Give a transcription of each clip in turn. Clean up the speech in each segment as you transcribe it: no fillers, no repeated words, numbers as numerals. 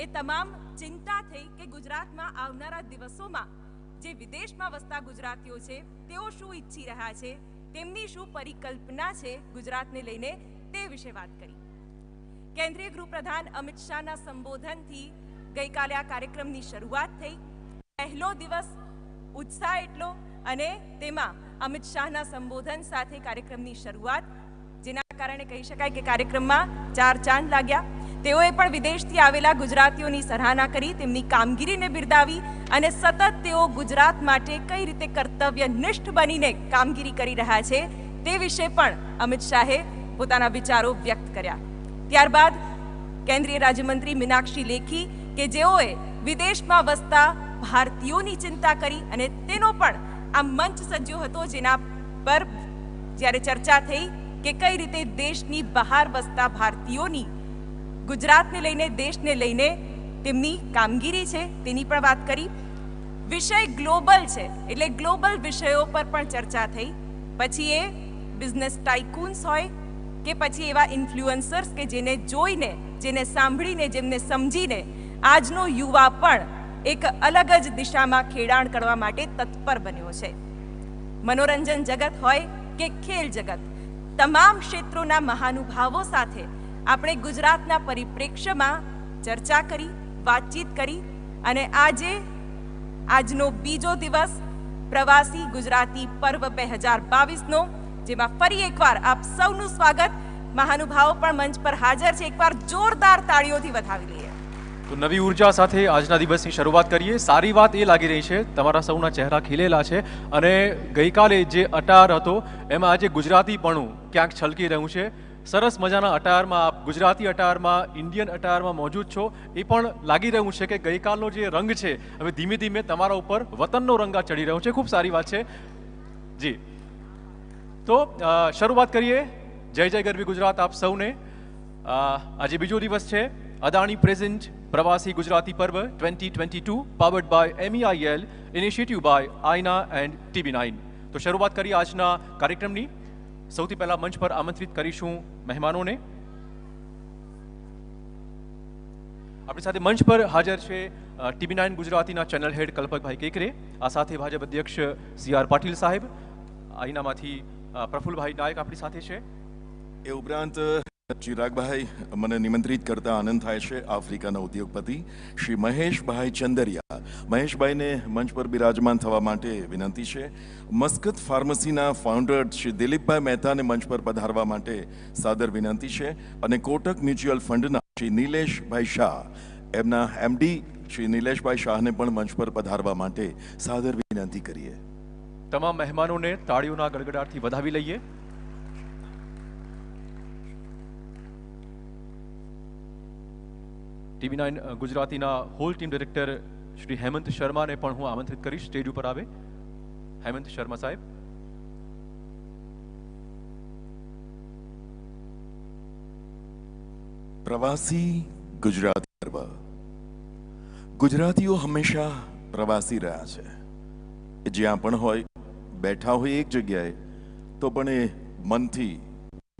એ તમામ ચિંતા થઈ કે ગુજરાતમાં આવનારા દિવસોમાં જે વિદેશમાં વસતા ગુજરાતીઓ છે તેઓ શું ઈચ્છી રહ્યા છે, તેમની શું પરિકલ્પના છે ગુજરાતને લઈને, તે વિશે વાત કરી. કેન્દ્રીય ગૃહપ્રધાન અમિત શાહના સંબોધનથી ગઈકાલે આ કાર્યક્રમની શરૂઆત થઈ. પહેલો દિવસ ઉત્સાહ એટલો અને તેમાં અમિત શાહના સંબોધન સાથે કાર્યક્રમની શરૂઆત, જેના કારણે કહી શકાય કે કાર્યક્રમમાં ચાર ચાંદ લાગ્યા. તેઓએ પણ વિદેશથી આવેલા ગુજરાતીઓની સરાહના કરી, તેમની કામગીરીને બિરદાવી અને સતત તેઓ ગુજરાત માટે કઈ રીતે કર્તવ્યનિષ્ઠ બનીને કામગીરી કરી રહ્યા છે તે વિશે પણ અમિત શાહે પોતાના વિચારો વ્યક્ત કર્યા. ત્યારબાદ કેન્દ્રીય રાજ્યમંત્રી મીનાક્ષી લેખી કે જેઓએ વિદેશમાં વસતા ભારતીયોની ચિંતા કરી અને તેનો પણ આ મંચ સજ્જો હતો, જેના પર જ્યારે ચર્ચા થઈ કે કઈ રીતે દેશની બહાર વસતા ભારતીયોની ગુજરાતને લઈને, દેશને લઈને તેમની કામગીરી છે તેની પણ વાત કરી. વિષય ગ્લોબલ છે એટલે ગ્લોબલ વિષયો પર પણ ચર્ચા થઈ. પછી એ બિઝનેસ ટાઇકૂન્સ હોય કે પછી એવા ઇન્ફ્લુએન્સર્સ કે જેને જોઈને, જેને સાંભળીને, જેમને સમજીને આજનો યુવા પણ એક અલગ જ દિશામાં ખેડાણ કરવા માટે તત્પર બન્યો છે. મનોરંજન જગત હોય કે ખેલ જગત, તમામ ક્ષેત્રોના મહાનુભાવો સાથે આપણે ગુજરાતના પરિપ્રેક્ષ્યમાં ચર્ચા કરી, વાતચીત કરી અને આજનો બીજો દિવસ પ્રવાસી ગુજરાતી પર્વ 2022નો, જેમાં ફરી એકવાર આપ સૌનું સ્વાગત. મહાનુભાવો પણ મંચ પર હાજર છે, એકવાર જોરદાર તાળીઓથી વધાવી લઈએ. તો નવી ઉર્જા સાથે આજના દિવસની શરૂઆત કરીએ. સારી વાત એ લાગી રહી છે, તમારા સૌના ચહેરા ખીલેલા છે અને ગઈકાલે જે અટાર હતો એમાં આજે ગુજરાતીપણું ક્યાંક છલકી રહ્યું છે. સરસ મજાના અટારમાં, આપ ગુજરાતી અટારમાં, ઇન્ડિયન અટારમાં મોજૂદ છો. એ પણ લાગી રહ્યું છે કે ગઈકાલનો જે રંગ છે હવે ધીમે ધીમે તમારા ઉપર વતનનો રંગ ચડી રહ્યો છે. ખૂબ સારી વાત છે જી. તો શરૂઆત કરીએ. જય જય ગરવી ગુજરાત આપ સૌને. આજે બીજો દિવસ છે. અદાણી પ્રેઝન્ટ પ્રવાસી Gujarati Parv 2022 powered by MEIL, initiative by AIANA and TV9. તો શરૂઆત કરીએ આજના કાર્યક્રમની. સૌથી પહેલા મંચ પર આમંત્રિત કરીશું મહેમાનોને. આપણી સાથે મંચ પર હાજર છે TV9 ગુજરાતીના ચેનલ હેડ કલ્પકભાઈ કેકરે, આ સાથે ભાજપ અધ્યક્ષ CR પાટીલ સાહેબ, આઈનામાંથી પ્રફુલભાઈ નાયક આપણી સાથે છે. એ ઉપરાંત ચિરાગભાઈ, મને નિમંત્રિત કરતા આનંદ થાય છે, આફ્રિકાના ઉદ્યોગપતિ શ્રી મહેશભાઈ ચંદરિયા. મહેશભાઈને મંચ પર બિરાજમાન થવા માટે વિનંતી છે. મસ્કત ફાર્મસીના ફાઉન્ડર શ્રી દિલીપભાઈ મહેતાને મંચ પર પધારવા માટે સાદર વિનંતી છે. અને કોટક મ્યુચ્યુઅલ ફંડના શ્રી નિલેશભાઈ શાહ, એમના MD શ્રી નિલેશભાઈ શાહને પણ મંચ પર પધારવા માટે સાદર વિનંતી કરીએ. તમામ મહેમાનોને તાળીઓના ગડગડાટથી વધાવી લઈએ. TV9 ગુજરાતીના whole team director Shri Hemant શર્માને પણ હું આમંત્રિત કરીશ, સ્ટેજ ઉપર આવે. હેમંત શર્મા સાહેબ. પ્રવાસી ગુજરાતી પર્વ. ગુજરાતીઓ હંમેશા પ્રવાસી રહ્યા છે. જ્યાં પણ હોય, બેઠા હોય એક જગ્યાએ તો પણ એ મનથી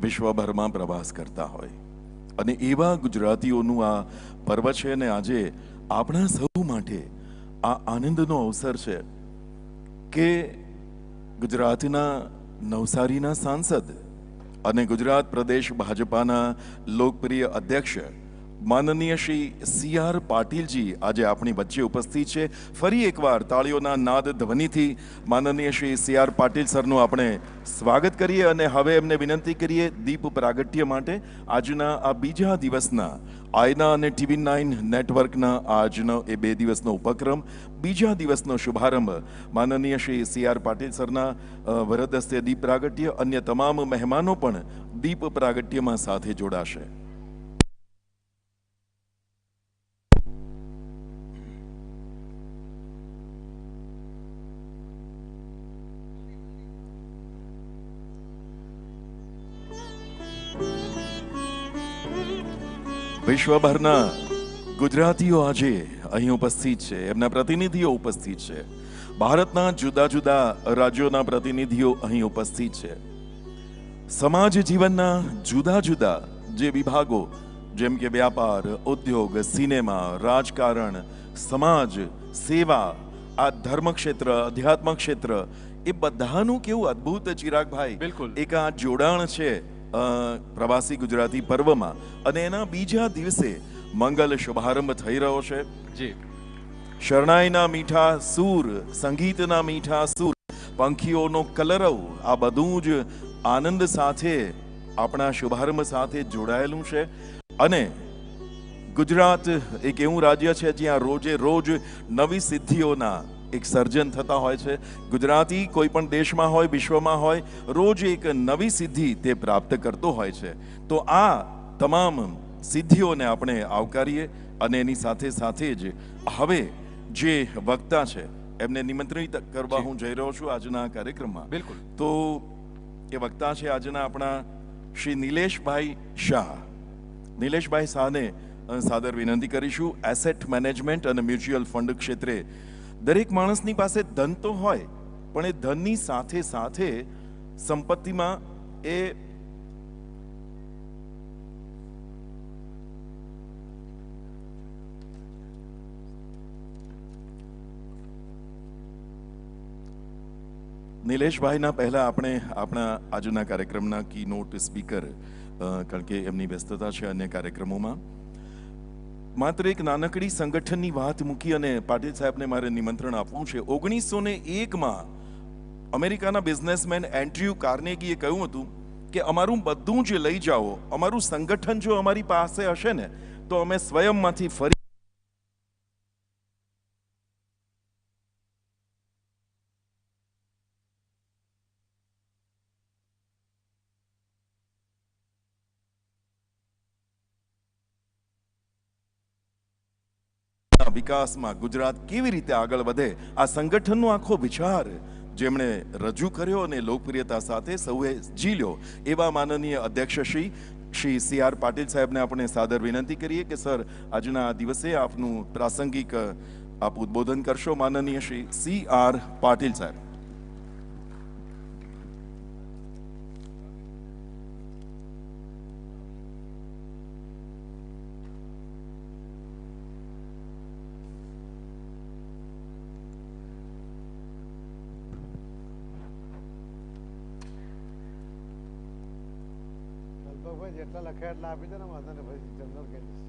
વિશ્વભરમાં પ્રવાસ કરતા હોય. અને એવા ગુજરાતીઓનું આ પર્વ છે અને આજે આપણા સૌ માટે આ આનંદનો અવસર છે કે ગુજરાતના નવસારીના સાંસદ અને ગુજરાત પ્રદેશ ભાજપાના લોકપ્રિય અધ્યક્ષ માનનીય શ્રી CR પાટીલજી આજે આપણી વચ્ચે ઉપસ્થિત છે. ફરી એકવાર તાળીઓના નાદ ધ્વનિથી માનનીય શ્રી CR પાટીલ સરનું આપણે સ્વાગત કરીએ અને હવે એમને વિનંતી કરીએ દીપ પ્રાગટ્ય માટે. આજના આ બીજા દિવસના આઈના અને TV9 નેટવર્કના આજનો એ 2 દિવસનો ઉપક્રમ, બીજા દિવસનો શુભારંભ માનનીય શ્રી CR પાટીલ સરના વરદ હસ્તે દીપ પ્રાગટ્ય. અન્ય તમામ મહેમાનો પણ દીપ પ્રાગટ્યમાં સાથે જોડાશે. વિશ્વભરના ગુજરાતીઓ આજે અહીં ઉપસ્થિત છે, એમના પ્રતિનિધિઓ ઉપસ્થિત છે. ભારતના જુદા જુદા રાજ્યોના પ્રતિનિધિઓ અહીં ઉપસ્થિત છે. સમાજ જીવનના જુદા જુદા જે વિભાગો, જેમ કે વ્યાપાર, ઉદ્યોગ, સિનેમા, રાજકારણ, સમાજ સેવા, આ ધર્મ ક્ષેત્ર, અધ્યાત્મ ક્ષેત્ર, એ બધાનું કેવું અદ્ભુત ચિરાગભાઈ બિલકુલ. એક આ જોડાણ છે પ્રવાસી ગુજરાતી પર્વમાં, અને એના બીજા દિવસે મંગલ શુભારંભ થઈ રહ્યો છે. જી, શરણાઈના મીઠા સૂર, સંગીતના મીઠા સૂર, પંખીઓનો કલરવ, આ બધું જ આનંદ સાથે આપણા શુભારંભ સાથે જોડાયેલું છે. અને ગુજરાત એક એવું રાજ્ય છે જ્યાં રોજે રોજ નવી સિદ્ધિઓના એક સર્જન થતા હોય છે. ગુજરાતી કોઈ પણ દેશમાં હોય, વિશ્વમાં હોય, રોજ એક નવી સિદ્ધિ તે પ્રાપ્ત કરતો હોય છે. તો આ તમામ સિદ્ધિઓને આપણે આવકારીએ, અને એની સાથે સાથે જ હવે જે વક્તા છે એમને નિમંત્રિત કરવા હું જઈ રહ્યો છું આજના કાર્યક્રમમાં. બિલકુલ. તો એ વક્તા છે આજના આપણા શ્રી નિલેશભાઈ શાહ. નિલેશભાઈ શાહને સાદર વિનંતી કરીશું. એસેટ મેનેજમેન્ટ અને મ્યુચ્યુઅલ ફંડ ક્ષેત્રે દરેક માણસની પાસે ધન તો હોય, પણ એ ધનની સાથે સાથે સંપત્તિમાં એ નિલેશભાઈના પહેલા આપણે આપણા આજના કાર્યક્રમના કી નોટ સ્પીકર, કારણ કે એમની વ્યસ્તતા છે અન્ય કાર્યક્રમોમાં, માત્ર એક નાનકડી સંગઠનની વાત મૂકી અને પાટીલ સાહેબને મારે નિમંત્રણ આપવું છે. 1901માં અમેરિકાના બિઝનેસમેન એન્ડ્રયુ કાર્નેગીએ કહ્યું હતું કે અમારું બધું જ લઈ જાઓ, અમારું સંગઠન જો અમારી પાસે હશે ને તો અમે સ્વયંમાંથી ફરી વિકાસમાં ગુજરાત કેવી રીતે આગળ વધે, આ સંગઠનનો આખો વિચાર જેમણે રજૂ કર્યો અને લોકપ્રિયતા સાથે સૌએ ઝીલ્યો, એવા માનનીય અધ્યક્ષ શ્રી CR પાટીલ સાહેબને આપણે સાદર વિનંતી કરીએ કે સર, આજના દિવસે આપનું પ્રાસંગિક આપ ઉદ્બોધન કરશો. માનનીય શ્રી CR પાટીલ સાહેબ. જેટલા લખાય એટલા આપી દે ને, વાંધો ને ભાઈ, જનરલ કહી દઈશ.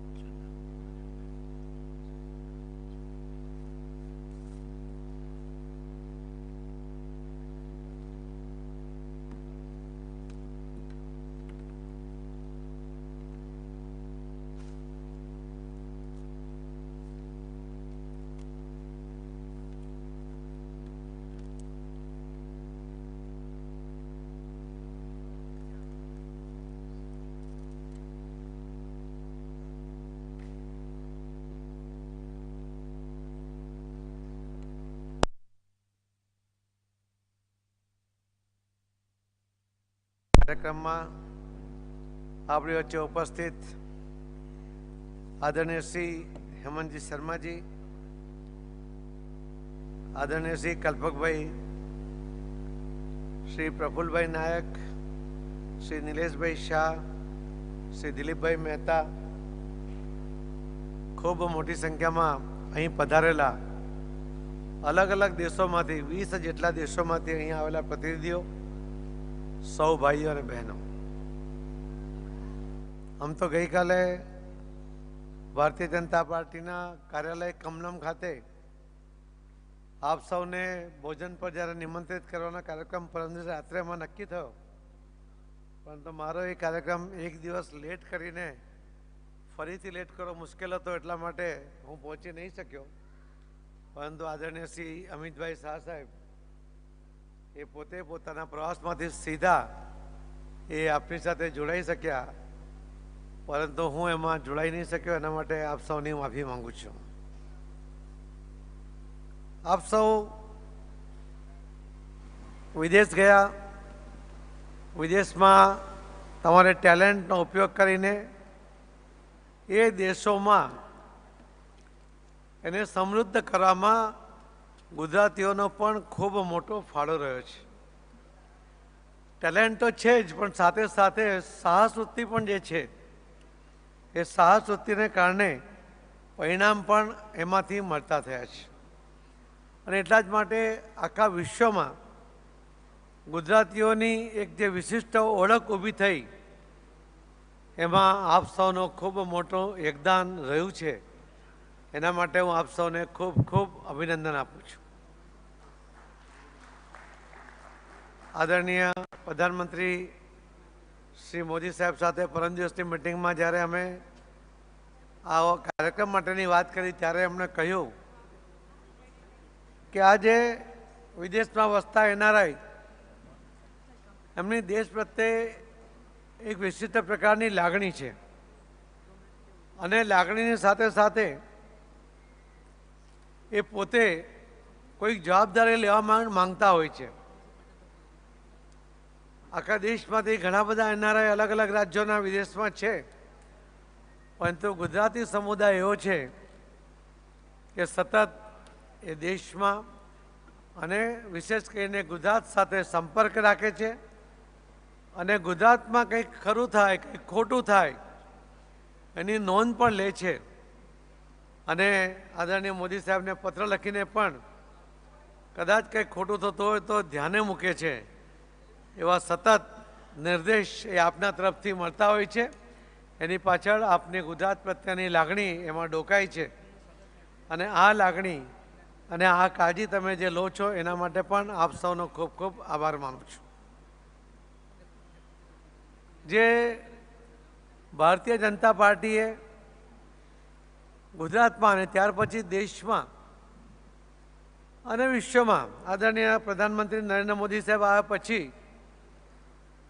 કાર્યક્રમમાં આપણી વચ્ચે ઉપસ્થિત આદરણીય શ્રી હેમંતજી શર્માજી, આદરણીય શ્રી કલ્પકભાઈ, શ્રી પ્રફુલભાઈ નાયક, શ્રી નિલેશભાઈ શાહ, શ્રી દિલીપભાઈ મહેતા, ખૂબ મોટી સંખ્યામાં અહીં પધારેલા અલગ અલગ દેશોમાંથી 20 જેટલા દેશોમાંથી અહીં આવેલા પ્રતિનિધિઓ, સૌ ભાઈઓ અને બહેનો. આમ તો ગઈકાલે ભારતીય જનતા પાર્ટીના કાર્યાલય કમલમ ખાતે આપ સૌને ભોજન પર જ્યારે નિમંત્રિત કરવાના કાર્યક્રમ પરમ દિવસે રાત્રે એમાં નક્કી થયો, પરંતુ મારો એ કાર્યક્રમ એક દિવસ લેટ કરીને ફરીથી લેટ કરવો મુશ્કેલ હતો, એટલા માટે હું પહોંચી નહીં શક્યો. પરંતુ આદરણીય શ્રી અમિતભાઈ શાહ સાહેબ એ પોતે પોતાના પ્રવાસમાંથી સીધા એ આપની સાથે જોડાઈ શક્યા, પરંતુ હું એમાં જોડાઈ નહીં શક્યો. એના માટે આપ સૌની માફી માંગુ છું. આપ સૌ વિદેશ ગયા, વિદેશમાં તમારે ટેલેન્ટનો ઉપયોગ કરીને એ દેશોમાં એને સમૃદ્ધ કરવામાં ગુજરાતીઓનો પણ ખૂબ મોટો ફાળો રહ્યો છે. ટેલેન્ટ તો છે જ, પણ સાથે સાથે સાહસ વૃત્તિ પણ જે છે એ સાહસ વૃત્તિને કારણે પરિણામ પણ એમાંથી મળતા થયા છે અને એટલા જ માટે આખા વિશ્વમાં ગુજરાતીઓની એક જે વિશિષ્ટ ઓળખ ઊભી થઈ એમાં આપ સૌનો ખૂબ મોટું યોગદાન રહ્યું છે. એના માટે હું આપ સૌને ખૂબ ખૂબ અભિનંદન આપું છું. આદરણીય પ્રધાનમંત્રી શ્રી મોદી સાહેબ સાથે પરમ દિવસની મિટિંગમાં જ્યારે અમે આ કાર્યક્રમ માટેની વાત કરી ત્યારે એમણે કહ્યું કે આજે વિદેશમાં વસતા એનઆરઆઈ એમની દેશ પ્રત્યે એક વિશિષ્ટ પ્રકારની લાગણી છે અને લાગણીની સાથે સાથે એ પોતે કોઈક જવાબદારી લેવા માંગતા હોય છે. આખા દેશમાંથી ઘણા બધા એનઆરઆઈ અલગ અલગ રાજ્યોના વિદેશમાં છે, પરંતુ ગુજરાતી સમુદાય એવો છે કે સતત એ દેશમાં અને વિશેષ કરીને ગુજરાત સાથે સંપર્ક રાખે છે અને ગુજરાતમાં કંઈક ખરું થાય કંઈક ખોટું થાય એની નોંધ પણ લે છે અને આદરણીય મોદી સાહેબને પત્ર લખીને પણ કદાચ કંઈક ખોટું થતું હોય તો ધ્યાને મૂકે છે. એવા સતત નિર્દેશ એ આપના તરફથી મળતા હોય છે. એની પાછળ આપની ગુજરાત પ્રત્યેની લાગણી એમાં ડોકાય છે અને આ લાગણી અને આ કાળજી તમે જે લો છો એના માટે પણ આપ સૌનો ખૂબ ખૂબ આભાર માનું છું. જે ભારતીય જનતા પાર્ટીએ ગુજરાતમાં અને ત્યાર પછી દેશમાં અને વિશ્વમાં આદરણીય પ્રધાનમંત્રી નરેન્દ્ર મોદી સાહેબ આવ્યા પછી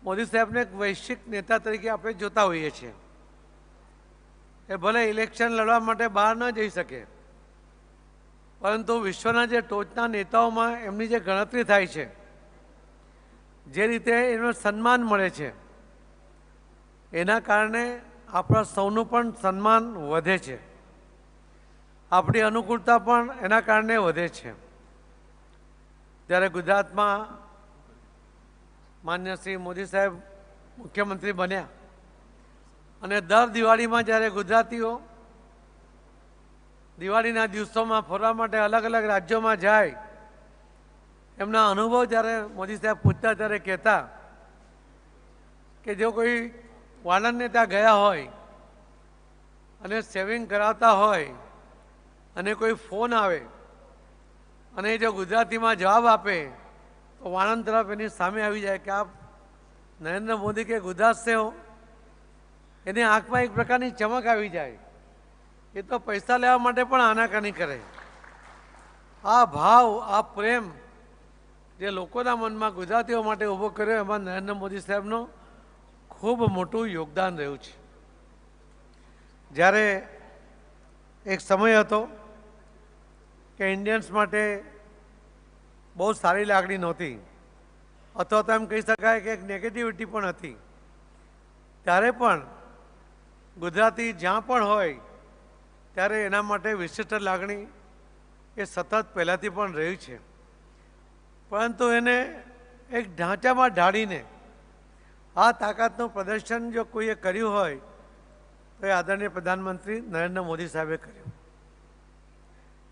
મોદી સાહેબને એક વૈશ્વિક નેતા તરીકે આપણે જોતા હોઈએ છીએ. એ ભલે ઇલેક્શન લડવા માટે બહાર ન જઈ શકે, પરંતુ વિશ્વના જે ટોચના નેતાઓમાં એમની જે ગણતરી થાય છે, જે રીતે એનું સન્માન મળે છે, એના કારણે આપણા સૌનું પણ સન્માન વધે છે. આપણી અનુકૂળતા પણ એના કારણે વધે છે. જ્યારે ગુજરાતમાં માન્ય શ્રી મોદી સાહેબ મુખ્યમંત્રી બન્યા અને દર દિવાળીમાં જ્યારે ગુજરાતીઓ દિવાળીના દિવસોમાં ફરવા માટે અલગ અલગ રાજ્યોમાં જાય, એમના અનુભવ જ્યારે મોદી સાહેબ પૂછતા ત્યારે કહેતા કે જો કોઈ વાળંદને ત્યાં ગયા હોય અને સેવિંગ કરાવતા હોય અને કોઈ ફોન આવે અને જો ગુજરાતીમાં જવાબ આપે તો વાણંદ તરફ એની સામે આવી જાય કે આપ નરેન્દ્ર મોદી કે ગુજરાત સે હો. એની આંખમાં એક પ્રકારની ચમક આવી જાય. એ તો પૈસા લેવા માટે પણ આનાકાની કરે. આ ભાવ, આ પ્રેમ જે લોકોના મનમાં ગુજરાતીઓ માટે ઊભો કર્યો, એમાં નરેન્દ્ર મોદી સાહેબનું ખૂબ મોટું યોગદાન રહ્યું છે. જ્યારે એક સમય હતો કે ઇન્ડિયન્સ માટે બહુ સારી લાગણી નહોતી, અથવા તો એમ કહી શકાય કે એક નેગેટિવિટી પણ હતી, ત્યારે પણ ગુજરાતી જ્યાં પણ હોય ત્યારે એના માટે વિશિષ્ટ લાગણી એ સતત પહેલાંથી પણ રહી છે. પરંતુ એને એક ઢાંચામાં ઢાળીને આ તાકાતનું પ્રદર્શન જો કોઈએ કર્યું હોય તો એ આદરણીય પ્રધાનમંત્રી નરેન્દ્ર મોદી સાહેબે કર્યું.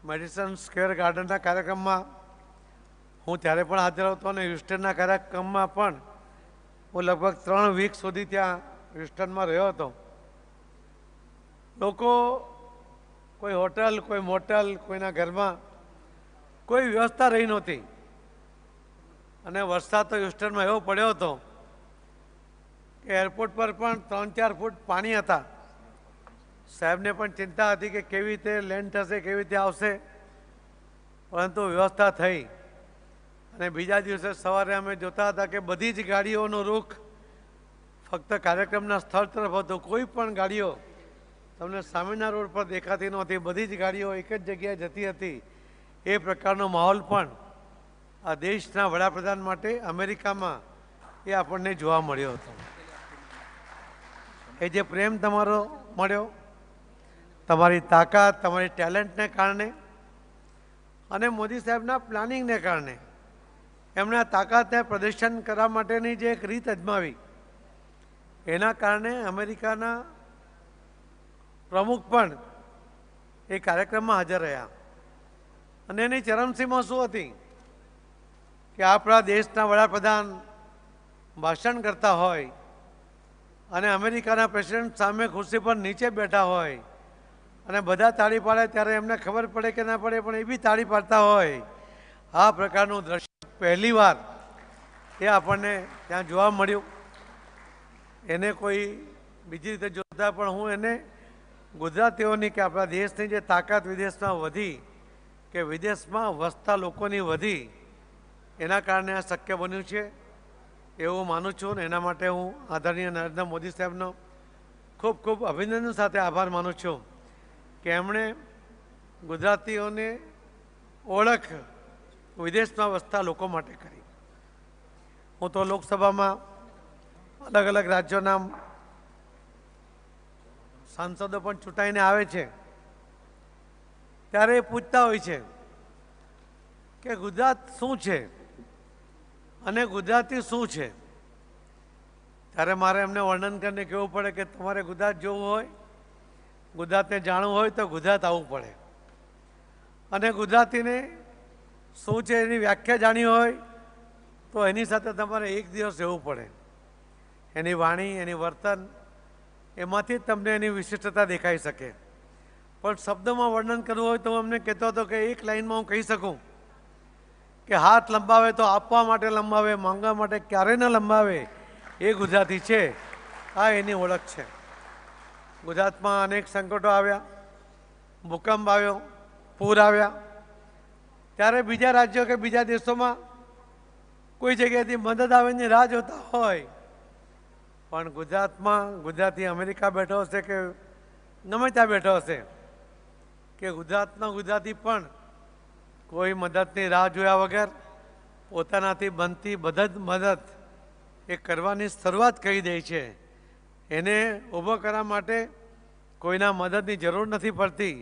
મેડિસન સ્ક્વેર ગાર્ડનના કાર્યક્રમમાં હું ત્યારે પણ હાજર હતો અને હ્યુસ્ટનના કાર્યક્રમમાં પણ હું લગભગ 3 વીક સુધી ત્યાં હ્યુસ્ટનમાં રહ્યો હતો. લોકો કોઈ હોટલ, કોઈ મોટલ, કોઈના ઘરમાં કોઈ વ્યવસ્થા રહી નહોતી અને વરસાદ તો હ્યુસ્ટનમાં એવો પડ્યો હતો કે એરપોર્ટ પર પણ 3-4 ફૂટ પાણી હતા. સાહેબને પણ ચિંતા હતી કે કેવી રીતે લેન્ડ થશે, કેવી રીતે આવશે, પરંતુ વ્યવસ્થા થઈ અને બીજા દિવસે સવારે અમે જોતા હતા કે બધી જ ગાડીઓનું રૂખ ફક્ત કાર્યક્રમના સ્થળ તરફ હતું. કોઈ પણ ગાડીઓ તમને સામેના રોડ પર દેખાતી નહોતી. બધી જ ગાડીઓ એક જ જગ્યાએ જતી હતી. એ પ્રકારનો માહોલ પણ આ દેશના વડાપ્રધાન માટે અમેરિકામાં એ આપણને જોવા મળ્યો હતો. એ જે પ્રેમ તમારો મળ્યો, તમારી તાકાત, તમારી ટેલેન્ટને કારણે અને મોદી સાહેબના પ્લાનિંગને કારણે એમણે આ તાકાતને પ્રદર્શન કરવા માટેની જે એક રીત અજમાવી, એના કારણે અમેરિકાના પ્રમુખ પણ એ કાર્યક્રમમાં હાજર રહ્યા અને એની ચરમસીમા શું હતી કે આપણા દેશના વડાપ્રધાન ભાષણ કરતા હોય અને અમેરિકાના પ્રેસિડેન્ટ સામે ખુરશી પર નીચે બેઠા હોય અને બધા તાળી પાડે ત્યારે એમને ખબર પડે કે ના પડે પણ એ બી તાળી પાડતા હોય. આ પ્રકારનું દ્રશ્ય પહેલીવાર એ આપણને ત્યાં જોવા મળ્યું. એને કોઈ બીજી રીતે જોતા પણ હું એને ગુજરાતીઓની કે આપણા દેશની જે તાકાત વિદેશમાં વધી કે વિદેશમાં વસતા લોકોની વધી એના કારણે આ શક્ય બન્યું છે એવું માનું છું. ને એના માટે હું આદરણીય નરેન્દ્ર મોદી સાહેબનો ખૂબ ખૂબ અભિનંદન સાથે આભાર માનું છું કે એમણે ગુજરાતીઓને ઓળખ વિદેશમાં વસતા લોકો માટે કરી. હું તો લોકસભામાં અલગ અલગ રાજ્યોના સાંસદો પણ ચૂંટાઈને આવે છે ત્યારે એ પૂછતા હોય છે કે ગુજરાત શું છે અને ગુજરાતી શું છે. ત્યારે મારે એમને વર્ણન કરીને કહેવું પડે કે તમારે ગુજરાત જોવું હોય, ગુજરાતને જાણવું હોય તો ગુજરાત આવવું પડે અને ગુજરાતીને શું છે એની વ્યાખ્યા જાણવી હોય તો એની સાથે તમારે એક દિવસ રહેવું પડે. એની વાણી, એની વર્તન, એમાંથી જ તમને એની વિશિષ્ટતા દેખાઈ શકે. પણ શબ્દમાં વર્ણન કરવું હોય તો હું અમને કહેતો હતો કે એક લાઈનમાં હું કહી શકું કે હાથ લંબાવે તો આપવા માટે લંબાવે, માંગવા માટે ક્યારેય ન લંબાવે. એ ગુજરાતી છે. આ એની ઓળખ છે. ગુજરાતમાં અનેક સંકટો આવ્યા, ભૂકંપ આવ્યો, પૂર આવ્યા, ત્યારે બીજા રાજ્યો કે બીજા દેશોમાં કોઈ જગ્યાએથી મદદ આવેની રાહ જોતા હોય પણ ગુજરાતમાં ગુજરાતી અમેરિકા બેઠો હશે કે ગમે ત્યાં બેઠો હશે કે ગુજરાતના ગુજરાતી પણ કોઈ મદદની રાહ જોયા વગર પોતાનાથી બનતી મદદ એ કરવાની શરૂઆત કરી દે છે. એને ઊભો કરવા માટે કોઈના મદદની જરૂર નથી પડતી.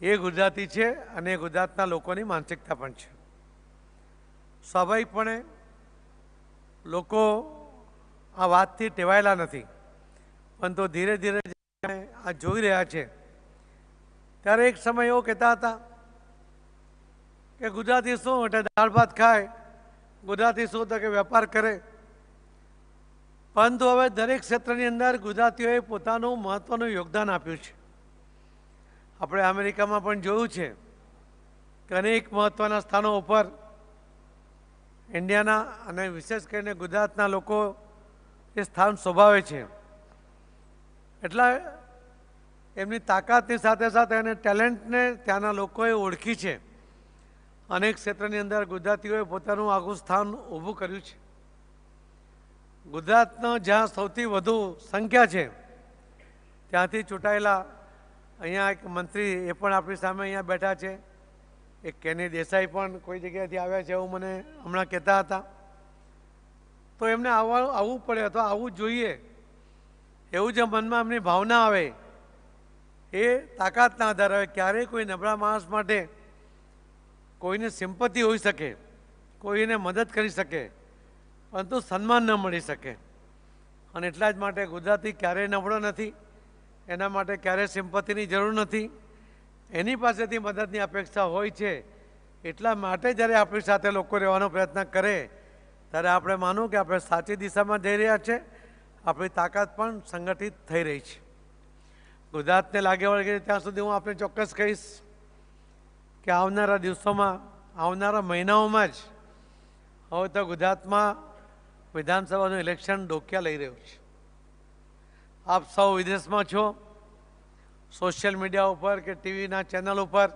એ ગુજરાતી છે અને એ ગુજરાતના લોકોની માનસિકતા પણ છે. સ્વાભાવિકપણે લોકો આ વાતથી ટેવાયેલા નથી, પરંતુ ધીરે ધીરે આ જોઈ રહ્યા છે ત્યારે એક સમય એવો કહેતા હતા કે ગુજરાતી શું એટલે દાળ ભાત ખાય, ગુજરાતી શું તો કે વેપાર કરે. પરંતુ હવે દરેક ક્ષેત્રની અંદર ગુજરાતીઓએ પોતાનું મહત્ત્વનું યોગદાન આપ્યું છે. આપણે અમેરિકામાં પણ જોયું છે કે અનેક મહત્ત્વના સ્થાનો ઉપર ઇન્ડિયાના અને વિશેષ કરીને ગુજરાતના લોકો એ સ્થાન શોભાવે છે. એટલા એમની તાકાતની સાથે સાથે એને ટેલેન્ટને ત્યાંના લોકોએ ઓળખી છે. અનેક ક્ષેત્રની અંદર ગુજરાતીઓએ પોતાનું આગવું સ્થાન ઊભું કર્યું છે. ગુજરાતનો જ્યાં સૌથી વધુ સંખ્યા છે ત્યાંથી ચૂંટાયેલા અહીંયા એક મંત્રી એ પણ આપણી સામે અહીંયા બેઠા છે. એક કેની દેસાઈ પણ કોઈ જગ્યાએથી આવ્યા છે એવું મને હમણાં કહેતા હતા. તો એમને આવવું પડે અથવા આવવું જોઈએ એવું જે મનમાં એમની ભાવના આવે એ તાકાતના આધારે આવે. ક્યારેય કોઈ નબળા માણસ માટે કોઈને સિમ્પતિ હોઈ શકે, કોઈને મદદ કરી શકે, પરંતુ સન્માન ન મળી શકે. અને એટલા જ માટે ગુજરાતી ક્યારેય નબળો નથી, એના માટે ક્યારેય સિમ્પતિની જરૂર નથી. એની પાસેથી મદદની અપેક્ષા હોય છે. એટલા માટે જ્યારે આપણી સાથે લોકો રહેવાનો પ્રયત્ન કરે ત્યારે આપણે માનું કે આપણે સાચી દિશામાં જઈ રહ્યા છે. આપણી તાકાત પણ સંગઠિત થઈ રહી છે. ગુજરાતને લાગે વળગે ત્યાં સુધી હું આપણે ચોક્કસ કહીશ કે આવનારા દિવસોમાં, આવનારા મહિનાઓમાં જ હવે તો ગુજરાતમાં વિધાનસભાનું ઇલેક્શન ડોક્યા લઈ રહ્યું છે. આપ સૌ વિદેશમાં છો, સોશિયલ મીડિયા ઉપર કે ટીવીના ચેનલ ઉપર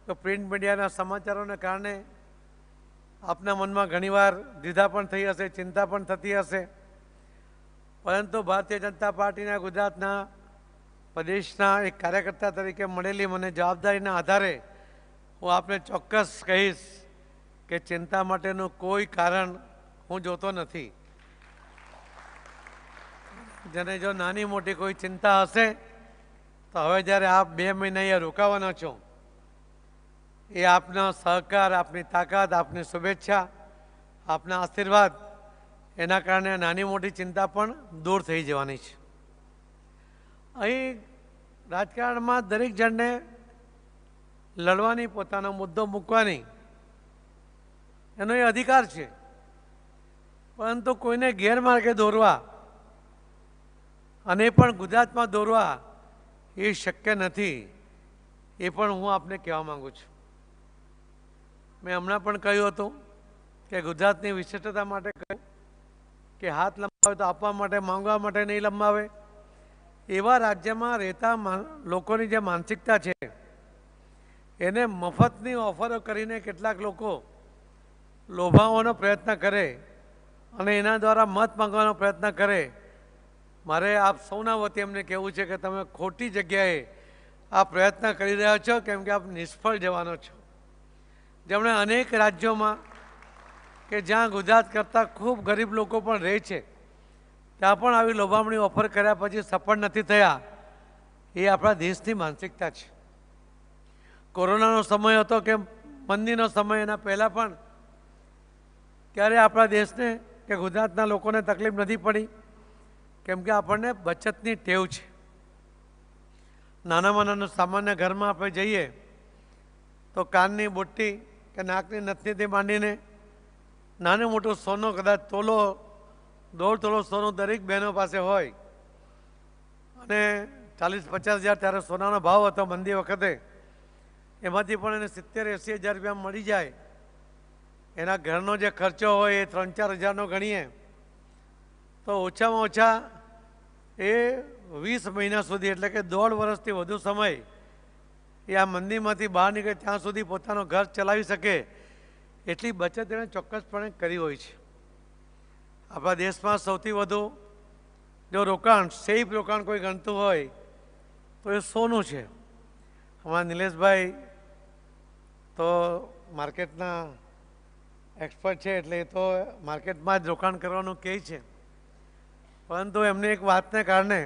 તો પ્રિન્ટ મીડિયાના સમાચારોને કારણે આપના મનમાં ઘણીવાર દ્વિધા પણ થઈ હશે, ચિંતા પણ થતી હશે. પરંતુ ભારતીય જનતા પાર્ટીના ગુજરાતના પ્રદેશના એક કાર્યકર્તા તરીકે મળેલી મને જવાબદારીના આધારે હું આપને ચોક્કસ કહીશ કે ચિંતા માટેનું કોઈ કારણ હું જોતો નથી. જેને જો નાની મોટી કોઈ ચિંતા હશે તો હવે જ્યારે આપ 2 મહિના અહીંયા રોકાવાના છો એ આપનો સહકાર, આપની તાકાત, આપની શુભેચ્છા, આપના આશીર્વાદ એના કારણે નાની મોટી ચિંતા પણ દૂર થઈ જવાની છે. અહીં રાજકારણમાં દરેક જણને લડવાની, પોતાનો મુદ્દો મૂકવાની એનો એ અધિકાર છે, પરંતુ કોઈને ગેરમાર્ગે દોરવા અને પણ ગુજરાતમાં દોરવા એ શક્ય નથી. એ પણ હું આપને કહેવા માગું છું. મેં હમણાં પણ કહ્યું હતું કે ગુજરાતની વિશિષ્ટતા માટે કહ્યું કે હાથ લંબાવે તો આપવા માટે, માંગવા માટે નહીં લંબાવે. એવા રાજ્યમાં રહેતા લોકોની જે માનસિકતા છે એને મફતની ઓફરો કરીને કેટલાક લોકો લોભાવવાનો પ્રયત્ન કરે અને એના દ્વારા મત માંગવાનો પ્રયત્ન કરે. મારે આપ સૌના વતી એમને કહેવું છે કે તમે ખોટી જગ્યાએ આ પ્રયત્ન કરી રહ્યા છો, કેમ કે આપ નિષ્ફળ જવાનો છો. જેમણે અનેક રાજ્યોમાં કે જ્યાં ગુજરાત કરતાં ખૂબ ગરીબ લોકો પણ રહે છે ત્યાં પણ આવી લોભામણી ઓફર કર્યા પછી સફળ નથી થયા. એ આપણા દેશની માનસિકતા છે. કોરોનાનો સમય હતો કે મંદીનો સમય, એના પહેલાં પણ ક્યારે આપણા દેશને કે ગુજરાતના લોકોને તકલીફ નથી પડી, કેમ કે આપણને બચતની ટેવ છે. નાનામાં નાનું સામાન્ય ઘરમાં આપણે જઈએ તો કાનની બુટ્ટી કે નાકની નથનીથી માંડીને નાનું મોટું સોનું, કદાચ તોલો, 1.5 તોલો સોનું દરેક બહેનો પાસે હોય. અને 40-50 હજાર ત્યારે સોનાનો ભાવ હતો મંદી વખતે. એમાંથી પણ એને 70-80 હજાર રૂપિયા મળી જાય. એના ઘરનો જે ખર્ચો હોય એ 3-4 હજારનો ગણીએ તો ઓછામાં ઓછા એ 20 મહિના સુધી, એટલે કે 1.5 વર્ષથી વધુ સમય એ આ મંદીમાંથી બહાર નીકળે ત્યાં સુધી પોતાનો ઘર ચલાવી શકે એટલી બચત એણે ચોક્કસપણે કરી હોય છે. આપણા દેશમાં સૌથી વધુ જો રોકાણ, સેફ રોકાણ કોઈ ગણતું હોય તો એ સોનું છે. અમારા નિલેશભાઈ તો માર્કેટના એક્સપર્ટ છે, એટલે એ તો માર્કેટમાં જ રોકાણ કરવાનું કહે છે. પરંતુ એમને એક વાતને કારણે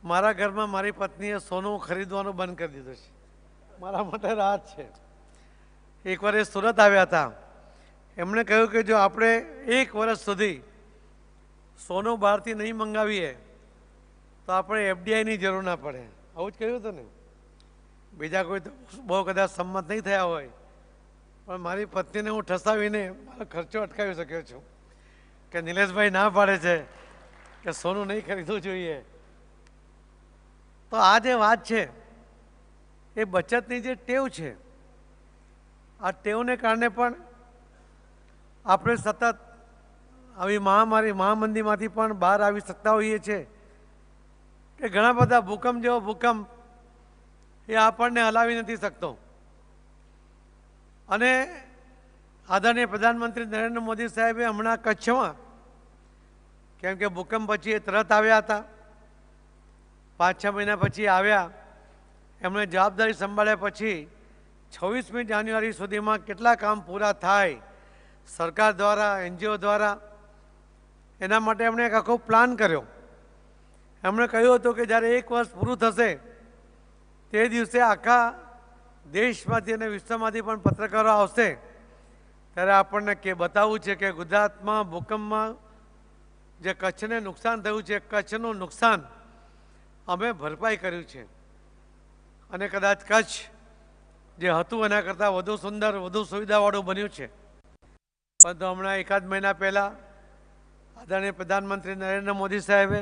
મારા ઘરમાં મારી પત્નીએ સોનું ખરીદવાનું બંધ કરી દીધું છે. મારા માટે રાહત છે. એકવાર એ સુરત આવ્યા હતા. એમણે કહ્યું કે જો આપણે 1 વર્ષ સુધી સોનું બહારથી નહીં મંગાવીએ તો આપણે FDIની જરૂર ના પડે. આવું જ કહ્યું હતું ને. બીજા કોઈ તો બહુ કદાચ સંમત નહીં થયા હોય, પણ મારી પત્નીને હું ઠસાવીને મારો ખર્ચો અટકાવી શક્યો છું કે નિલેશભાઈ ના પાડે છે કે સોનું નહીં ખરીદવું જોઈએ. તો આ જે વાત છે એ બચતની જે ટેવ છે, આ ટેવને કારણે પણ આપણે સતત આવી મહામંદીમાંથી પણ બહાર આવી શકતા હોઈએ છીએ. કે ઘણા બધા ભૂકંપ જેવો ભૂકંપ એ આપણને હલાવી નથી શકતો. અને આદરણીય પ્રધાનમંત્રી નરેન્દ્ર મોદી સાહેબે હમણાં કચ્છમાં, કેમ કે ભૂકંપ પછી એ તરત આવ્યા હતા, 5-6 મહિના પછી આવ્યા, એમણે જવાબદારી સંભાળ્યા પછી 26મી જાન્યુઆરી સુધીમાં કેટલા કામ પૂરા થાય સરકાર દ્વારા, NGO દ્વારા, એના માટે એમણે એક આખો પ્લાન કર્યો. એમણે કહ્યું હતું કે જ્યારે 1 વર્ષ પૂરું થશે તે દિવસે આખા દેશમાંથી અને વિશ્વમાંથી પણ પત્રકારો આવશે, ત્યારે આપણને બતાવવું છે કે ગુજરાતમાં ભૂકંપમાં જે કચ્છને નુકસાન થયું છે, કચ્છનું નુકસાન અમે ભરપાઈ કર્યું છે. અને કદાચ કચ્છ જે હતું એના કરતાં વધુ સુંદર, વધુ સુવિધાવાળું બન્યું છે. પરંતુ હમણાં 1 મહિના પહેલાં આદરણીય પ્રધાનમંત્રી નરેન્દ્ર મોદી સાહેબે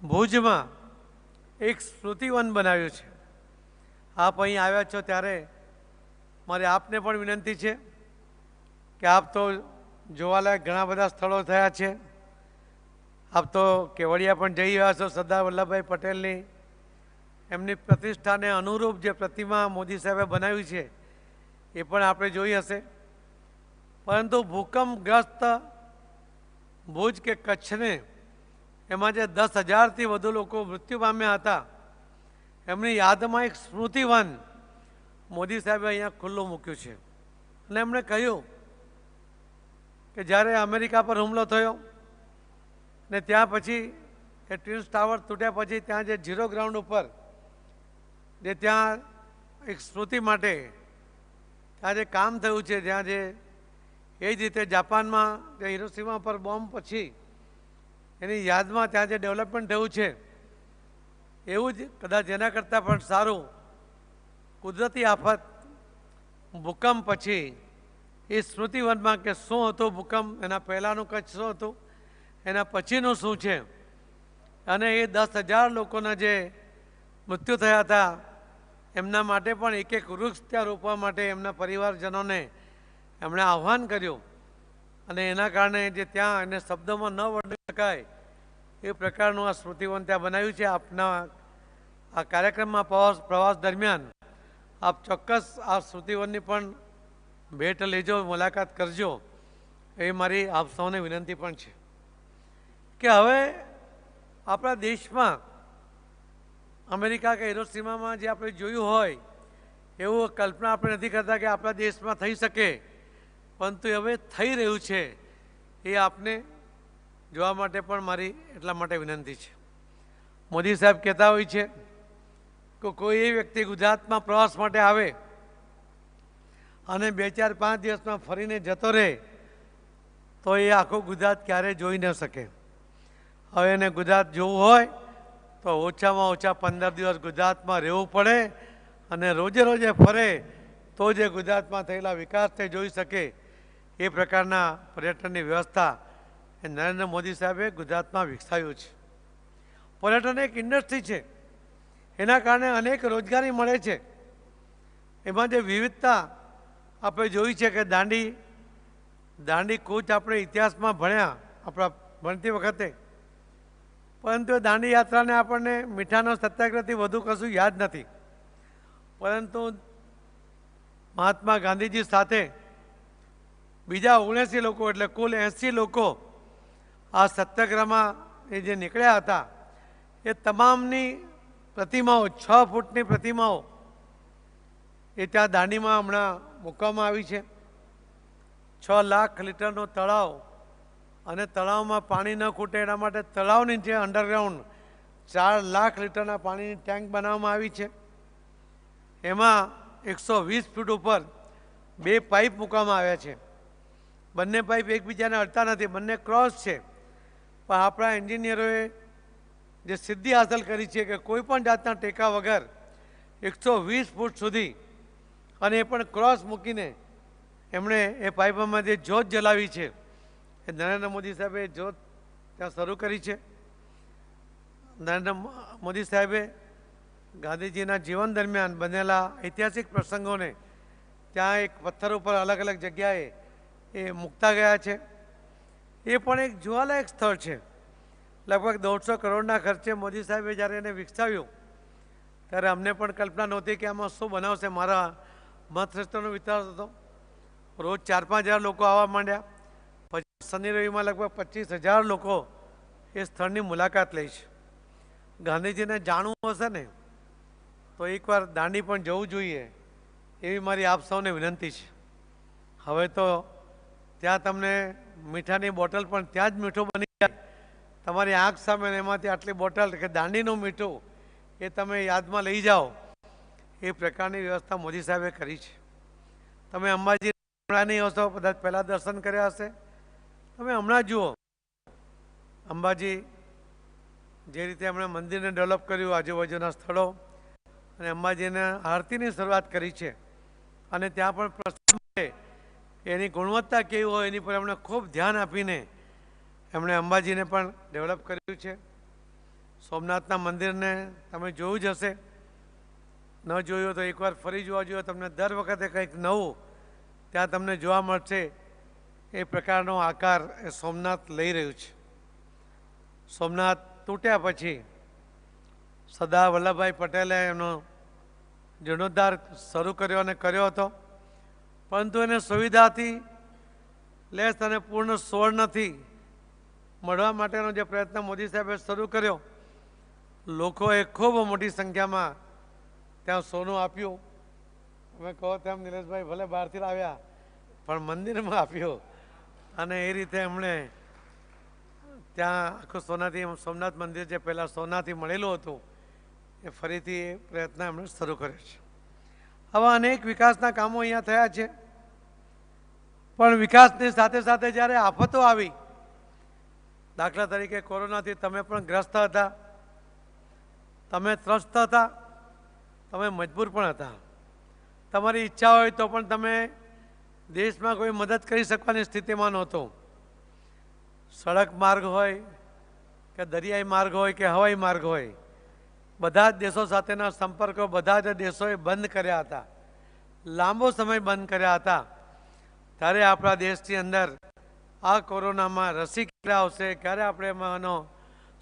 ભુજમાં એક સ્મૃતિવન બનાવ્યું છે. આપ અહીં આવ્યા છો ત્યારે મારે આપને પણ વિનંતી છે કે આપ તો જોવાલાયક ઘણા બધા સ્થળો થયા છે. આપ તો કેવડિયા પણ જઈ રહ્યા છો. સરદાર વલ્લભભાઈ પટેલની એમની પ્રતિષ્ઠાને અનુરૂપ જે પ્રતિમા મોદી સાહેબે બનાવી છે એ પણ આપણે જોઈ હશે. પરંતુ ભૂકંપગ્રસ્ત ભુજ કે કચ્છને, એમાં જે 10,000થી વધુ લોકો મૃત્યુ પામ્યા હતા, એમની યાદમાં એક સ્મૃતિવન મોદી સાહેબે અહીંયા ખુલ્લું મૂક્યું છે. અને એમણે કહ્યું કે જ્યારે અમેરિકા પર હુમલો થયો ને ત્યાં પછી એ ટ્વિન્સ ટાવર તૂટ્યા પછી ત્યાં જે ઝીરો ગ્રાઉન્ડ ઉપર જે ત્યાં એક સ્મૃતિ માટે ત્યાં જે કામ થયું છે, જ્યાં જે એ જ રીતે જાપાનમાં જે હિરોશીમા પર બોમ્બ પછી એની યાદમાં ત્યાં જે ડેવલપમેન્ટ થયું છે એવું જ કદાચ એના કરતાં પણ સારું કુદરતી આફત ભૂકંપ પછી એ સ્મૃતિવનમાં કે શું હતું ભૂકંપ, એના પહેલાંનું કચ્છ શું હતું, એના પછીનું શું છે, અને એ 10,000 લોકોના જે મૃત્યુ થયા હતા એમના માટે પણ એક એક વૃક્ષ ત્યાં રોપવા માટે એમના પરિવારજનોને એમણે આહ્વાન કર્યું. અને એના કારણે જે ત્યાં એને શબ્દોમાં ન વર્ણવી શકાય એ પ્રકારનું આ સ્મૃતિવન ત્યાં બનાવ્યું છે. આપના આ કાર્યક્રમમાં પ્રવાસ દરમિયાન આપ ચોક્કસ આ સ્મૃતિવનની પણ ભેટ લેજો, મુલાકાત કરજો, એ મારી આપ સૌને વિનંતી પણ છે. કે હવે આપણા દેશમાં અમેરિકા કે હિરોશીમામાં જે આપણે જોયું હોય એવું કલ્પના આપણે નથી કરતા કે આપણા દેશમાં થઈ શકે, પરંતુ હવે થઈ રહ્યું છે એ આપને જોવા માટે પણ મારી એટલા માટે વિનંતી છે. મોદી સાહેબ કહેતા હોય છે કે કોઈ એ વ્યક્તિ ગુજરાતમાં પ્રવાસ માટે આવે અને 2-4-5 દિવસમાં ફરીને જતો રહે તો એ આખું ગુજરાત ક્યારેય જોઈ ન શકે. હવે એને ગુજરાત જોવું હોય તો ઓછામાં ઓછા 15 દિવસ ગુજરાતમાં રહેવું પડે અને રોજે રોજે ફરે તો જે ગુજરાતમાં થયેલા વિકાસને જોઈ શકે. એ પ્રકારના પર્યટનની વ્યવસ્થા એ નરેન્દ્ર મોદી સાહેબે ગુજરાતમાં વિકસાવ્યું છે. પર્યટન એક ઇન્ડસ્ટ્રી છે, એના કારણે અનેક રોજગારી મળે છે. એમાં જે વિવિધતા આપણે જોઈ છે કે દાંડી કૂચ આપણે ઇતિહાસમાં ભણ્યા આપણા ભણતી વખતે, પરંતુ દાંડી યાત્રાને આપણને મીઠાનો સત્યાગ્રહથી વધુ કશું યાદ નથી. પરંતુ મહાત્મા ગાંધીજી સાથે બીજા 79 લોકો એટલે કુલ 80 લોકો આ સત્યાગ્રહમાં એ જે નીકળ્યા હતા એ તમામની પ્રતિમાઓ 6 ફૂટની પ્રતિમાઓ એ ત્યાં દાંડીમાં હમણાં મૂકવામાં આવી છે. 6 લાખ લીટરનો તળાવ અને તળાવમાં પાણી ન ખૂટે એના માટે તળાવની જે અંડરગ્રાઉન્ડ 4 લાખ લીટરના પાણીની ટેન્ક બનાવવામાં આવી છે. એમાં 120 ફૂટ ઉપર 2 પાઇપ મૂકવામાં આવ્યા છે. બંને પાઇપ એકબીજાને અડતા નથી, બંને ક્રોસ છે. પણ આપણા એન્જિનિયરોએ જે સિદ્ધિ હાંસલ કરી છે કે કોઈ પણ જાતના ટેકા વગર 120 ફૂટ સુધી અને એ પણ ક્રોસ મૂકીને એમણે એ પાઇપમાં જે જ્યોત જલાવી છે એ નરેન્દ્ર મોદી સાહેબે જ્યોત ત્યાં શરૂ કરી છે. નરેન્દ્ર મોદી સાહેબે ગાંધીજીના જીવન દરમિયાન બનેલા ઐતિહાસિક પ્રસંગોને ત્યાં એક પથ્થર ઉપર અલગ અલગ જગ્યાએ એ મૂકતા ગયા છે. એ પણ એક જોવાલાયક સ્થળ છે. લગભગ 150 કરોડના ખર્ચે મોદી સાહેબે જ્યારે એને વિકસાવ્યું ત્યારે અમને પણ કલ્પના નહોતી કે આમાં શું બનાવશે. મારા મતશ્રેષ્ઠનો વિચાર હતો. રોજ 4-5 હજાર લોકો આવવા માંડ્યા. પછી શનિ રવિમાં લગભગ 25,000 લોકો એ સ્થળની મુલાકાત લે છે. ગાંધીજીને જાણવું હશે ને તો એકવાર દાંડી પણ જવું જોઈએ એવી મારી આપ સૌને વિનંતી છે. હવે તો ત્યાં તમને મીઠાની બોટલ પણ ત્યાં જ મીઠું બની જાય તમારી આંખ સામે, એમાંથી આટલી બોટલ કે દાંડીનું મીઠું એ તમે યાદમાં લઈ જાઓ એ પ્રકારની વ્યવસ્થા મોદી સાહેબે કરી છે. તમે અંબાજી હમણાં નહીં હશો, કદાચ પહેલાં દર્શન કર્યા હશે. તમે હમણાં જુઓ અંબાજી જે રીતે એમણે મંદિરને ડેવલપ કર્યું, આજુબાજુના સ્થળો, અને અંબાજીને આરતીની શરૂઆત કરી છે. અને ત્યાં પણ પ્રસાદ મળે એની ગુણવત્તા કેવી હોય એની પર એમણે ખૂબ ધ્યાન આપીને એમણે અંબાજીને પણ ડેવલપ કર્યું છે. સોમનાથના મંદિરને તમે જોયું જ હશે, ન જોયું તો એકવાર ફરી જોવા જોઈએ. તમને દર વખતે કંઈક નવું ત્યાં તમને જોવા મળશે. એ પ્રકારનો આકાર એ સોમનાથ લઈ રહ્યું છે. સોમનાથ તૂટ્યા પછી સરદાર વલ્લભભાઈ પટેલે એનો જીર્ણોદ્ધાર શરૂ કર્યો અને કર્યો હતો, પરંતુ એને સુવિધાથી લેસ અને પૂર્ણ સુવર્ણથી મળવા માટેનો જે પ્રયત્ન મોદી સાહેબે શરૂ કર્યો, લોકોએ ખૂબ મોટી સંખ્યામાં ત્યાં સોનું આપ્યું. અમે કહો તેમ નિલેશભાઈ ભલે બહારથી આવ્યા પણ મંદિરમાં આપ્યું, અને એ રીતે એમણે ત્યાં આખું સોનાથી સોમનાથ મંદિર જે પહેલાં સોનાથી મળેલું હતું એ ફરીથી એ પ્રયત્ન એમણે શરૂ કર્યો છે. આવા અનેક વિકાસના કામો અહીંયા થયા છે. પણ વિકાસની સાથે સાથે જ્યારે આફતો આવી, દાખલા તરીકે કોરોનાથી તમે પણ ગ્રસ્ત હતા, તમે ત્રસ્ત હતા, તમે મજબૂર પણ હતા. તમારી ઈચ્છા હોય તો પણ તમે દેશમાં કોઈ મદદ કરી શકવાની સ્થિતિમાં નહોતો. સડક માર્ગ હોય કે દરિયાઈ માર્ગ હોય કે હવાઈ માર્ગ હોય, બધા જ દેશો સાથેના સંપર્કો બધા જ દેશોએ બંધ કર્યા હતા, લાંબો સમય બંધ કર્યા હતા. ત્યારે આપણા દેશની અંદર આ કોરોનામાં રસી ક્યારે આવશે, ક્યારે આપણે એમાંનો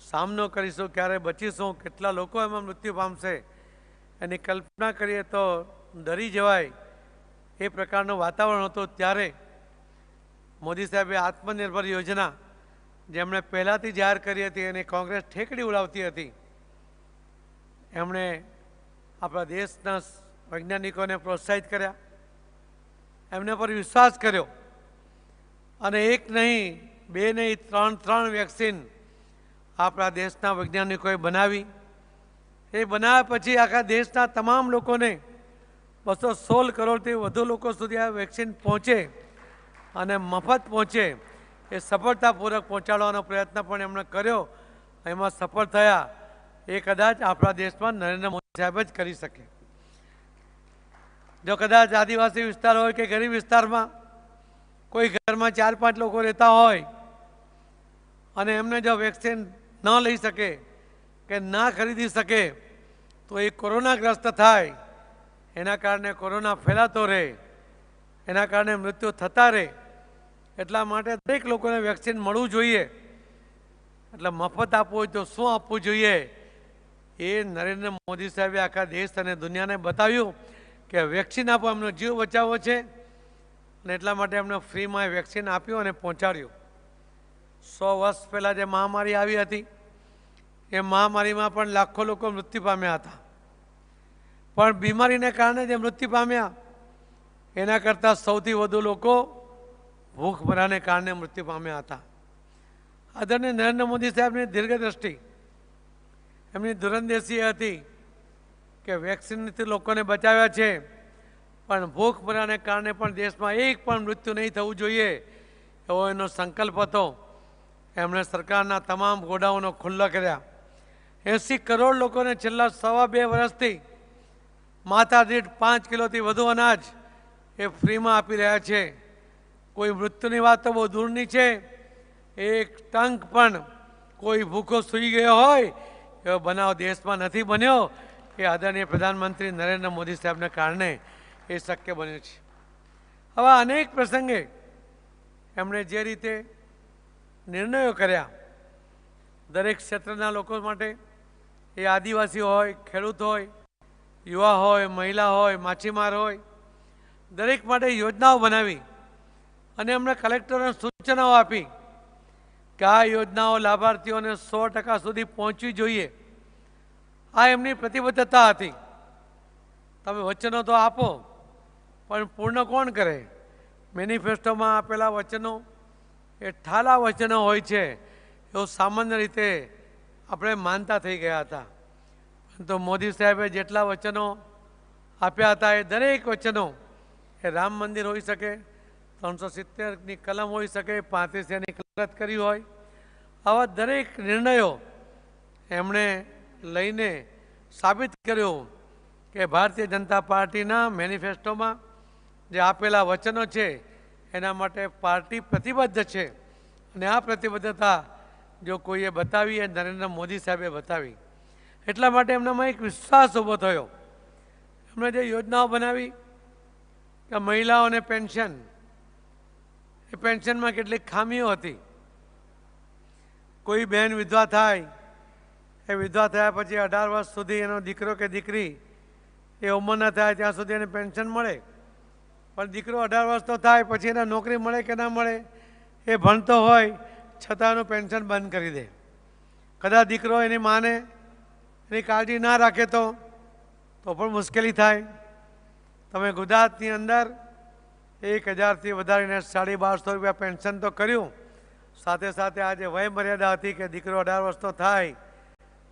સામનો કરીશું, ક્યારે બચીશું, કેટલા લોકો એમાં મૃત્યુ પામશે, એની કલ્પના કરીએ તો ડરી જવાય એ પ્રકારનું વાતાવરણ હતું. ત્યારે મોદી સાહેબે આત્મનિર્ભર યોજના જેમણે પહેલાંથી જાહેર કરી હતી અને કોંગ્રેસ ઠેકડી ઉડાવતી હતી, એમણે આપણા દેશના વૈજ્ઞાનિકોને પ્રોત્સાહિત કર્યા, એમને પર વિશ્વાસ કર્યો અને એક નહીં, બે નહીં, ત્રણ વેક્સિન આપણા દેશના વૈજ્ઞાનિકોએ બનાવી. એ બનાવ્યા પછી આખા દેશના તમામ લોકોને 216 કરોડથી વધુ લોકો સુધી આ વેક્સિન પહોંચે અને મફત પહોંચે એ સફળતાપૂર્વક પહોંચાડવાનો પ્રયત્ન પણ એમણે કર્યો. એમાં સફળ થયા. એ કદાચ આપણા દેશમાં નરેન્દ્ર મોદી સાહેબ જ કરી શકે. જો કદાચ આદિવાસી વિસ્તાર હોય કે ગરીબ વિસ્તારમાં કોઈ ઘરમાં 4-5 લોકો રહેતા હોય અને એમને જો વેક્સિન ન લઈ શકે કે ના ખરીદી શકે તો એ કોરોનાગ્રસ્ત થાય, એના કારણે કોરોના ફેલાતો રહે, એના કારણે મૃત્યુ થતા રહે. એટલા માટે દરેક લોકોને વેક્સિન મળવું જોઈએ. એટલે મફત આપવું હોય તો શું આપવું જોઈએ એ નરેન્દ્ર મોદી સાહેબે આખા દેશ અને દુનિયાને બતાવ્યું કે વેક્સિન આપો, એમનો જીવ બચાવવો છે. અને એટલા માટે એમને ફ્રીમાં વેક્સિન આપ્યું અને પહોંચાડ્યું. 100 વર્ષ પહેલાં જે મહામારી આવી હતી એ મહામારીમાં પણ લાખો લોકો મૃત્યુ પામ્યા હતા, પણ બીમારીને કારણે જે મૃત્યુ પામ્યા એના કરતાં સૌથી વધુ લોકો ભૂખમરાને કારણે મૃત્યુ પામ્યા હતા. આદરણીય નરેન્દ્ર મોદી સાહેબની દીર્ઘદ્રષ્ટિ, એમની દૂરંદેશી હતી કે વેક્સિનથી લોકોને બચાવ્યા છે, પણ ભૂખમરાને કારણે પણ દેશમાં એક પણ મૃત્યુ નહીં થવું જોઈએ એવો એનો સંકલ્પ હતો. એમણે સરકારના તમામ ગોડાઉનો ખુલ્લા કર્યા. 80 કરોડ લોકોને છેલ્લા 2.5 વર્ષથી માથા દીઠ 5 કિલોથી વધુ અનાજ એ ફ્રીમાં આપી રહ્યા છે. કોઈ મૃત્યુની વાત તો બહુ દૂરની છે. એક ટંક પણ કોઈ ભૂખો સૂઈ ગયો હોય એવો બનાવ દેશમાં નથી બન્યો. એ આદરણીય પ્રધાનમંત્રી નરેન્દ્ર મોદી સાહેબને કારણે એ શક્ય બન્યું છે. હવે અનેક પ્રસંગે એમણે જે રીતે નિર્ણયો કર્યા દરેક ક્ષેત્રના લોકો માટે, એ આદિવાસી હોય, ખેડૂત હોય, યુવા હોય, મહિલા હોય, માછીમાર હોય, દરેક માટે યોજનાઓ બનાવી અને એમણે કલેક્ટરોને સૂચનાઓ આપી કે આ યોજનાઓ લાભાર્થીઓને 100% સુધી પહોંચવી જોઈએ. આ એમની પ્રતિબદ્ધતા હતી. તમે વચનો તો આપો પણ પૂર્ણ કોણ કરે? મેનિફેસ્ટોમાં આપેલા વચનો એ ઠાલા વચનો હોય છે એવું સામાન્ય રીતે આપણે માનતા થઈ ગયા હતા. તો મોદી સાહેબે જેટલા વચનો આપ્યા હતા એ દરેક વચનો, એ રામ મંદિર હોઈ શકે, 370ની કલમ હોઈ શકે, 35ની કલત કરી હોય, આવા દરેક નિર્ણયો એમણે લઈને સાબિત કર્યું કે ભારતીય જનતા પાર્ટીના મેનિફેસ્ટોમાં જે આપેલા વચનો છે એના માટે પાર્ટી પ્રતિબદ્ધ છે. અને આ પ્રતિબદ્ધતા જો કોઈએ બતાવી એ નરેન્દ્ર મોદી સાહેબે બતાવી. એટલા માટે એમનામાં એક વિશ્વાસ ઊભો થયો. એમણે જે યોજનાઓ બનાવી કે મહિલાઓને પેન્શન, એ પેન્શનમાં કેટલીક ખામીઓ હતી. કોઈ બહેન વિધવા થાય, એ વિધવા થયા પછી 18 વર્ષ સુધી એનો દીકરો કે દીકરી એ ઉંમર ન થાય ત્યાં સુધી એને પેન્શન મળે. પણ દીકરો 18 વર્ષ તો થાય પછી એને નોકરી મળે કે ના મળે, એ ભણતો હોય છતાં એનું પેન્શન બંધ કરી દે. કદાચ દીકરો એની માને એની કાળજી ના રાખે તો પણ મુશ્કેલી થાય. તમે ગુજરાતની અંદર 1000થી વધારીને 1250 રૂપિયા પેન્શન તો કર્યું. સાથે સાથે આજે વય મર્યાદા હતી કે દીકરો 18 વર્ષ તો થાય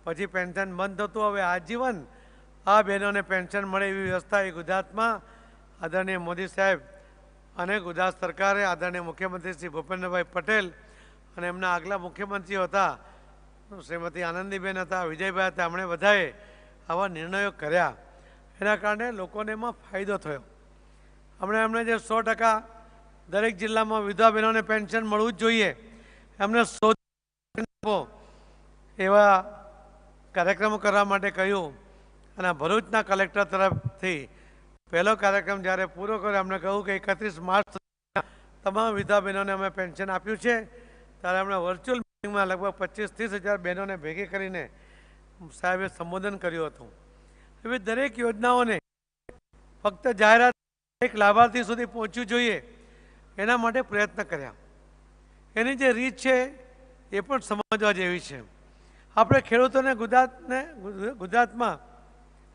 પછી પેન્શન બંધ થતું. હવે આજીવન આ બહેનોને પેન્શન મળે એવી વ્યવસ્થા એ ગુજરાતમાં આદરણીય મોદી સાહેબ અને ગુજરાત સરકારે, આદરણીય મુખ્યમંત્રી શ્રી ભૂપેન્દ્રભાઈ પટેલ અને એમના આગલા મુખ્યમંત્રીઓ હતા, શ્રીમતી આનંદીબેન હતા, વિજયભાઈ હતા, એમણે બધાએ આવા નિર્ણયો કર્યા એના કારણે લોકોને એમાં ફાયદો થયો. એમણે જે 100% દરેક જિલ્લામાં વિધવા બહેનોને પેન્શન મળવું જ જોઈએ, એમને 100 એવા કાર્યક્રમો કરવા માટે કહ્યું. અને ભરૂચના કલેક્ટર તરફથી પહેલો કાર્યક્રમ જ્યારે પૂરો કર્યો, અમને કહ્યું કે 31 માર્ચ સુધીમાં તમામ વિધવા બહેનોને અમે પેન્શન આપ્યું છે. ત્યારે એમણે વર્ચ્યુઅલ મિટિંગમાં લગભગ 25-30 હજાર બહેનોને ભેગી કરીને સાહેબે સંબોધન કર્યું હતું. એવી દરેક યોજનાઓને ફક્ત જાહેરાત એક લાભાર્થી સુધી પહોંચવું જોઈએ એના માટે પ્રયત્ન કર્યા. એની જે રીત છે એ પણ સમજવા જેવી છે. આપણે ખેડૂતોને ગુજરાતમાં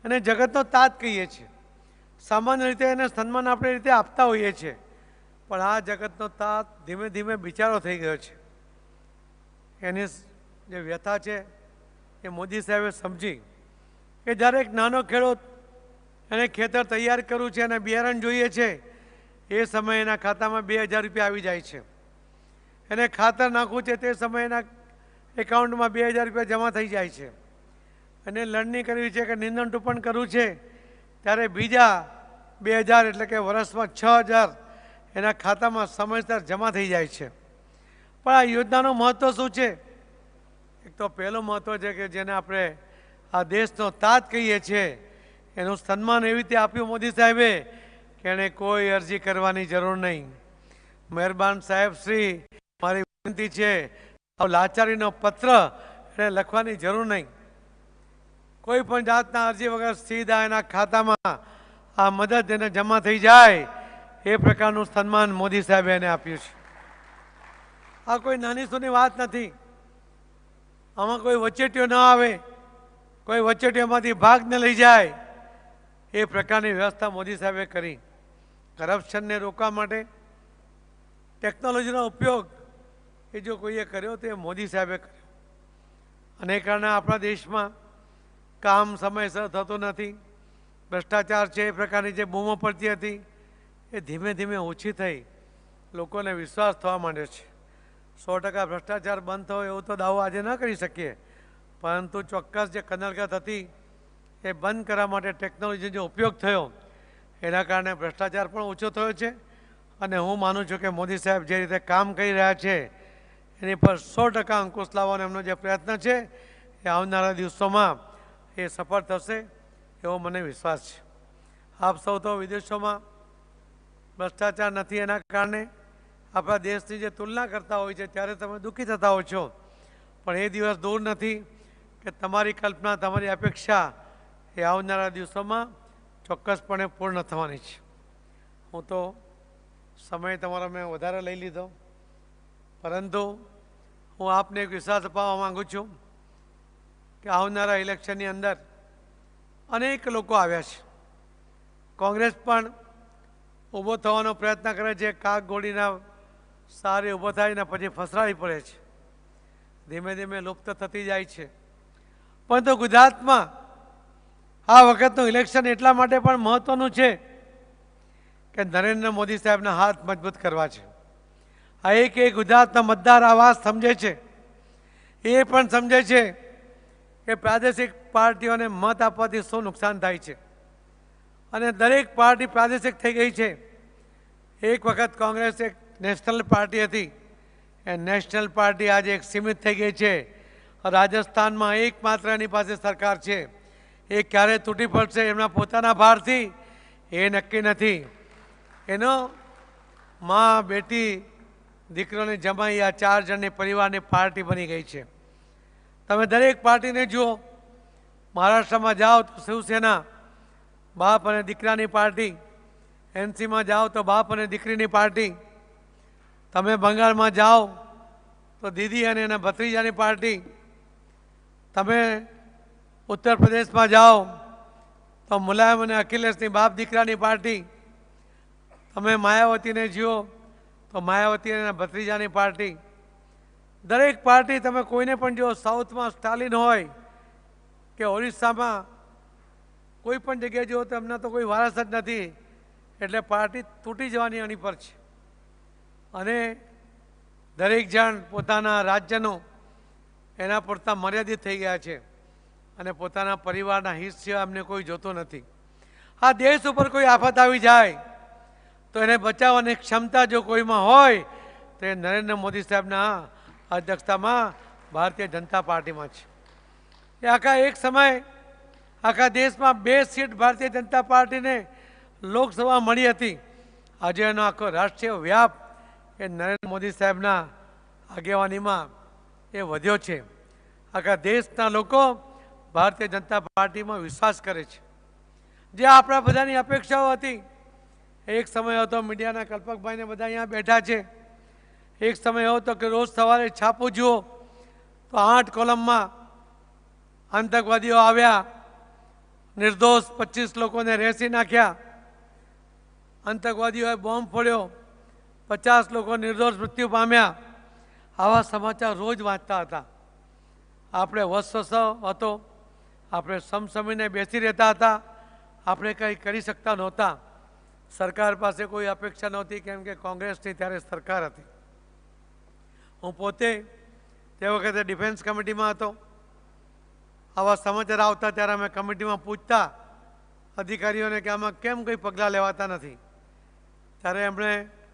અને જગતનો તાત કહીએ છીએ. સામાન્ય રીતે એને સન્માન આપણે રીતે આપતા હોઈએ છીએ, પણ આ જગતનો તાત ધીમે ધીમે બિચારો થઈ ગયો છે. એની જે વ્યથા છે એ મોદી સાહેબે સમજી કે જ્યારે એક નાનો ખેડૂત એને ખેતર તૈયાર કરવું છે અને બિયારણ જોઈએ છે, એ સમયે એના ખાતામાં 2000 રૂપિયા આવી જાય છે. એને ખાતર નાખવું છે તે સમયે એના એકાઉન્ટમાં 2000 રૂપિયા જમા થઈ જાય છે. અને લણણી કરવી છે કે નિંદણ ટૂંપણ કરવું છે ત્યારે બીજા 2000 એટલે કે વર્ષમાં 6000 એના ખાતામાં સમયસર જમા થઈ જાય છે. પણ આ યોજનાનું મહત્ત્વ શું છે? એક તો પહેલું મહત્ત્વ છે કે જેને આપણે આ દેશનો તાત કહીએ છીએ, એનું સન્માન એવી રીતે આપ્યું મોદી સાહેબે કે એણે કોઈ અરજી કરવાની જરૂર નહીં. મહેરબાન સાહેબ શ્રી, મારી વિનંતી છે, લાચારીનો પત્ર એને લખવાની જરૂર નહીં. કોઈ પણ જાતના અરજી વગર સીધા એના ખાતામાં આ મદદ એને જમા થઈ જાય, એ પ્રકારનું સન્માન મોદી સાહેબે એને આપ્યું છે. આ કોઈ નાની સૂની વાત નથી. આમાં કોઈ વચેટીઓ ન આવે, કોઈ વચેટીઓમાંથી ભાગને લઈ જાય, એ પ્રકારની વ્યવસ્થા મોદી સાહેબે કરી. કરપ્શનને રોકવા માટે ટેકનોલોજીનો ઉપયોગ એ જો કોઈએ કર્યો તો એ મોદી સાહેબે કર્યો. અને એ કારણે આપણા દેશમાં કામ સમયસર થતું નથી. ભ્રષ્ટાચાર છે એ પ્રકારની જે બૂમો પડતી હતી એ ધીમે ધીમે ઓછી થઈ લોકોને વિશ્વાસ થવા માંડ્યો છે. 100% ભ્રષ્ટાચાર બંધ થયો એવું તો દાવો આજે ન કરી શકીએ, પરંતુ ચોક્કસ જે કનડગત હતી એ બંધ કરવા માટે ટેકનોલોજીનો ઉપયોગ થયો, એના કારણે ભ્રષ્ટાચાર પણ ઓછો થયો છે. અને હું માનું છું કે મોદી સાહેબ જે રીતે કામ કરી રહ્યા છે એની પર 100% અંકુશ લાવવાનો એમનો જે પ્રયત્ન છે એ આવનારા દિવસોમાં એ સફળ થશે એવો મને વિશ્વાસ છે. આપ સૌ તો વિદેશોમાં ભ્રષ્ટાચાર નથી એના કારણે આપણા દેશની જે તુલના કરતા હોય છે ત્યારે તમે દુઃખી થતા હો છો, પણ એ દિવસ દૂર નથી કે તમારી કલ્પના, તમારી અપેક્ષા એ આવનારા દિવસોમાં ચોક્કસપણે પૂર્ણ થવાની છે. હું તો સમય તમારો મેં વધારે લઈ લીધો, પરંતુ હું આપને એક વિશ્વાસ અપાવવા માગું છું કે આવનારા ઇલેક્શનની અંદર અનેક લોકો આવ્યા છે. કોંગ્રેસ પણ ઊભો થવાનો પ્રયત્ન કરે છે, કાક ગોળીના સારી ઊભો થાય ને પછી ફસરાવી પડે છે, ધીમે ધીમે લુપ્ત થતી જાય છે. પરંતુ ગુજરાતમાં આ વખતનું ઇલેક્શન એટલા માટે પણ મહત્વનું છે કે નરેન્દ્ર મોદી સાહેબના હાથ મજબૂત કરવા છે. આ એક ગુજરાતના મતદાર આ વાત સમજે છે. એ પણ સમજે છે કે પ્રાદેશિક પાર્ટીઓને મત આપવાથી શું નુકસાન થાય છે, અને દરેક પાર્ટી પ્રાદેશિક થઈ ગઈ છે. એક વખત કોંગ્રેસ એક નેશનલ પાર્ટી હતી, એ નેશનલ પાર્ટી આજે એક સીમિત થઈ ગઈ છે. રાજસ્થાનમાં એકમાત્ર એની પાસે સરકાર છે. એ ક્યારે તૂટી પડશે એમના પોતાના ભારથી એ નક્કી નથી. એનો મા, બેટી, દીકરોને જમાઈ આ 4 જણની પરિવારની પાર્ટી બની ગઈ છે. તમે દરેક પાર્ટીને જુઓ. મહારાષ્ટ્રમાં જાઓ તો શિવસેના, બાપ અને દીકરાની પાર્ટી. એનસીમાં જાઓ તો બાપ અને દીકરીની પાર્ટી. તમે બંગાળમાં જાઓ તો દીદી અને એના ભત્રીજાની પાર્ટી. તમે ઉત્તર પ્રદેશમાં જાઓ તો મુલાયમ અને અખિલેશની બાપ દીકરાની પાર્ટી. તમે માયાવતીને જુઓ તો માયાવતી અને એના ભત્રીજાની પાર્ટી. દરેક પાર્ટી તમે કોઈને પણ જુઓ, સાઉથમાં સ્ટાલિન હોય કે ઓરિસ્સામાં કોઈ પણ જગ્યાએ જુઓ તો એમના તો કોઈ વારસ જ નથી, એટલે પાર્ટી તૂટી જવાની આની પર છે. અને દરેક જણ પોતાના રાજ્યનું એના પૂરતા મર્યાદિત થઈ ગયા છે. અને પોતાના પરિવારના હિત સિવાય અમને કોઈ જોતો નથી. આ દેશ ઉપર કોઈ આફત આવી જાય તો એને બચાવવાની ક્ષમતા જો કોઈમાં હોય તો એ નરેન્દ્ર મોદી સાહેબના અધ્યક્ષતામાં ભારતીય જનતા પાર્ટીમાં છે. એ આખા એક સમય આખા દેશમાં 2 સીટ ભારતીય જનતા પાર્ટીને લોકસભા મળી હતી. આજે એનો આખો રાષ્ટ્રીય વ્યાપ એ નરેન્દ્ર મોદી સાહેબના આગેવાનીમાં એ વધ્યો છે. આખા દેશના લોકો ભારતીય જનતા પાર્ટીમાં વિશ્વાસ કરે છે. જે આપણા બધાની અપેક્ષાઓ હતી. એક સમય હતો મીડિયાના કલ્પકભાઈને બધા અહીંયા બેઠા છે. એક સમય એવો હતો કે રોજ સવારે છાપું જુઓ તો 8 કોલમમાં આતંકવાદીઓ આવ્યા, નિર્દોષ 25 લોકોને રેસી નાખ્યા, આતંકવાદીઓએ બોમ્બ ફોડ્યો, 50 લોકો નિર્દોષ મૃત્યુ પામ્યા. આવા સમાચાર રોજ વાંચતા હતા. આપણે વસ્વસ હતો, આપણે સમસમીને બેસી રહેતા હતા, આપણે કંઈ કરી શકતા નહોતા. સરકાર પાસે કોઈ અપેક્ષા નહોતી, કેમ કે કોંગ્રેસની ત્યારે સરકાર હતી. હું પોતે તે વખતે ડિફેન્સ કમિટીમાં હતો. આવા સમાચાર આવતા ત્યારે અમે કમિટીમાં પૂછતા અધિકારીઓને કે આમાં કેમ કંઈ પગલાં લેવાતા નથી. ત્યારે એમણે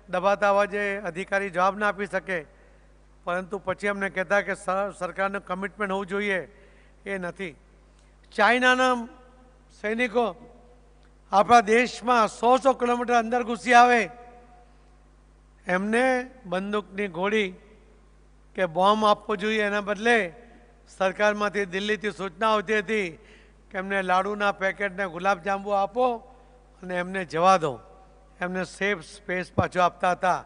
દબાતા અવાજે અધિકારી જવાબ ના આપી શકે, પરંતુ પછી અમને કહેતા કે સરકારનું કમિટમેન્ટ હોવું જોઈએ, એ નથી. ચાઇનાના સૈનિકો આપણા દેશમાં 100 કિલોમીટર અંદર ઘૂસી આવે, એમને બંદૂકની ગોળી કે બોમ્બ આપવો જોઈએ, એના બદલે સરકારમાંથી દિલ્હીથી સૂચના આવતી હતી કે એમને લાડુના પેકેટને ગુલાબજાંબુ આપો અને એમને જવા દો. એમને સેફ સ્પેસ પાછો આપતા હતા.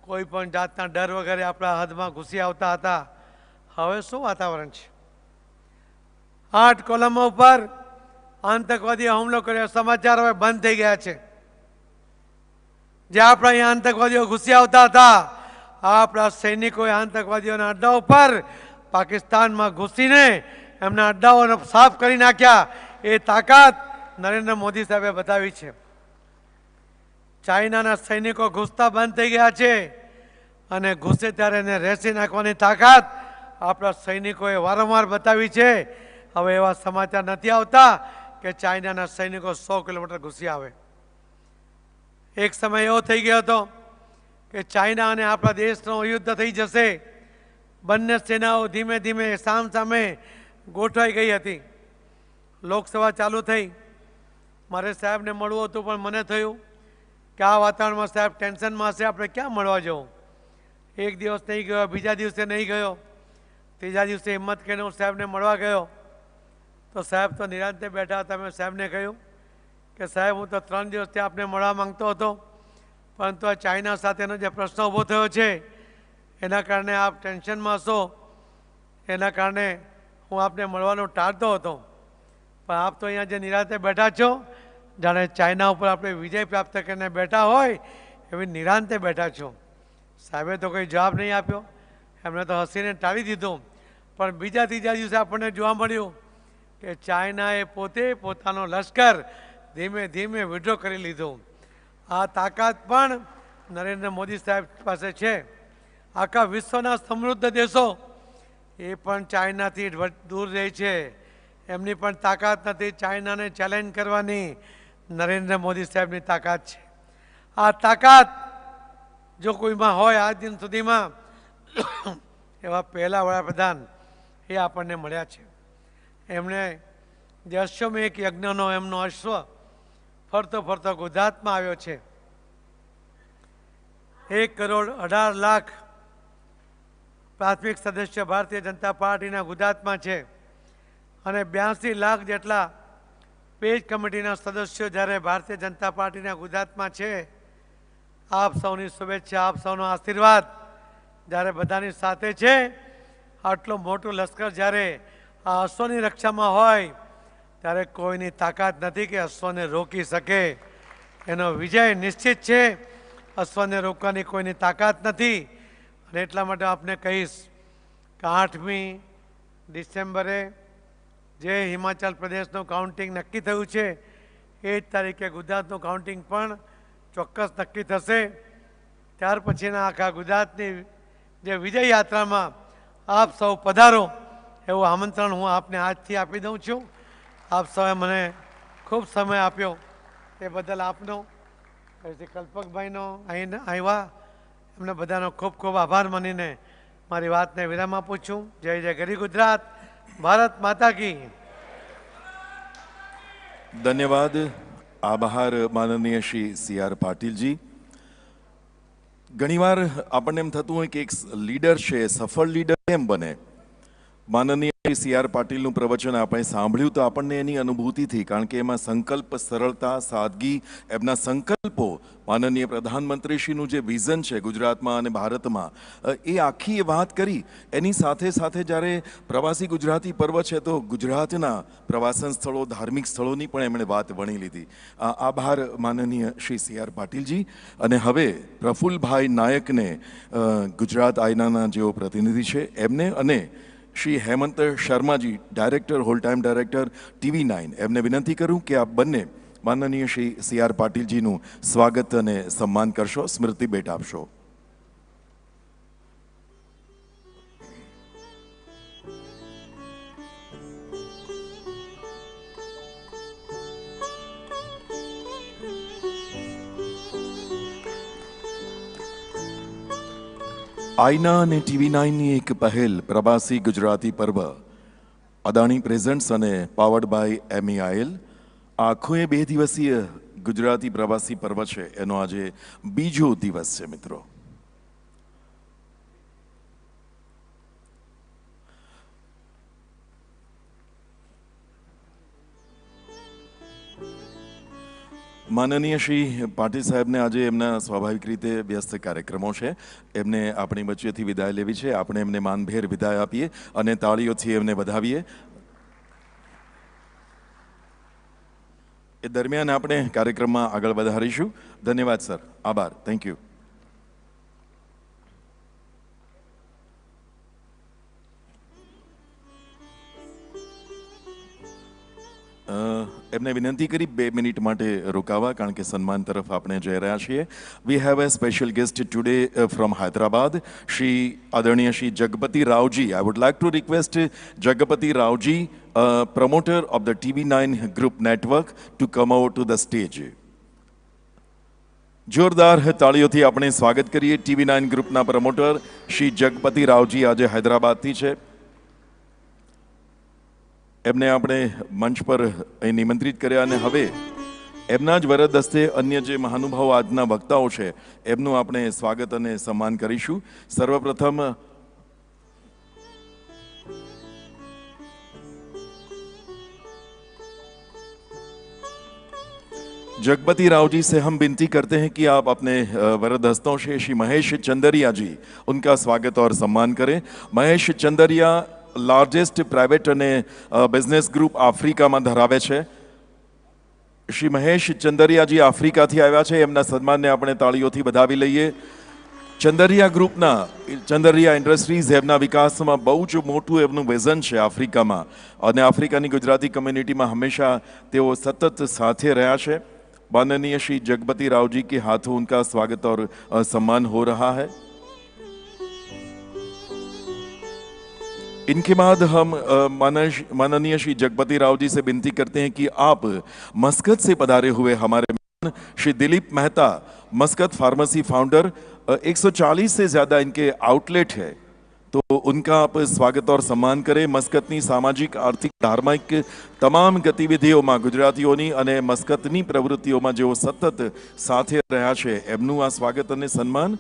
કોઈ પણ જાતના ડર વગેરે આપણા હદમાં ઘૂસી આવતા હતા. હવે શું વાતાવરણ છે? 8 કોલમો ઉપર આતંકવાદીએ હુમલો કર્યો, સમાચાર હવે બંધ થઈ ગયા છે. જે આપણા અહીંયા આતંકવાદીઓ ઘૂસી આવતા હતા, આપણા સૈનિકોએ આતંકવાદીઓના અડ્ડાઓ પર પાકિસ્તાનમાં ઘૂસીને એમના અડ્ડાઓને સાફ કરી નાખ્યા. એ તાકાત નરેન્દ્ર મોદી સાહેબે બતાવી છે. ચાઇનાના સૈનિકો ઘૂસતા બંધ થઈ ગયા છે અને ઘૂસે ત્યારે એને રેસી નાખવાની તાકાત આપણા સૈનિકોએ વારંવાર બતાવી છે. હવે એવા સમાચાર નથી આવતા કે ચાઇનાના સૈનિકો 100 કિલોમીટર ઘૂસી આવે. એક સમય એવો થઈ ગયો હતો કે ચાઇના અને આપણા દેશનો યુદ્ધ થઈ જશે. બંને સેનાઓ ધીમે ધીમે સામસામે ગોઠવાઈ ગઈ હતી. લોકસભા ચાલુ થઈ, મારે સાહેબને મળવું હતું, પણ મને થયું કે આ વાતાવરણમાં સાહેબ ટેન્શનમાં હશે, આપણે ક્યાં મળવા જવું. એક દિવસ નહીં ગયો, બીજા દિવસે નહીં ગયો, ત્રીજા દિવસે હિંમત કરીને હું સાહેબને મળવા ગયો તો સાહેબ તો નિરાંતે બેઠા હતા. મેં સાહેબને કહ્યું કે સાહેબ, હું તો 3 દિવસથી આપને મળવા માંગતો હતો, પરંતુ આ ચાઇના સાથેનો જે પ્રશ્ન ઊભો થયો છે એના કારણે આપ ટેન્શનમાં હશો, એના કારણે હું આપને મળવાનું ટાળતો હતો. પણ આપ તો અહીંયા જે નિરાંતે બેઠા છો, જાણે ચાઇના ઉપર આપણે વિજય પ્રાપ્ત કરીને બેઠા હોય એવી નિરાંતે બેઠા છો. સાહેબે તો કોઈ જવાબ નહીં આપ્યો, એમણે તો હસીને ટાળી દીધું. પણ બીજા ત્રીજા દિવસે આપણને જોવા મળ્યું કે ચાઇનાએ પોતે પોતાનો લશ્કર ધીમે ધીમે વિડ્રો કરી લીધું. આ તાકાત પણ નરેન્દ્ર મોદી સાહેબ પાસે છે. આખા વિશ્વના સમૃદ્ધ દેશો એ પણ ચાઇનાથી દૂર રહે છે, એમની પણ તાકાત નથી ચાઇનાને ચેલેન્જ કરવાની. નરેન્દ્ર મોદી સાહેબની તાકાત છે. આ તાકાત જો કોઈમાં હોય આજ દિન સુધીમાં એવા પહેલા વડાપ્રધાન એ આપણને મળ્યા છે. એમણે જે અશ્વમેઘ યજ્ઞનો એમનો અશ્વ ફરતો ફરતો ગુજરાતમાં આવ્યો છે. 1,18,00,000 પ્રાથમિક સદસ્ય ભારતીય જનતા પાર્ટીના ગુજરાતમાં છે અને 82 લાખ જેટલા પેજ કમિટીના સદસ્યો જ્યારે ભારતીય જનતા પાર્ટીના ગુજરાતમાં છે. આપ સૌની શુભેચ્છા, આપ સૌનો આશીર્વાદ જ્યારે બધાની સાથે છે, આટલું મોટું લશ્કર જ્યારે આ અશ્વની રક્ષામાં હોય ત્યારે કોઈની તાકાત નથી કે અશ્વને રોકી શકે. એનો વિજય નિશ્ચિત છે. અશ્વને રોકવાની કોઈની તાકાત નથી. અને એટલા માટે આપને કહીશ કે 8મી ડિસેમ્બરે જે હિમાચલ પ્રદેશનું કાઉન્ટિંગ નક્કી થયું છે એ જ તારીખે ગુજરાતનું કાઉન્ટિંગ પણ ચોક્કસ નક્કી થશે. ત્યાર પછીના આખા ગુજરાતની જે વિજય યાત્રામાં આપ સૌ પધારો એવું આમંત્રણ હું આપને આજથી આપી દઉં છું. આપ સૌએ મને ખૂબ સમય આપ્યો એ બદલ આપનો, પછી કલ્પકભાઈનો અહીં આવ્યા એમને બધાનો ખૂબ ખૂબ આભાર માનીને મારી વાતને વિરામ આપું છું. જય જય ગરી ગુજરાત, ભારત માતા કી. ધન્યવાદ, આભાર માનનીય શ્રી સી આર પાટીલજી. ઘણીવાર આપણને એમ થતું હોય કે એક લીડર છે, સફળ લીડર કેમ બને. માનનીય સી આર પાટીલનું પ્રવચન આપણે સાંભળ્યું તો આપણને એની અનુભૂતિ થઈ, કારણ કે એમાં સંકલ્પ, સરળતા, સાદગી, એમના સંકલ્પો, માનનીય પ્રધાનમંત્રીશ્રીનું જે વિઝન છે ગુજરાતમાં અને ભારતમાં, એ આખી એ વાત કરી. એની સાથે સાથે જ્યારે પ્રવાસી ગુજરાતી પર્વ છે તો ગુજરાતના પ્રવાસન સ્થળો, ધાર્મિક સ્થળોની પણ એમણે વાત વણી લીધી. આભાર માનનીય શ્રી સી આર પાટીલજી. અને હવે પ્રફુલ્લભાઈ નાયકને, ગુજરાત આયનાના જેઓ પ્રતિનિધિ છે એમને, અને Shri Hemant Sharmaji, director, whole time director TV9, એમને વિનંતી કરું કે આપ બંને માનનીય શ્રી સી આર પાટીલજીનું સ્વાગત અને સન્માન કરશો, સ્મૃતિ ભેટ આપશો. આઈના અને TV9ની એક પહેલ પ્રવાસી ગુજરાતી પર્વ, અદાણી પ્રેઝન્ટ્સ અને પાવર્ડ બાય MEIL, આખો એ 2 દિવસીય ગુજરાતી પ્રવાસી પર્વ છે એનો આજે બીજો દિવસ છે મિત્રો. માનનીય શ્રી પાટીલ સાહેબને આજે એમના સ્વાભાવિક રીતે વ્યસ્ત કાર્યક્રમો છે, એમને આપણી વચ્ચેથી વિદાય લેવી છે. આપણે એમને માનભેર વિદાય આપીએ અને તાળીઓથી એમને વધાવીએ. એ દરમિયાન આપણે કાર્યક્રમમાં આગળ વધારીશું. ધન્યવાદ સર, આભાર, થેન્ક યુ. એમને વિનંતી કરી 2 મિનિટ માટે રોકાવા, કારણ કે સન્માન તરફ આપણે જઈ રહ્યા છીએ. We have a special guest today from Hyderabad, Shri આદરણીય Shri Jagapati Raoji. I would like to request Jagapati Raoji, promoter of the TV9 group network, to come over to the stage. જોરદાર તાળીઓથી આપણે સ્વાગત કરીએ. TV9 ગ્રુપના પ્રમોટર શ્રી જગપતિ રાવજી આજે હૈદરાબાદથી છે. એમને આપણે મંચ પર નિમંત્રિત કર્યા અને હવે એમના જ વરદ હસ્તે અન્ય જે મહાનુભાવો આજના વક્તાઓ છે એમનું આપણે સ્વાગત અને સન્માન કરીશું. સર્વપ્રથમ जगपति राव जी से हम विनती करते हैं कि आप अपने वरद हस्तों से श्री महेश चंदरिया जी, उनका स्वागत और सम्मान करें. महेश चंदरिया લાર્જેસ્ટ પ્રાઇવેટ અને બિઝનેસ ગ્રુપ આફ્રિકામાં ધરાવે છે. શ્રી મહેશ ચંદરિયાજી આફ્રિકાથી આવ્યા છે. એમના સન્માનને આપણે તાળીઓથી વધાવી લઈએ. ચંદરિયા ગ્રુપના, ચંદરિયા ઇન્ડસ્ટ્રીઝ એમના વિકાસમાં બહુ જ મોટું એમનું વિઝન છે આફ્રિકામાં, અને આફ્રિકાની ગુજરાતી કમ્યુનિટીમાં હંમેશા તેઓ સતત સાથે રહ્યા છે. माननीय श्री जगपति राव जी के हाथों उनका स्वागत और सम्मान हो रहा है. इनके बाद हम माननीय श्री जगपति राव जी से विनती करते हैं कि आप मस्कत से पधारे हुए हमारे मेहमान श्री दिलीप मेहता, मस्कत फार्मेसी फाउंडर, 140 से ज़्यादा इनके आउटलेट है, तो उनका आप स्वागत और सम्मान करें. मस्कतनी सामाजिक आर्थिक धार्मिक તમામ ગતિવિધિઓમાં ગુજરાતીઓની અને મસ્કતની પ્રવૃત્તિઓમાં જેઓ સતત સાથે રહ્યા છે એમનું આ સ્વાગત અને સન્માન.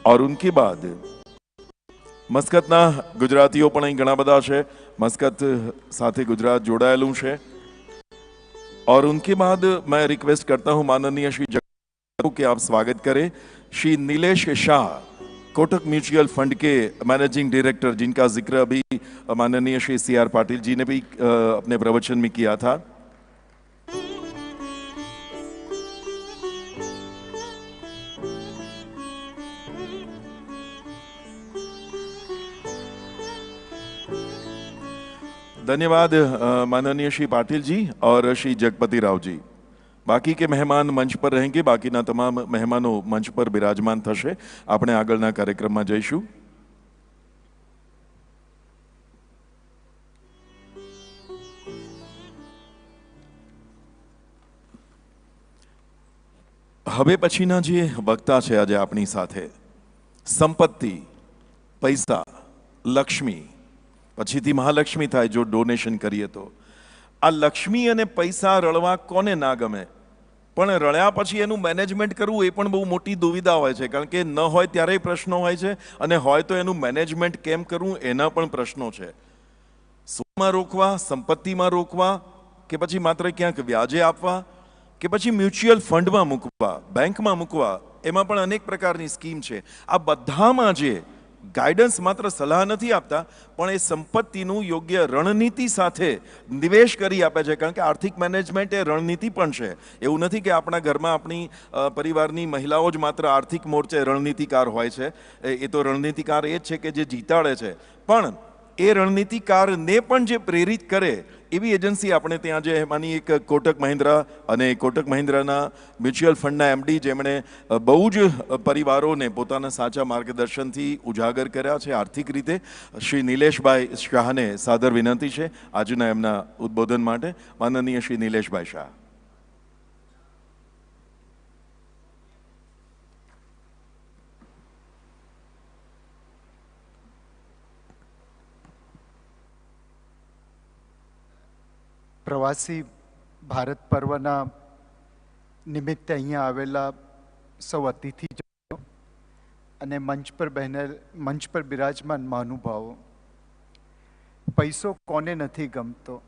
और उनके बाद મસ્કતના ગુજરાતીઓ પણ અહીં ઘણા બધા છે, મસ્કત સાથે ગુજરાત જોડાયેલું છે. और उनके बाद मैं रिक्वेस्ट करता हूं माननीय श्री जगत के आप स्वागत करें श्री नीलेश शाह, कोटक म्यूचुअल फंड के मैनेजिंग डायरेक्टर, जिनका जिक्र अभी माननीय श्री CR पाटिल जी ने भी अपने प्रवचन में किया था. धन्यवाद माननीय श्री पाटिल जी और श्री जगपति राव जी. बाकी के मेहमान मंच पर रहेंगे, बाकीना તમામ મહેમાનો મંચ પર બિરાજમાન થશે. આપણે આગળના કાર્યક્રમમાં જઈશું. હવે પછીના જે વક્તા છે આજે આપણી સાથે, સંપત્તિ, પૈસા, લક્ષ્મી, પછીથી મહાલક્ષ્મી થાય જો ડોનેશન કરીએ તો. આ લક્ષ્મી અને પૈસા રળવા કોને ના ગમે, પણ રળ્યા પછી એનું મેનેજમેન્ટ કરવું એ પણ બહુ મોટી દુવિધા હોય છે, કારણ કે ન હોય ત્યારેય પ્રશ્નો હોય છે અને હોય તો એનું મેનેજમેન્ટ કેમ કરવું એના પણ પ્રશ્નો છે. સોમાં રોકવા, સંપત્તિમાં રોકવા, કે પછી માત્ર ક્યાંક વ્યાજે આપવા, કે પછી મ્યુચ્યુઅલ ફંડમાં મૂકવા, બેંકમાં મૂકવા, એમાં પણ અનેક પ્રકારની સ્કીમ છે. આ બધામાં જે ગાઈડન્સ માત્ર સલાહ નથી આપતા, પણ એ સંપત્તિનું યોગ્ય રણનીતિ સાથે નિવેશ કરી આપે છે, કારણ કે આર્થિક મેનેજમેન્ટ એ રણનીતિ પણ છે. એવું નથી કે આપણા ઘરમાં આપણી પરિવારની મહિલાઓ જ માત્ર આર્થિક મોરચે રણનીતિકાર હોય છે. એ તો રણનીતિકાર એ જ છે કે જે જીતાડે છે, પણ એ રણનીતિકારને પણ જે પ્રેરિત કરે એવી એજન્સી આપણે ત્યાં જે એમાંની એક કોટક મહિન્દ્રા, અને કોટક મહિન્દ્રાના મ્યુચ્યુઅલ ફંડના એમડી, જેમણે બહુ જ પરિવારોને પોતાના સાચા માર્ગદર્શનથી ઉજાગર કર્યા છે આર્થિક રીતે, શ્રી નિલેશભાઈ શાહને સાદર વિનંતી છે આજના એમના ઉદ્બોધન માટે. માનનીય શ્રી નિલેશભાઈ શાહ. પ્રવાસી ભારત પર્વના નિમિત્તે અહીંયા આવેલા સૌ અતિથિજનો અને મંચ પર બિરાજમાન મહાનુભાવો, પૈસો કોને નથી ગમતો?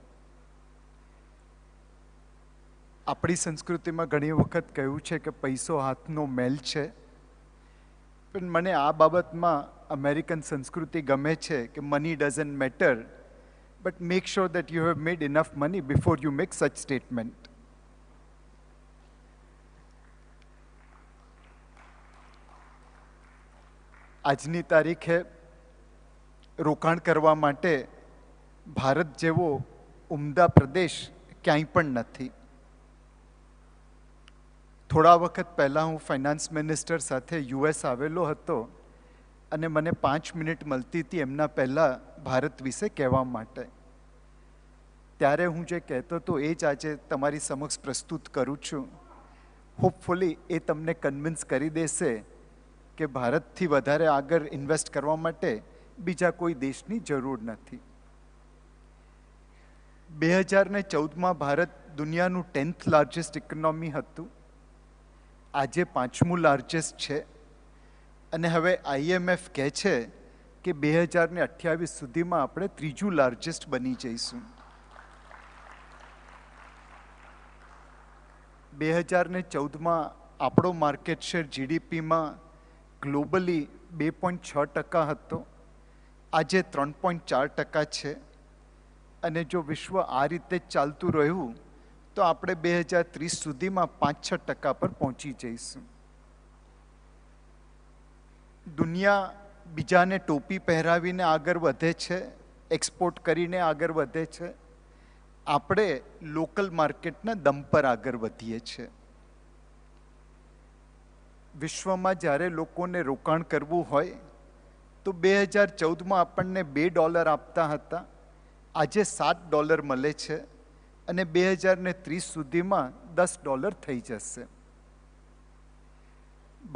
આપણી સંસ્કૃતિમાં ઘણી વખત કહ્યું છે કે પૈસો હાથનો મેલ છે, પણ મને આ બાબતમાં અમેરિકન સંસ્કૃતિ ગમે છે કે money doesn't matter, but make sure that you have made enough money before you make such statement. આજની તારીખે રોકાણ કરવા માટે ભારત જેવો ઉમદા પ્રદેશ ક્યાંય પણ નથી. થોડા વખત પહેલાં હું ફાઇનાન્સ મિનિસ્ટર સાથે યુએસ આવેલો હતો અને મને 5 મિનિટ મળતી હતી એમના પહેલાં ભારત વિશે કહેવા માટે. ત્યારે હું જે કહેતો હતો એ જ આજે તમારી સમક્ષ પ્રસ્તુત કરું છું. હોપફુલી એ તમને કન્વિન્સ કરી દેશે કે ભારતથી વધારે આગળ ઇન્વેસ્ટ કરવા માટે બીજા કોઈ દેશની જરૂર નથી. 2014માં ભારત દુનિયાનું 10th લાર્જેસ્ટ ઇકોનોમી હતું, આજે 5મું લાર્જેસ્ટ છે, અને હવે IMF કહે છે કે 2028 સુધીમાં આપણે 3જું લાર્જેસ્ટ બની જઈશું. 2014માં આપણો માર્કેટ શેર GDPમાં ગ્લોબલી 2.6% હતો, આજે 3.4% છે, અને જો વિશ્વ આ રીતે જ ચાલતું રહ્યું તો આપણે 2030 સુધીમાં 5-6% પર પહોંચી જઈશું. દુનિયા બીજાને ટોપી પહેરાવીને આગળ વધે છે, એક્સપોર્ટ કરીને આગળ વધે છે, આપણે લોકલ માર્કેટના દમ પર આગળ વધીએ છીએ. વિશ્વમાં જ્યારે લોકોને રોકાણ કરવું હોય તો 2014માં આપણને $2 આપતા હતા, આજે $7 મળે છે, અને 2030 સુધીમાં $10 થઈ જશે.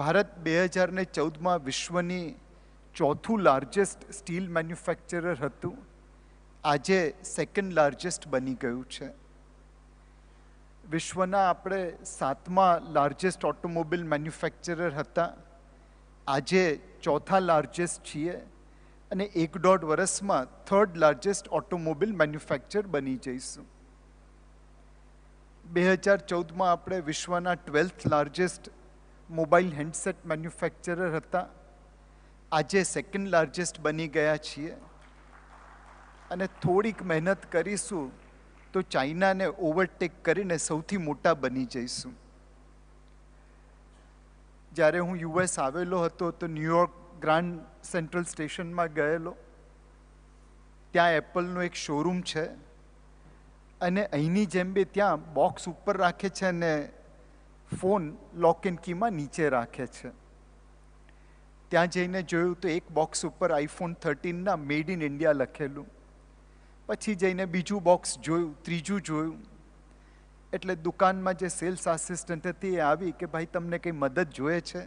ભારત 2014માં વિશ્વની 4થું લાર્જેસ્ટ સ્ટીલ મેન્યુફેક્ચરર હતું, આજે 2nd લાર્જેસ્ટ બની ગયું છે. વિશ્વના આપણે 7મા લાર્જેસ્ટ ઓટોમોબાઈલ મેન્યુફેક્ચરર હતા, આજે 4થા લાર્જેસ્ટ છીએ, અને 1-1.5 વર્ષમાં 3rd લાર્જેસ્ટ ઓટોમોબાઈલ મેન્યુફેક્ચર બની જઈશું. 2014માં આપણે વિશ્વના 12th largest mobile handset manufacturer હતા, આજે 2nd લાર્જેસ્ટ બની ગયા છીએ, અને થોડીક મહેનત કરીશું તો ચાઇનાને ઓવરટેક કરીને સૌથી મોટા બની જઈશું. જ્યારે હું US આવેલો હતો તો ન્યુયોર્ક ગ્રાન્ડ સેન્ટ્રલ સ્ટેશનમાં ગયેલો, ત્યાં એપલનો એક શોરૂમ છે, અને અહીંની જેમ બી ત્યાં બોક્સ ઉપર રાખે છે અને ફોન લોક એન્ડ કીમાં નીચે રાખે છે. ત્યાં જઈને જોયું તો એક બોક્સ ઉપર iPhone 13ના મેડ ઇન ઇન્ડિયા લખેલું, પછી જઈને બીજું બોક્સ જોયું, ત્રીજું જોયું, એટલે દુકાનમાં જે સેલ્સ આસિસ્ટન્ટ હતી એ આવી કે ભાઈ તમને કંઈ મદદ જોઈએ છે?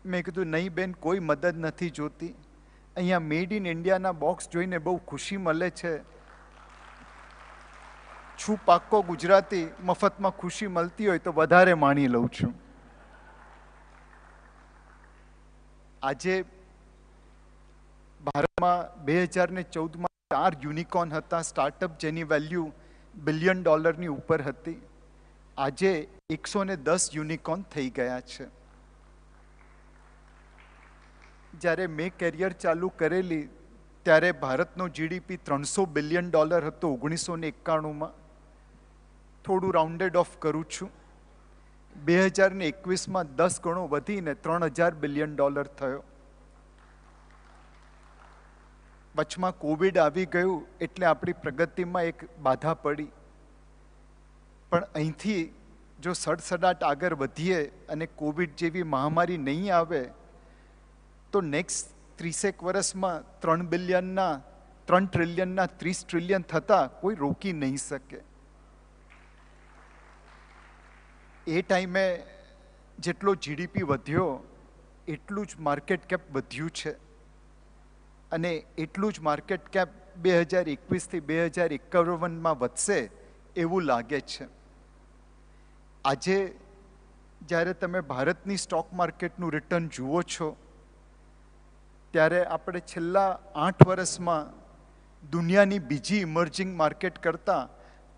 મેં કીધું નહીં બેન, કોઈ મદદ નથી જોતી. અહીંયા મેડ ઇન ઇન્ડિયાના બોક્સ જોઈને બહુ ખુશી મળે છે. છું પાક્કો ગુજરાતી, મફતમાં ખુશી મળતી હોય તો વધારે માણી લઉં છું. આજે ભારતમાં 2014માં 4 યુનિકોર્ન હતા સ્ટાર્ટઅપ, જેની વેલ્યુ $1 બિલિયન ઉપર હતી. આજે 110 યુનિકોર્ન થઈ ગયા છે. જ્યારે મેં કેરિયર ચાલુ કરેલી ત્યારે ભારતનો જીડીપી $300 બિલિયન હતો 1991માં. થોડું રાઉન્ડેડ ઓફ કરું છું. 2021માં 10 ગણો વધીને $3000 બિલિયન થયો. વચમાં કોવિડ આવી ગયું એટલે આપણી પ્રગતિમાં એક બાધા પડી. પણ અહીંથી જો સડસડાટ આગળ વધીએ અને કોવિડ જેવી મહામારી નહીં આવે તો નેક્સ્ટ 30 વર્ષમાં 3 ટ્રિલિયનના 30 ટ્રિલિયન થતા કોઈ રોકી નહીં શકે. એ ટાઈમે જેટલો જીડીપી વધ્યો એટલું જ માર્કેટ કેપ વધ્યું છે. અને એટલું જ માર્કેટ કેપ 2021થી 2051માં વધશે એવું લાગે છે. આજે જ્યારે તમે ભારતની સ્ટોક માર્કેટનું રિટર્ન જુઓ છો ત્યારે આપણે છેલ્લા 8 વર્ષમાં દુનિયાની બીજી ઇમર્જિંગ માર્કેટ કરતાં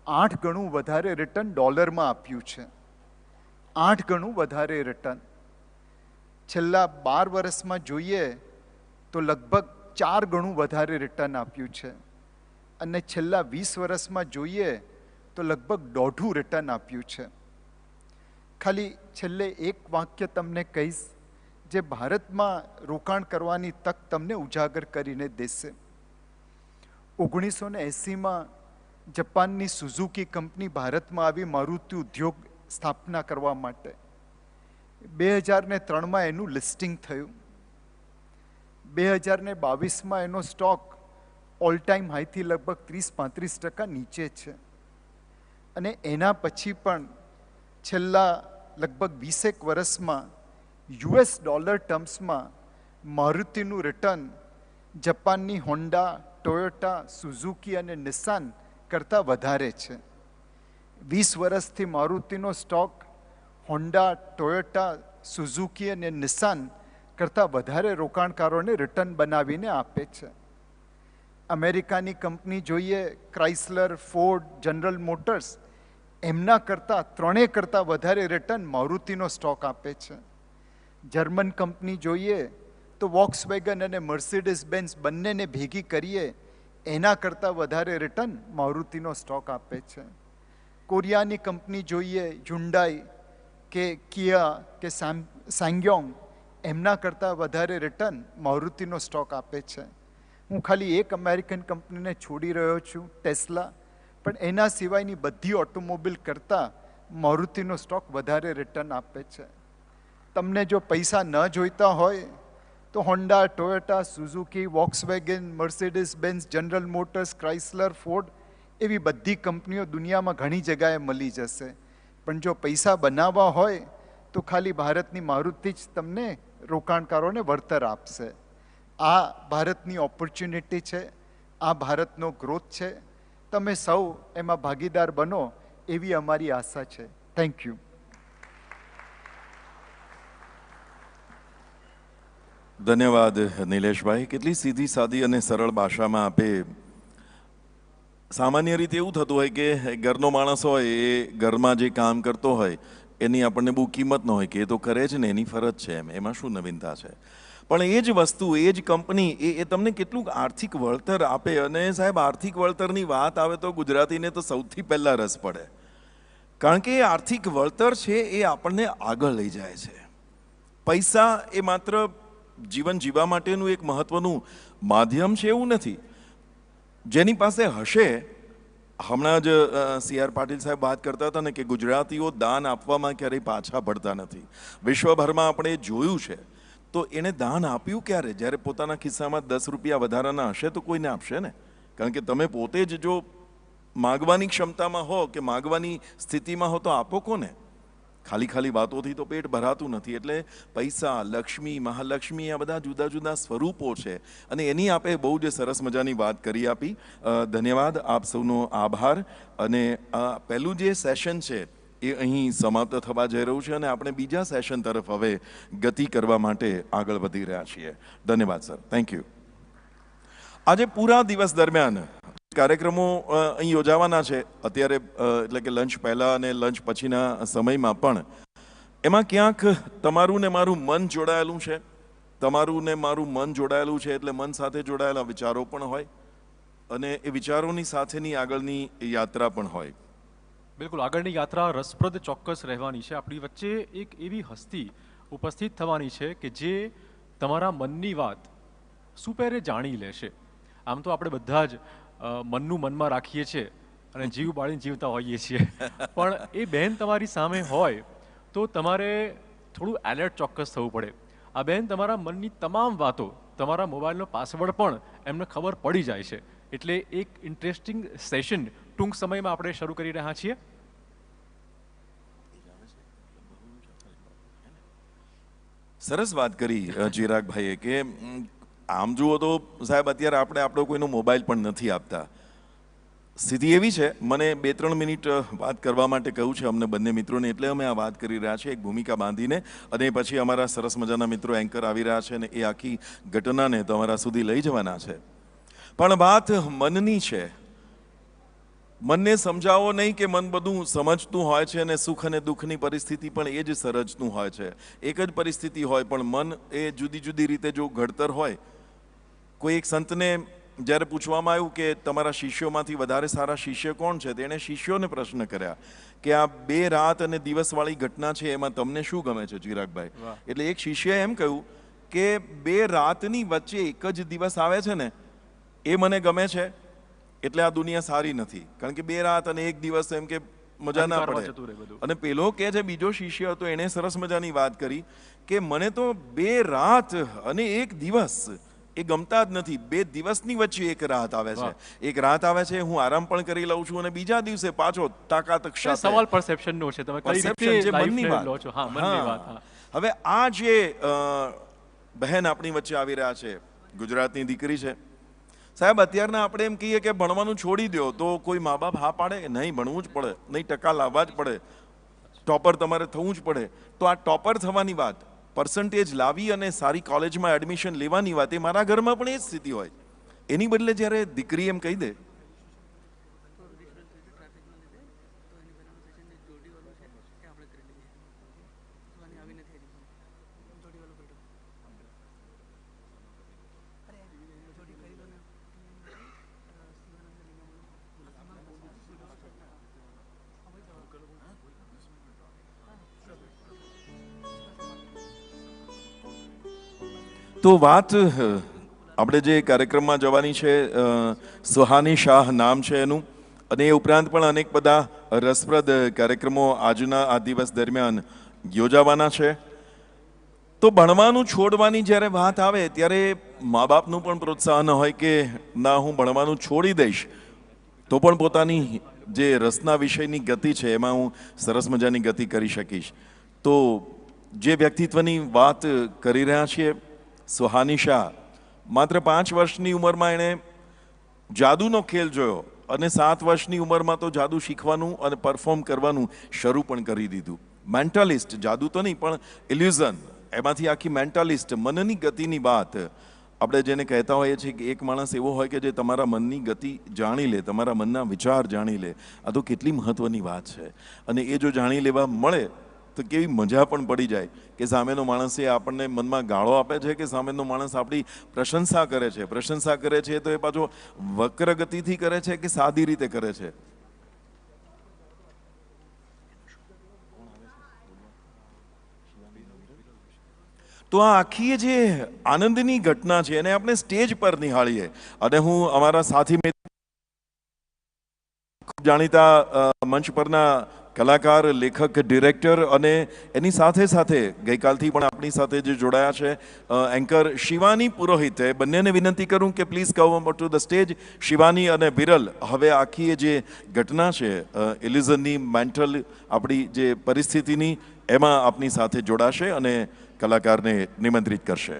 8 ગણું વધારે રિટર્ન ડોલરમાં આપ્યું છે. 8 ગણું વધારે રિટર્ન. છેલ્લા 12 વર્ષમાં જોઈએ તો લગભગ 4 ગણું વધારે રિટર્ન આપ્યું છે. અને છેલ્લા 20 વર્ષમાં જોઈએ તો લગભગ 1.5 રિટર્ન આપ્યું છે. ખાલી છેલ્લે એક વાક્ય તમને કહીશ જે ભારતમાં રોકાણ કરવાની તક તમને ઉજાગર કરીને દેશે. 1980માં જાપાનની સુઝુકી કંપની ભારતમાં આવી મારુતિ ઉદ્યોગ સ્થાપના કરવા માટે. 2003માં એનું લિસ્ટિંગ થયું. 2022માં એનો સ્ટોક ઓલ ટાઈમ હાઈથી લગભગ 30-35% નીચે છે. અને એના પછી પણ છેલ્લા લગભગ 20 વર્ષમાં US ડોલર ટર્મ્સમાં મારુતિનું રિટર્ન જાપાનની હોન્ડા, ટોયોટા, સુઝુકી અને નિસાન કરતાં વધારે છે. 20 વર્ષથી મારુતિનો સ્ટોક હોન્ડા, ટોયોટા, સુઝુકી અને નિસાન કરતાં વધારે રોકાણકારોને રિટર્ન બનાવીને આપે છે. અમેરિકાની કંપની જોઈએ, ક્રાઇસલર, ફોર્ડ, જનરલ મોટર્સ, એમના કરતાં 3 કરતાં વધારે રિટર્ન મારુતિનો સ્ટોક આપે છે. જર્મન કંપની જોઈએ તો વોક્સવેગન અને મર્સિડીઝ બેન્ઝ બંનેને ભેગી કરીએ એના કરતાં વધારે રિટર્ન મારુતિનો સ્ટોક આપે છે. કોરિયાની કંપની જોઈએ, હ્યુન્ડાઈ કે કિયા કે સાંગ્યોંગ, એમના કરતાં વધારે રિટર્ન મારુતિનો સ્ટોક આપે છે. હું ખાલી એક અમેરિકન કંપનીને છોડી રહ્યો છું, ટેસ્લા, પણ એના સિવાયની બધી ઓટોમોબિલ કરતાં મારુતિનો સ્ટોક વધારે રિટર્ન આપે છે. તમને જો પૈસા ન જોઈતા હોય તો Honda, Toyota, Suzuki, Volkswagen, Mercedes Benz, General Motors, Chrysler, Ford એવી બધી કંપનીઓ દુનિયામાં ઘણી જગ્યાએ મળી જશે. પણ જો પૈસા બનાવવા હોય તો ખાલી ભારતની મારુતિ જ તમને રોકાણકારોને વળતર આપશે. આ ભારતની ઓપોર્ચ્યુનિટી છે, આ ભારતનો ગ્રોથ છે. તમે સૌ એમાં ભાગીદાર બનો એવી અમારી આશા છે. Thank you. ધન્યવાદ નિલેશભાઈ. કેટલી સીધી સાદી અને સરળ ભાષામાં આપે. સામાન્ય રીતે એવું થતું હોય કે ઘરનો માણસ હોય એ ઘરમાં જે કામ કરતો હોય એની આપણને બહુ કિંમત ન હોય કે એ તો કરે જ ને, એની ફરજ છે, એમાં શું નવીનતા છે. પણ એ જ વસ્તુ, એ જ કંપની એ તમને કેટલુંક આર્થિક વળતર આપે. અને સાહેબ, આર્થિક વળતરની વાત આવે તો ગુજરાતીને તો સૌથી પહેલાં રસ પડે, કારણ કે એ આર્થિક વળતર છે એ આપણને આગળ લઈ જાય છે. પૈસા એ માત્ર જીવન જીવવા માટેનું એક મહત્વનું માધ્યમ છે એવું નથી. જેની પાસે હશે, હમણાં જ CR પાટીલ સાહેબ વાત કરતા હતા ને કે ગુજરાતીઓ દાન આપવામાં ક્યારેય પાછા પડતા નથી. વિશ્વભરમાં આપણે જોયું છે. તો એણે દાન આપ્યું ક્યારે? જ્યારે પોતાના ખિસ્સામાં 10 રૂપિયા વધારાના હશે તો કોઈને આપશે ને. કારણ કે તમે પોતે જ જો માગવાની ક્ષમતામાં હો કે માગવાની સ્થિતિમાં હો તો આપો કોને? ખાલી ખાલી વાતોથી તો પેટ ભરાતું નથી. એટલે પૈસા, લક્ષ્મી, મહાલક્ષ્મી આ બધા જુદા જુદા સ્વરૂપો છે અને એની આપે બહુ જ સરસ મજાની વાત કરી આપી. ધન્યવાદ, આપ સૌનો આભાર. અને આ પહેલું જે સેશન છે એ અહીં સમાપ્ત થવા જઈ રહ્યું છે અને આપણે બીજા સેશન તરફ હવે ગતિ કરવા માટે આગળ વધી રહ્યા છીએ. ધન્યવાદ સર, થેન્ક યુ. આજે પૂરા દિવસ દરમિયાન કાર્યક્રમો અહીં યોજાવાના છે અત્યારે, એટલે કે લંચ પહેલાં અને લંચ પછીના સમયમાં પણ એમાં ક્યાંક તમારું ને મારું મન જોડાયેલું છે. તમારું ને મારું મન જોડાયેલું છે એટલે મન સાથે જોડાયેલા વિચારો પણ હોય અને એ વિચારોની સાથેની આગળની યાત્રા પણ હોય. બિલકુલ, આગળની યાત્રા રસપ્રદ ચોક્કસ રહેવાની છે. આપણી વચ્ચે એક એવી હસ્તી ઉપસ્થિત થવાની છે કે જે તમારા મનની વાત સુપેરે જાણી લેશે. આમ તો આપણે બધા જ મનનું મનમાં રાખીએ છીએ અને જીવ બાળીને જીવતા હોઈએ છીએ, પણ એ બહેન તમારી સામે હોય તો તમારે થોડું એલર્ટ ચોક્કસ થવું પડે. આ બહેન તમારા મનની તમામ વાતો, તમારા મોબાઈલનો પાસવર્ડ પણ એમને ખબર પડી જાય છે. એટલે એક ઇન્ટરેસ્ટિંગ સેશન ટૂંક સમયમાં આપણે શરૂ કરી રહ્યા છીએ. સરસ વાત કરી ચિરાગભાઈએ કે આમ જુઓ તો સાહેબ અત્યારે આપણે આપણો કોઈનો મોબાઈલ પણ નથી આપતા. સ્થિતિ એવી છે, મને 2-3 મિનિટ વાત કરવા માટે કહ્યું છે અમને બંને મિત્રોને, એટલે અમે આ વાત કરી રહ્યા છીએ એક ભૂમિકા બાંધીને. અને પછી અમારા સરસ મજાના મિત્રો એન્કર આવી રહ્યા છે અને એ આખી ઘટનાને તમારા સુધી લઈ જવાના છે. પણ વાત મનની છે. મનને સમજાવો નહીં કે મન બધું સમજતું હોય છે અને સુખ અને દુઃખની પરિસ્થિતિ પણ એ જ સર્જતું હોય છે. એક જ પરિસ્થિતિ હોય પણ મન એ જુદી જુદી રીતે જો ઘડતર હોય. કોઈ એક સંતને જ્યારે પૂછવામાં આવ્યું કે તમારા શિષ્યોમાંથી વધારે સારા શિષ્ય કોણ છે, તેણે શિષ્યોને પ્રશ્ન કર્યા કે આ 2 રાત અને દિવસવાળી ઘટના છે એમાં તમને શું ગમે છે ચિરાગભાઈ? એટલે એક શિષ્યએ એમ કહ્યું કે 2 રાતની વચ્ચે એક જ દિવસ આવે છે ને એ મને ગમે છે, એટલે આ દુનિયા સારી નથી. કારણ કે 2 રાત અને 1 દિવસ એમ કે મજા ના પડે. અને પેલો કે જે બીજો શિષ્ય હતો એણે સરસ મજાની વાત કરી કે મને તો 2 રાત અને 1 દિવસ એ ગમતા જ નથી. 2 દિવસની વચ્ચે એક રાત આવે છે. એક રાત આવે છે, હું આરામ પણ કરી લઉં છું અને બીજા દિવસે પાછો તાકાત સાથે. સવાલ પરસેપ્શનનો છે, તમે કઈ રીતે મનની વાત લો છો. હા, મનની વાત. હવે આ જે બહેન આપણી વચ્ચે આવી રહ્યા છે, ગુજરાતની દીકરી છે. સાહેબ અત્યારના આપણે એમ કહીએ કે ભણવાનું છોડી દો તો કોઈ મા બાપ હા પાડે? નહીં, ભણવું જ પડે, નહીં ટકા લાવવા જ પડે, ટોપર તમારે થવું જ પડે. તો આ ટોપર થવાની વાત, પર્સન્ટેજ લાવી અને સારી કોલેજમાં એડમિશન લેવાની વાત, એ મારા ઘરમાં પણ એ જ સ્થિતિ હોય. એની બદલે જ્યારે દીકરી એમ કહી દે તો વાત આપણે જે કાર્યક્રમમાં જવાની છે, સુહાની શાહ નામ છે એનું, અને એ ઉપરાંત પણ અનેક બધા રસપ્રદ કાર્યક્રમો આજના આ દિવસ દરમિયાન યોજાવાના છે. તો ભણવાનું છોડવાની જ્યારે વાત આવે ત્યારે મા બાપનું પણ પ્રોત્સાહન હોય કે ના, હું ભણવાનું છોડી દઈશ તો પણ પોતાની જે રસના વિષયની ગતિ છે એમાં હું સરસ મજાની ગતિ કરી શકીશ. તો જે વ્યક્તિત્વની વાત કરી રહ્યા છીએ, સુહાની શાહ, માત્ર 5 વર્ષની ઉંમરમાં એણે જાદુનો ખેલ જોયો અને 7 વર્ષની ઉંમરમાં તો જાદુ શીખવાનું અને પરફોર્મ કરવાનું શરૂ પણ કરી દીધું. મેન્ટાલિસ્ટ, જાદુ તો નહીં પણ ઇલ્યુઝન, એમાંથી આખી મેન્ટાલિસ્ટ, મનની ગતિની વાત આપણે જેને કહેતા હોઈએ છીએ કે એક માણસ એવો હોય કે જે તમારા મનની ગતિ જાણી લે, તમારા મનના વિચાર જાણી લે. આ તો કેટલી મહત્વની વાત છે. અને એ જો જાણી લેવા મળે તો કેવી મજા પણ પડી જાય કે સામેનો માણસ એ આપણને મનમાં ગાળો આપે છે કે સામેનો માણસ આપણી પ્રશંસા કરે છે. પ્રશંસા કરે છે તો એ પાછો વક્ર ગતિથી કરે છે કે સાદી રીતે કરે છે. તો આ આખી જે આનંદની ઘટના છે એને આપણે સ્ટેજ પર નિહાળીએ. અને હું અમારા સાથી ખૂબ જાણીતા મંચ પરના કલાકાર, લેખક, ડિરેક્ટર અને એની સાથે સાથે ગઈકાલથી પણ આપણી સાથે જે જોડાયા છે એન્કર શિવાની પુરોહિત, એ બંનેને વિનંતી કરું કે please come to the stage. Shivani અને વિરલ હવે આખી જે ઘટના છે એલિઝનની, મેન્ટલ આપણી જે પરિસ્થિતિની, એમાં આપની સાથે જોડાશે અને કલાકારને નિમંત્રિત કરશે.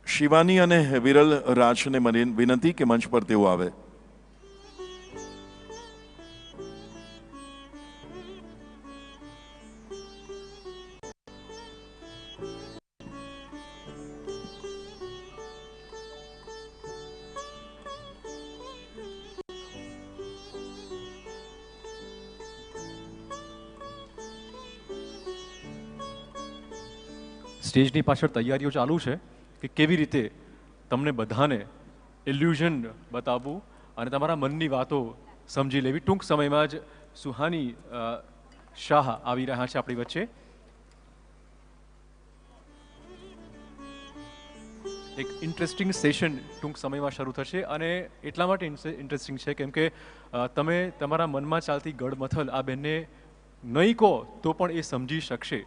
શિવાની અને વિરલ રાજને મને વિનંતી કે મંચ પર તેઓ આવે. સ્ટેજની પાછળ તૈયારીઓ ચાલુ છે કે કેવી રીતે તમને બધાને ઇલ્યુઝન બતાવવું અને તમારા મનની વાતો સમજી લેવી. ટૂંક સમયમાં જ સુહાની શાહ આવી રહ્યા છે આપણી વચ્ચે. એક ઇન્ટરેસ્ટિંગ સેશન ટૂંક સમયમાં શરૂ થશે અને એટલા માટે ઇન્ટરેસ્ટિંગ છે કેમ કે તમે તમારા મનમાં ચાલતી ગડમથલ આ બેનને નહીં કહો તો પણ એ સમજી શકશે.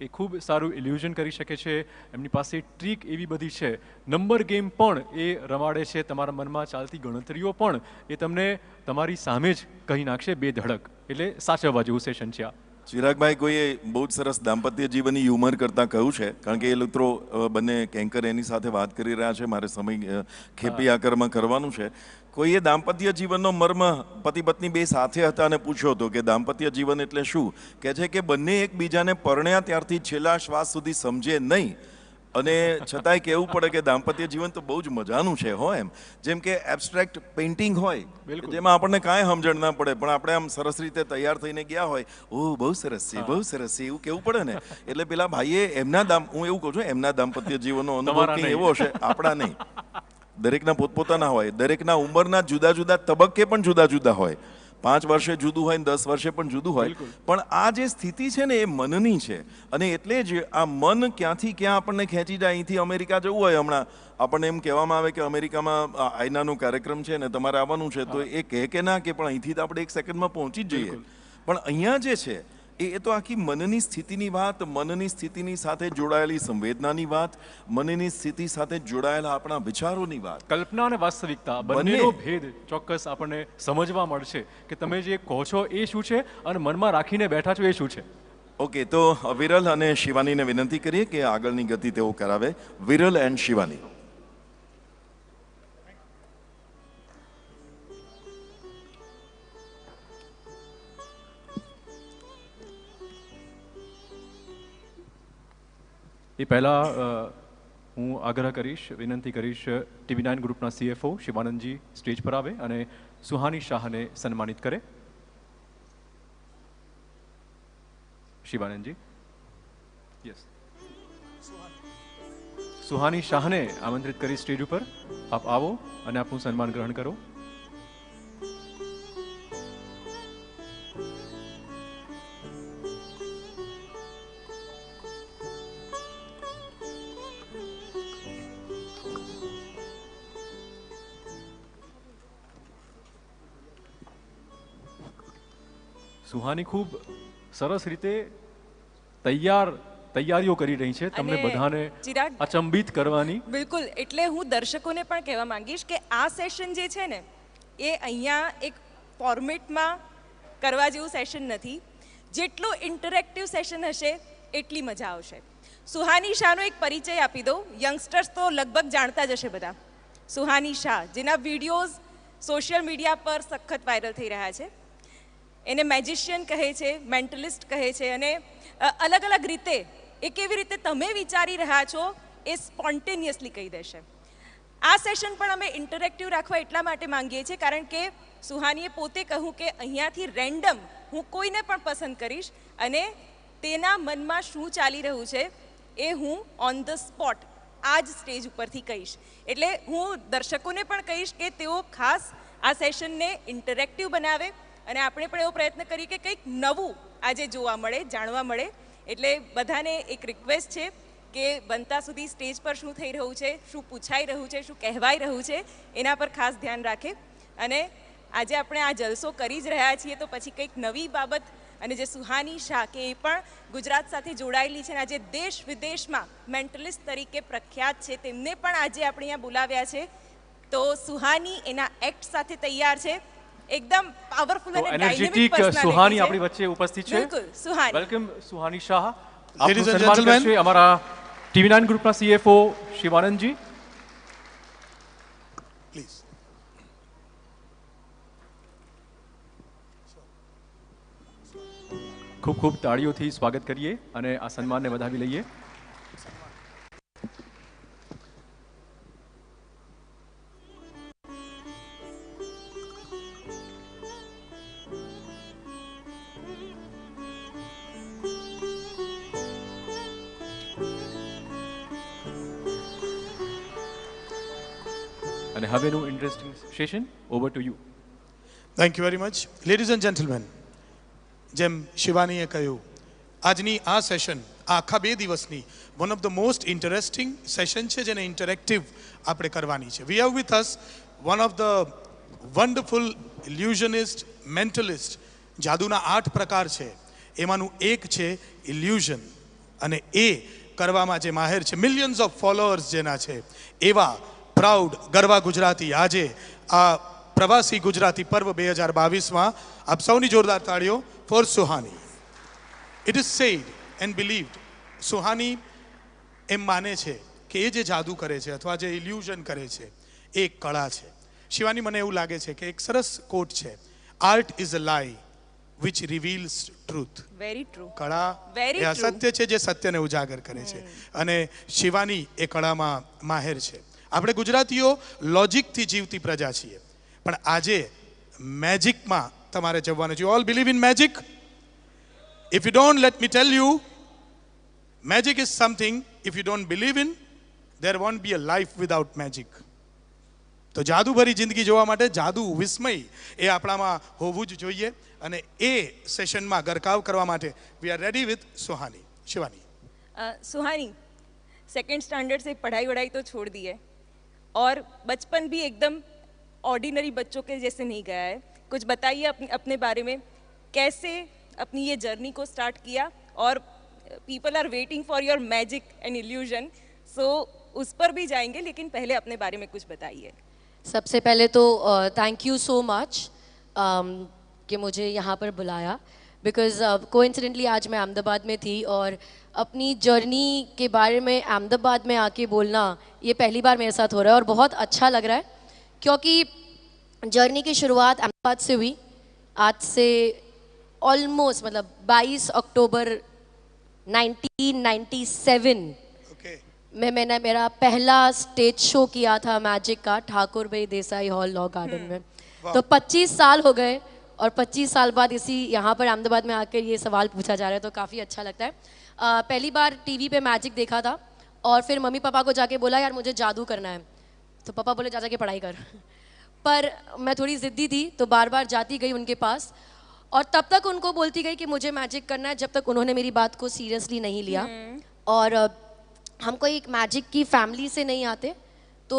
એ ખૂબ સારું ઇલ્યુઝન કરી શકે છે. એમની પાસે ટ્રીક એવી બધી છે, નંબર ગેમ પણ એ રમાડે છે. તમારા મનમાં ચાલતી ગણતરીઓ પણ એ તમને તમારી સામે જ કહી નાખશે બે ધડક. એટલે સાચવવા જેવું સેશન છે આ. ચિરાગભાઈ, કોઈએ બહુ જ સરસ દાંપત્ય જીવનની હ્યુમર કરતાં કહ્યું છે, કારણ કે એ લોકો બંને કેન્કર એની સાથે વાત કરી રહ્યા છે, મારે સમય ખેપી આકારમાં કરવાનું છે. કોઈએ દાંપત્ય જીવનનો મર્મ પતિ પત્ની બે સાથે હતા અને પૂછ્યો હતો કે દાંપત્ય જીવન એટલે શું. કહે છે કે બંને એકબીજાને પરણ્યા ત્યારથી છેલ્લા શ્વાસ સુધી સમજે નહીં અને છતાંય કહેવું પડે કે દાંપત્ય જીવન તો બહુ જ મજાનું છે હો. એમ જેમ કે એબ્સ્ટ્રેક્ટ પેઇન્ટિંગ હોય જેમાં આપણને કાંઈ સમજણ ના પડે, પણ આપણે આમ સરસ રીતે તૈયાર થઈને ગયા હોય, ઓહ બહુ સરસ છે, બહુ સરસ છે, એવું કહેવું પડે ને. એટલે પેલા ભાઈએ હું એવું કહું છું, એમના દાંપત્ય જીવનનો અનુભવ કંઈ એવો હશે, આપણા નહીં. દરેકના પોતપોતાના હોય, દરેકના ઉંમરના જુદા જુદા તબક્કે પણ જુદા જુદા હોય. 5 વર્ષે જુદું હોય ને 10 વર્ષે પણ જુદું હોય. પણ આ જે સ્થિતિ છે ને એ મનની છે અને એટલે જ આ મન ક્યાંથી ક્યાં આપણને ખેંચી જાય. અહીંથી અમેરિકા જવું હોય, હમણાં આપણને એમ કહેવામાં આવે કે અમેરિકામાં આઈનાનો કાર્યક્રમ છે ને તમારે આવવાનું છે, તો એ કહે કે ના કે પણ અહીંથી તો આપણે 1 સેકન્ડમાં પહોંચી જ જઈએ. પણ અહીંયા જે છે એ તો આખી મનની સ્થિતિની વાત, મનની સ્થિતિની સાથે જોડાયેલી સંવેદનાની વાત, મનની સ્થિતિ સાથે જોડાયેલા આપણા વિચારોની વાત. કલ્પના અને વાસ્તવિકતા બંનેનો ભેદ ચોક્કસ આપણને સમજવા મળશે કે તમે જે કહો છો એ શું છે અને મનમાં રાખીને બેઠા છો એ શું છે. ઓકે, તો વિરલ અને શિવાનીને વિનંતી કરીએ કે આગળની ગતિ તેઓ કરાવે. વિરલ એન્ડ શિવાની. એ પહેલાં હું આગ્રહ કરીશ, વિનંતી કરીશ TV9 ગ્રુપના CFO શિવાનંદજી સ્ટેજ પર આવે અને સુહાની શાહને સન્માનિત કરે. શિવાનંદજી, યસ. સુહાની શાહને આમંત્રિત કરી સ્ટેજ ઉપર. આપ આવો અને આપનું સન્માન ગ્રહણ કરો. સુહાની ખૂબ સરસ રીતે તૈયારીઓ કરી રહી છે તમને બધાને અચંબિત કરવાની. બિલકુલ, એટલે હું દર્શકોને પણ કહેવા માંગીશ કે આ સેશન જે છે ને એ અહીંયા એક ફોર્મેટમાં કરવા જેવું સેશન નથી. જેટલું ઇન્ટરેક્ટિવ સેશન હશે એટલી મજા આવશે. સુહાની શાહનો એક પરિચય આપી દઉં. યંગસ્ટર્સ તો લગભગ જાણતા જ હશે બધા. સુહાની શાહ, જેના વિડીયોઝ સોશિયલ મીડિયા પર સખત વાયરલ થઈ રહ્યા છે. એને મેજિશિયન કહે છે, મેન્ટલિસ્ટ કહે છે અને અલગ અલગ રીતે એ કેવી રીતે તમે વિચારી રહ્યા છો એ સ્પોન્ટેનિયસલી કહી દેશે. આ સેશન પણ અમે ઇન્ટરેક્ટિવ રાખવા એટલા માટે માંગીએ છીએ કારણ કે સુહાનીએ પોતે કહ્યું કે અહીંયાથી રેન્ડમ હું કોઈને પણ પસંદ કરીશ અને તેના મનમાં શું ચાલી રહ્યું છે એ હું ઓન ધ સ્પોટ આ જ સ્ટેજ ઉપરથી કહીશ. એટલે હું દર્શકોને પણ કહીશ કે તેઓ ખાસ આ સેશનને ઇન્ટરેક્ટિવ બનાવે અને આપણે પણ એવો પ્રયત્ન કરીએ કે કંઈક નવું આજે જોવા મળે, જાણવા મળે. એટલે બધાને એક રિક્વેસ્ટ છે કે બનતા સુધી સ્ટેજ પર શું થઈ રહ્યું છે, શું પૂછાઈ રહ્યું છે, શું કહેવાઈ રહ્યું છે, એના પર ખાસ ધ્યાન રાખે. અને આજે આપણે આ જલસો કરી જ રહ્યા છીએ, તો પછી કંઈક નવી બાબત, અને જે સુહાની શાહ કે એ પણ ગુજરાત સાથે જોડાયેલી છે અને આજે દેશ વિદેશમાં મેન્ટલિસ્ટ તરીકે પ્રખ્યાત છે, તેમને પણ આજે આપણે અહીંયા બોલાવ્યા છે. તો સુહાની એના એક્ટ સાથે તૈયાર છે, એકદમ પાવરફુલ અને ડાયનેમિક પર્સનાલિટી સુહાની છે. આપણી વચ્ચે ઉપસ્થિત છે. બિલકુલ, Suhani. Welcome Suhani Shah. Ladies and સન્માન gentlemen. કરશે અમારા TV9 ગ્રુપના CFO શિવાનંદજી. પ્લીઝ. ખૂબ ખૂબ તાળીઓથી સ્વાગત કરીએ અને આ સન્માનને વધાવી લઈએ. અને હવેનું interesting session over to you. Thank you very much. Ladies and gentleman, જેમ શિવાનીએ કહ્યું, આજની આ સેશન આખા 2 દિવસની one of the most interesting session છે, જેને ઇન્ટરેક્ટિવ આપણે કરવાની છે. We have with us one of the wonderful illusionist, mentalist. જાદુના 8 પ્રકાર છે, એમાંનું એક છે ઇલ્યુઝન, અને એ કરવામાં જે માહેર છે, મિલિયન્સ ઓફ ફોલોઅર્સ જેના છે, એવા પ્રાઉડ ગરવા ગુજરાતી આજે આ પ્રવાસી ગુજરાતી પર્વ 2022માં આપ સૌની જોરદાર તાળીઓ for Suhani. It is said and believed, Suhani એમ માને છે કે એ જે જાદુ કરે છે અથવા જે ઇલ્યુઝન કરે છે એ એક કળા છે. શિવાની, મને એવું લાગે છે કે એક સરસ કોટ છે, આર્ટ ઇઝ અ લાઈ વિચ રિવીલ્સ ટ્રુથ. Very true. કળા Very એ true. અસત્ય છે જે સત્યને ઉજાગર કરે છે, અને શિવાની એ કળામાં માહેર છે. આપણે ગુજરાતીઓ લોજિકથી જીવતી પ્રજા છીએ, પણ આજે મેજિકમાં તમારે જવાનું છે. You all believe in magic? If you don't, let me tell you, magic is something if you don't believe in, there won't be a life without magic. તો જાદુભરી જિંદગી જોવા માટે જાદુ, વિસ્મય એ આપણામાં હોવું જ જોઈએ, અને એ સેશનમાં ગરકાવ કરવા માટે we are ready with Suhani. Shivani. Suhani, second standard से पढ़ाई वढ़ाई तो छोड़ दी है और बचपन भी एकदम ऑर्डिनरी बच्चों के जैसे नहीं गया है. कुछ बताइए अपने बारे में, कैसे अपनी ये जर्नी को स्टार्ट किया, और people are waiting for your magic and illusion, so उस पर भी जाएंगे, लेकिन पहले अपने बारे में कुछ बताइए. सबसे पहले तो थैंक यू सो मच कि मुझे यहाँ पर बुलाया, बिकॉज कोइंसिडेंटली आज मैं अहमदाबाद में थी और अपनी जर्नी के बारे में अहमदाबाद में आके बोलना ये पहली बार मेरे साथ हो रहा है, और बहुत अच्छा लग रहा है क्योंकि जर्नी की शुरुआत अहमदाबाद से हुई. आज से ऑलमोस्ट मतलब 22 अक्टूबर 1997 मैंने मेरा पहला स्टेज शो किया था मैजिक का, ठाकुर भाई देसाई हॉल लॉ गार्डन में. तो 25 साल हो गए, और 25 साल बाद इसी यहाँ पर अहमदाबाद में आकर ये सवाल पूछा जा रहा है, तो काफ़ी अच्छा लगता है. पहली बार टीवी पे मैजिक देखा था, और फिर मम्मी पापा को जाके बोला यार मुझे जादू करना है, तो पापा बोले जा जाके पढ़ाई कर. पर मैं थोड़ी ज़िद्दी थी, तो बार बार जाती गई उनके पास, और तब तक उनको बोलती गई कि मुझे मैजिक करना है, जब तक उन्होंने मेरी बात को सीरियसली नहीं लिया. और हम कोई एक मैजिक की फैमिली से नहीं आते, तो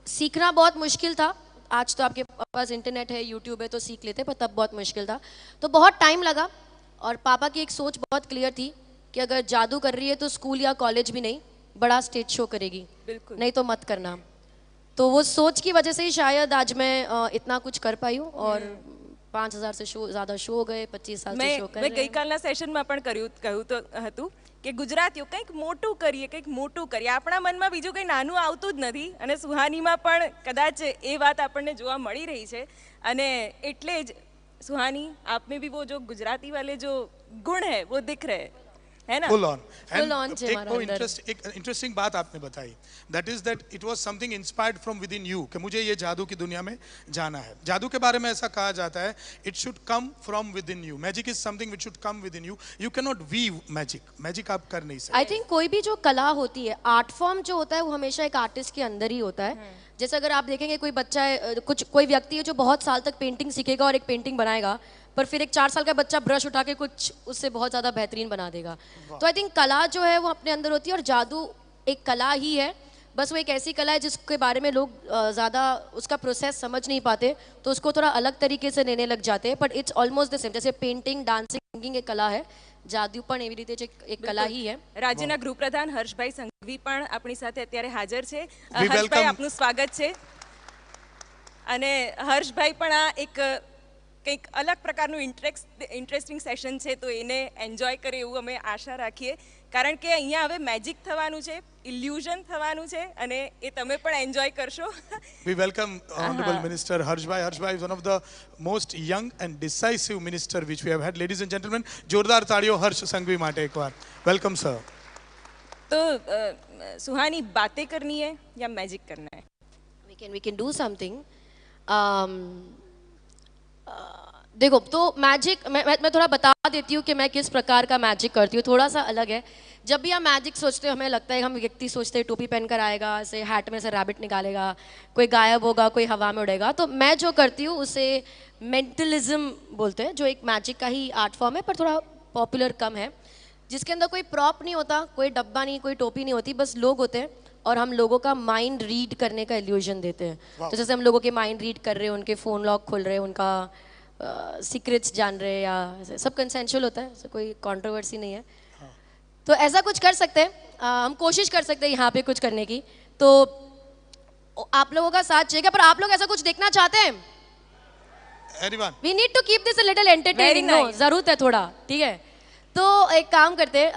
सीखना बहुत मुश्किल था. आज तो आपके पास इंटरनेट है, यूट्यूब है, तो सीख लेते, पर तब बहुत मुश्किल था. तो बहुत टाइम लगा, और पापा की एक सोच बहुत क्लियर थी कि अगर जादू कर रही है तो स्कूल या कॉलेज भी नहीं, बड़ा स्टेज शो करेगी, बिल्कुल, नहीं तो मत करना. तो वो सोच की वजह से ही शायद आज मैं इतना कुछ कर पाई हूँ, और 5000 से ज़्यादा शो हो गए, 25 साल से शो कर મેં रहे हैं. ગઈકાલના સેશનમાં પણ કહ્યું તો હતું કે ગુજરાતીઓ કંઈક મોટું કરીએ, કંઈક મોટું કરીએ. આપણા મનમાં બીજું કંઈ નાનું આવતું જ નથી, અને સુહાનીમાં પણ કદાચ એ વાત આપણને જોવા મળી રહી છે. અને એટલે જ સુહાની, आप में भी वो जो गुजराती वाले जो गुण है वो दिख रहे हैं, है ना? Full on. Full on છે एक મારા वो અંદર. एक इंटरेस्टिंग बात आपने बताई, that is that it was something inspired from within you, कि मुझे ये जादू की दुनिया में जाना है. जादू के बारे में ऐसा कहा जाता है, it should come from within you. Magic is something which should come within you. You can not weave magic. Magic आप कर नहीं सकते. आई थिंक कोई भी जो कला होती है, आर्ट फॉर्म जो होता है, वो हमेशा एक आर्टिस्ट के अंदर ही होता है. जैसे अगर आप देखेंगे कोई बच्चा है, कोई व्यक्ति है जो बहुत साल तक पेंटिंग सीखेगा और एक पेंटिंग बनाएगा, पर फिर एक 4 साल का बच्चा ब्रश उठा के कुछ उससे बहुत ज़्यादा बेहतरीन बना देगा। तो आई थिंक कला जो है वो अपने अंदर होती है, और जादू एक कला ही है, बस वो एक ऐसी कला है जिसके बारे में लोग ज़्यादा उसका प्रोसेस समझ नहीं पाते, तो उसको थोड़ा अलग तरीके से लेने लग जाते हैं, but it's almost the same. जैसे पेंटिंग, डांसिंग, सिंगिंग एक कला है, જાદુ પણ એવી રીતે એક કલા હી હે। રાજ્યના ગૃહપ્રધાન હર્ષભાઈ સંઘવી પણ આપણી સાથે અત્યારે હાજર છે। હર્ષભાઈ, આપનું સ્વાગત છે। અને હર્ષભાઈ પણ આ એક કંઈક અલગ પ્રકારનું ઇન્ટરેસ્ટિંગ સેશન છે, તો એને એન્જોય કરે એવું અમે આશા રાખીએ, કારણ કે અહીંયા હવે મેજિક થવાનું છે, ઇલ્યુઝન થવાનું છે, અને એ તમે પણ એન્જોય કરશો। We welcome Honorable Minister Harshbhai. Harshbhai is one of the most young and decisive minister which we have had. Ladies and gentlemen, जोरदार ताड़ियों हर्ष संघवी માટે એકવાર। Welcome sir. तो सुहानी, बातें करनी है या मैजिक करना है? We can do something. देखो, तो मैजिक मैं थोड़ा बता देती हूँ कि मैं किस प्रकार का मैजिक करती हूँ। थोड़ा सा अलग है। जब भी हम मैजिक सोचते हैं, हमें लगता है, हम व्यक्ति सोचते हैं टोपी पहनकर आएगा, ऐसे हैट में से रैबिट निकालेगा, कोई गायब होगा, कोई हवा में उड़ेगा। तो मैं जो करती हूँ उसे मेंटलिज्म बोलते हैं, जो एक मैजिक का ही आर्ट फॉर्म है, पर थोड़ा पॉपुलर कम है, जिसके अंदर कोई प्रॉप नहीं होता, कोई डब्बा नहीं, कोई टोपी नहीं होती, बस लोग होते हैं और हम लोगों का माइंड रीड करने का इल्यूजन देते हैं। तो जैसे हम लोगों के माइंड रीड कर रहे हैं, उनके फ़ोन लॉक खोल रहे हैं, उनका सीक्रेट्स जान रहे हैं, या सब कंसेंशुअल होता है, कोई कंट्रोवर्सी नहीं है। तो ऐसा कुछ कर सकते हैं, हम कोशिश कर सकते हैं यहाँ पे कुछ करने की। तो आप लोगों का साथ चाहिए, पर आप लोग ऐसा कुछ देखना चाहते हैं? Everyone. We need to keep this a little entertaining. No, जरूरत है थोड़ा, ठीक है। तो एक काम करते हैं,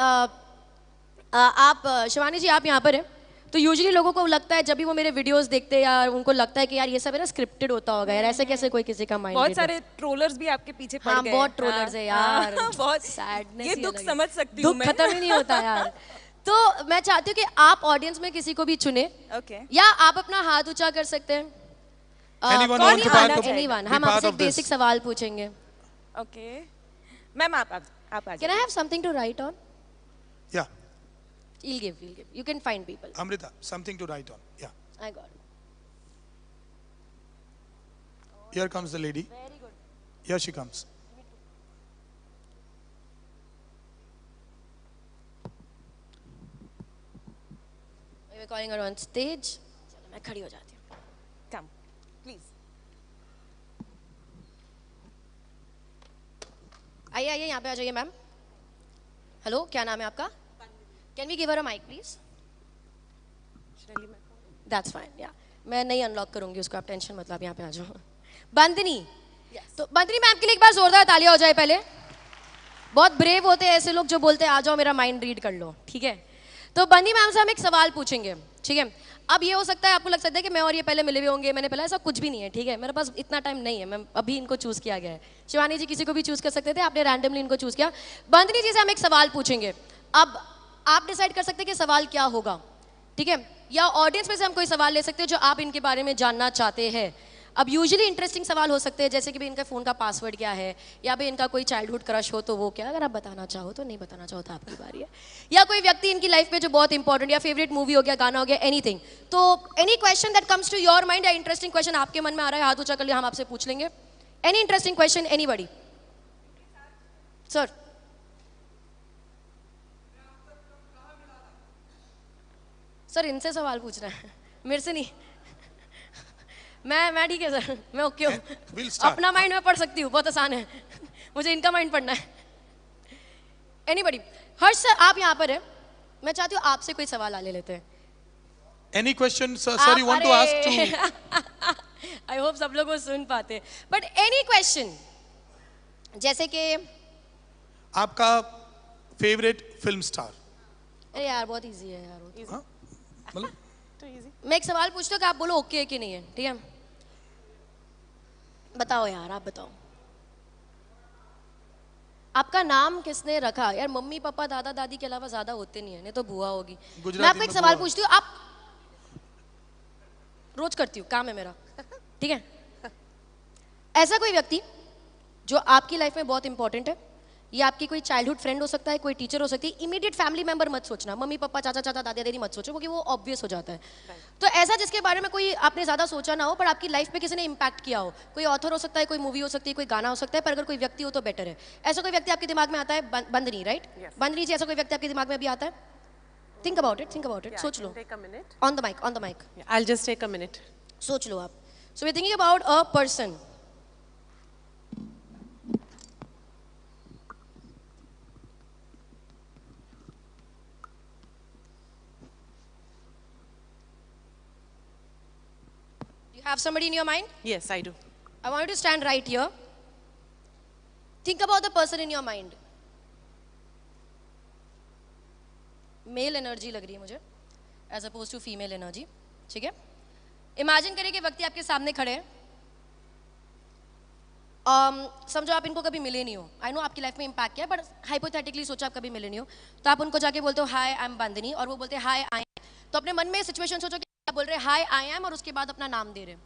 आप शिवानी जी, आप यहाँ पर हैं, तो यूजुअली लोगों को लगता है, जब भी वो मेरे वीडियोस देखते हैं, यार उनको लगता है कि यार ये सब है ना स्क्रिप्टेड होता होगा, यार ऐसे कैसे कोई किसी का माइंड। बहुत सारे ट्रोलर्स भी आपके पीछे पड़ गए। बहुत ट्रोलर्स है यार, बहुत सैडनेस। ये दुख समझ सकती हूँ मैं। दुख खत्म ही नहीं होता यार। तो मैं चाहती हूँ कि आप ऑडियंस में किसी को भी चुने, या आप अपना हाथ ऊंचा कर सकते हैं। Anyone, हम आपसे बेसिक सवाल पूछेंगे। ओके मैम, आप Can I have something to write on? Yeah. He'll give. You can find people. Amrita, something to write on. Yeah. I got it. Here comes the lady. Very good. Here she comes. We're calling her on stage. चलो मैं खड़ी हो जाती हूँ. Come, please. आइए यहाँ पे आ जाइए मैम। हेलो, क्या नाम है आपका? Can we give her a mic, please? That's fine. Yeah. मैं नहीं अनलॉक करूंगी उसको, आप टेंशन मतलब, यहाँ पे आ जाओ। बंदनी, तो बंदनी मैम के लिए एक बार जोरदार तालियां हो जाए पहले। बहुत ब्रेव होते हैं ऐसे लोग जो बोलते हैं आ जाओ मेरा माइंड रीड कर लो, ठीक है। तो बंदी मैम से हम एक सवाल पूछेंगे, ठीक है। अब ये हो सकता है आपको लग सकता है कि मैं और ये पहले मिले हुए होंगे, मैंने पहले, ऐसा कुछ भी नहीं है, ठीक है। मेरे पास इतना टाइम नहीं है, मैं अभी इनको चूज किया गया है। शिवानी जी किसी को भी चूज कर सकते थे, आपने रैंडमली इनको चूज किया। बंदनी जी से हम एक सवाल पूछेंगे, अब आप डिसाइड कर सकते हैं कि सवाल क्या होगा, ठीक है, या ऑडियंस में से हम कोई सवाल ले सकते हैं जो आप इनके बारे में जानना चाहते हैं। अब यूजुअली इंटरेस्टिंग सवाल हो सकते हैं, जैसे कि भाई इनका फ़ोन का पासवर्ड क्या है, या भाई इनका कोई चाइल्डहुड क्रश हो तो वो क्या, अगर आप बताना चाहो तो, नहीं बताना चाहो तो आपकी बारी है। या कोई व्यक्ति इनकी लाइफ में जो बहुत इंपॉर्टेंट, या फेवरेट मूवी हो गया, गाना हो गया, एनीथिंग। तो any question that comes to your mind, या इंटरेस्टिंग क्वेश्चन आपके मन में आ रहा है, हाथ ऊंचा कर लिया, हम आपसे पूछ लेंगे। Any interesting question, anybody? Sir, sir इनसे सवाल पूछ रहे हैं, मेरे से नहीं। मैं ठीक है सर, मैं ओके हूँ। अपना माइंड मैं पढ़ सकती हूँ, बहुत आसान है। मुझे इनका माइंड पढ़ना है। एनीबॉडी? हर्ष सर आप यहाँ पर है, मैं चाहती हूँ आपसे कोई सवाल ले लेते हैं। Any question sir you want to ask to? I hope सब लोग वो सुन पाते, बट एनी क्वेश्चन, जैसे कि आपका फेवरेट फिल्म स्टार? अरे यार बहुत इजी है यार, मतलब तो इजी। मैं एक सवाल पूछती हूँ कि आप बोलो ओके है कि नहीं है, ठीक है। बताओ यार, आप बताओ, आपका नाम किसने रखा? यार मम्मी पापा दादा दादी के अलावा ज्यादा होते नहीं है, नहीं तो बुआ होगी। मैं आपको एक सवाल पूछती हूँ, आप रोज करती हूँ, काम है मेरा, ठीक है। ऐसा कोई व्यक्ति जो आपकी लाइफ में बहुत इंपॉर्टेंट है, ये आपकी कोई चाइल्डहुड फ्रेंड हो सकता है, कोई टीचर हो सकती है। इमीडिएट फैमिली मेंबर मत सोचना, मम्मी पापा चाचा चाचा दादा दादी मत सोचो, क्योंकि वो ऑब्वियस हो जाता है। तो ऐसा जिसके बारे में कोई आपने ज़्यादा सोचा ना हो, पर आपकी लाइफ में किसी ने इम्पैक्ट किया हो, कोई ऑथर हो सकता है, कोई मूवी हो सकती है, कोई गाना हो सकता है, पर अगर कोई व्यक्ति हो तो बेटर है। ऐसा कोई व्यक्ति आपके दिमाग में आता है? बंदनी, राइट? बंदनी जी, ऐसा कोई व्यक्ति आपके दिमाग में भी आता है? थिंक अबाउट इट, सोच लो। On the mic. I'll just take a minute. सोच लो आप। So we are thinking about a person. Have somebody in your mind? Yes, I do. I want you to stand right here. Think about the person in your mind. Male energy लग रही है मुझे, as opposed to female energy. ठीक है? Imagine करिए कि व्यक्ति आपके सामने खड़े हैं. समझो आप इनको कभी मिले नहीं हो. I know आपकी लाइफ में इम्पैक्ट किया है, but hypothetically सोचो आप कभी मिले नहीं हो, तो आप उनको जाके बोलते हो हाय आई एम बंदनी, और वो बोलते हैं हाय आई एम. तो अपने मन में सिचुएशन सोचो कि आप बोल रहे हैं हाय आई एम और उसके बाद अपना नाम दे रहे हैं.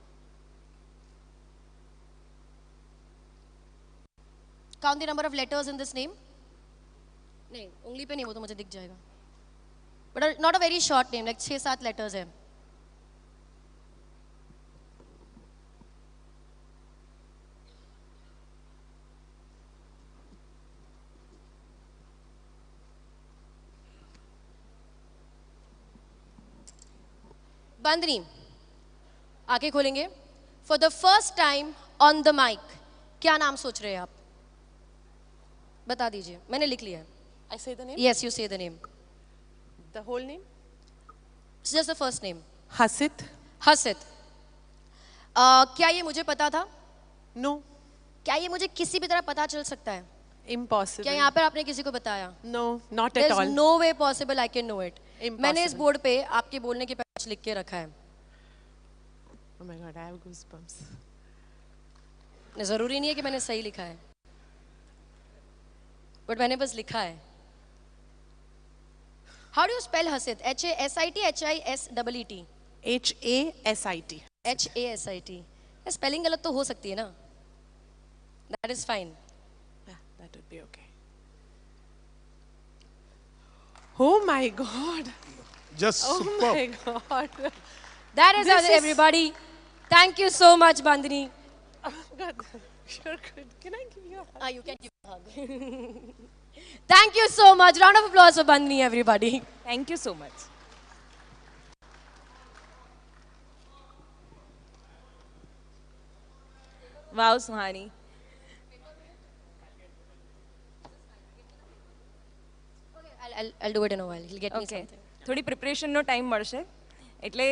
Count the number of letters in this name. नहीं, उंगली पे नहीं, वो तो मुझे दिख जाएगा. But not a very short name, like 6-7 letters है. बंदनी, आंखें खोलेंगे. For the first time on the mic, क्या नाम सोच रहे हैं आप? बता दीजिए, मैंने लिख लिया है. I say the name? Yes, you say the name. The whole name? It's just the first name. Hasit? हसित. क्या ये मुझे पता था? No. क्या ये मुझे किसी भी तरह पता चल सकता है? Impossible. क्या यहाँ पर आपने किसी को बताया? No, not at There's all. no way possible I can know it. Impossible. मैंने इस बोर्ड पे आपके बोलने के पहले कुछ लिख के रखा है. Oh my God, I have goosebumps. जरूरी नहीं है कि मैंने सही लिखा है, बट मैंने बस लिखा है. How do you spell हसित? H-A-S-I-T, H-I-S-E-E-T. H-A-S-I-T. H-A-S-I-T. Spelling गलत तो हो सकती है ना? That is fine. Yeah, that would be okay. Oh my God. Just Oh superb. my God. That is This is- everybody. Thank you so much, Bandhani. Oh God. You're good. Can I give you a hug? You can give a hug. Thank you so much. Round of applause for Bandhani, everybody. Thank you so much. Wow, Suhani. I'll do it in a while. He'll get me Okay. something. થોડી પ્રિપરેશનનો time મળશે એટલે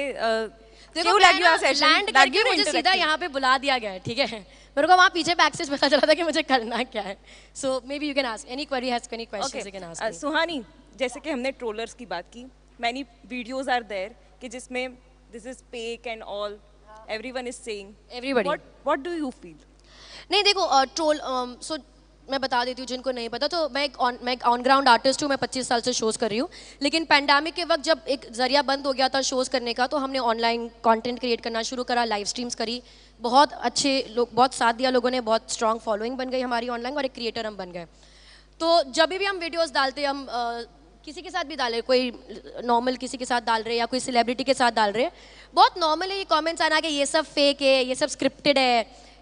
देखो કેવું લાગ્યું આ session? Land करके मुझे सीधा यहाँ पे बुला दिया गया है. ठीक है, मेरे को वहाँ पीछे बैक स्टेज पता चला था कि मुझे करना क्या है. So maybe you can ask any query, has any questions you can ask. Suhani, जैसे कि हमने ट्रोलर्स की बात की, मैनी वीडियोस आर देयर कि जिसमें this is fake and all, everyone is saying, Everybody. What do you feel? नहीं देखो, ट्रोल सो मैं बता देती हूँ जिनको नहीं पता, तो मैं एक ऑन ग्राउंड आर्टिस्ट हूँ. मैं 25 साल से शोज़ कर रही हूँ, लेकिन पैंडेमिक के वक्त जब एक जरिया बंद हो गया था शोज़ करने का, तो हमने ऑनलाइन कंटेंट क्रिएट करना शुरू करा, लाइव स्ट्रीम्स करी. बहुत अच्छे लोग, बहुत साथ दिया लोगों ने, बहुत स्ट्रॉन्ग फॉलोइंग बन गई हमारी ऑनलाइन, और एक क्रिएटर हम बन गए. तो जब भी हम वीडियोज़ डालते, हम किसी के साथ भी डाले, कोई नॉर्मल किसी के साथ डाल रहे या कोई सेलिब्रिटी के साथ डाल रहे, बहुत नॉर्मल है ये कमेंट्स आना कि ये सब फेक है, ये सब स्क्रिप्टेड है,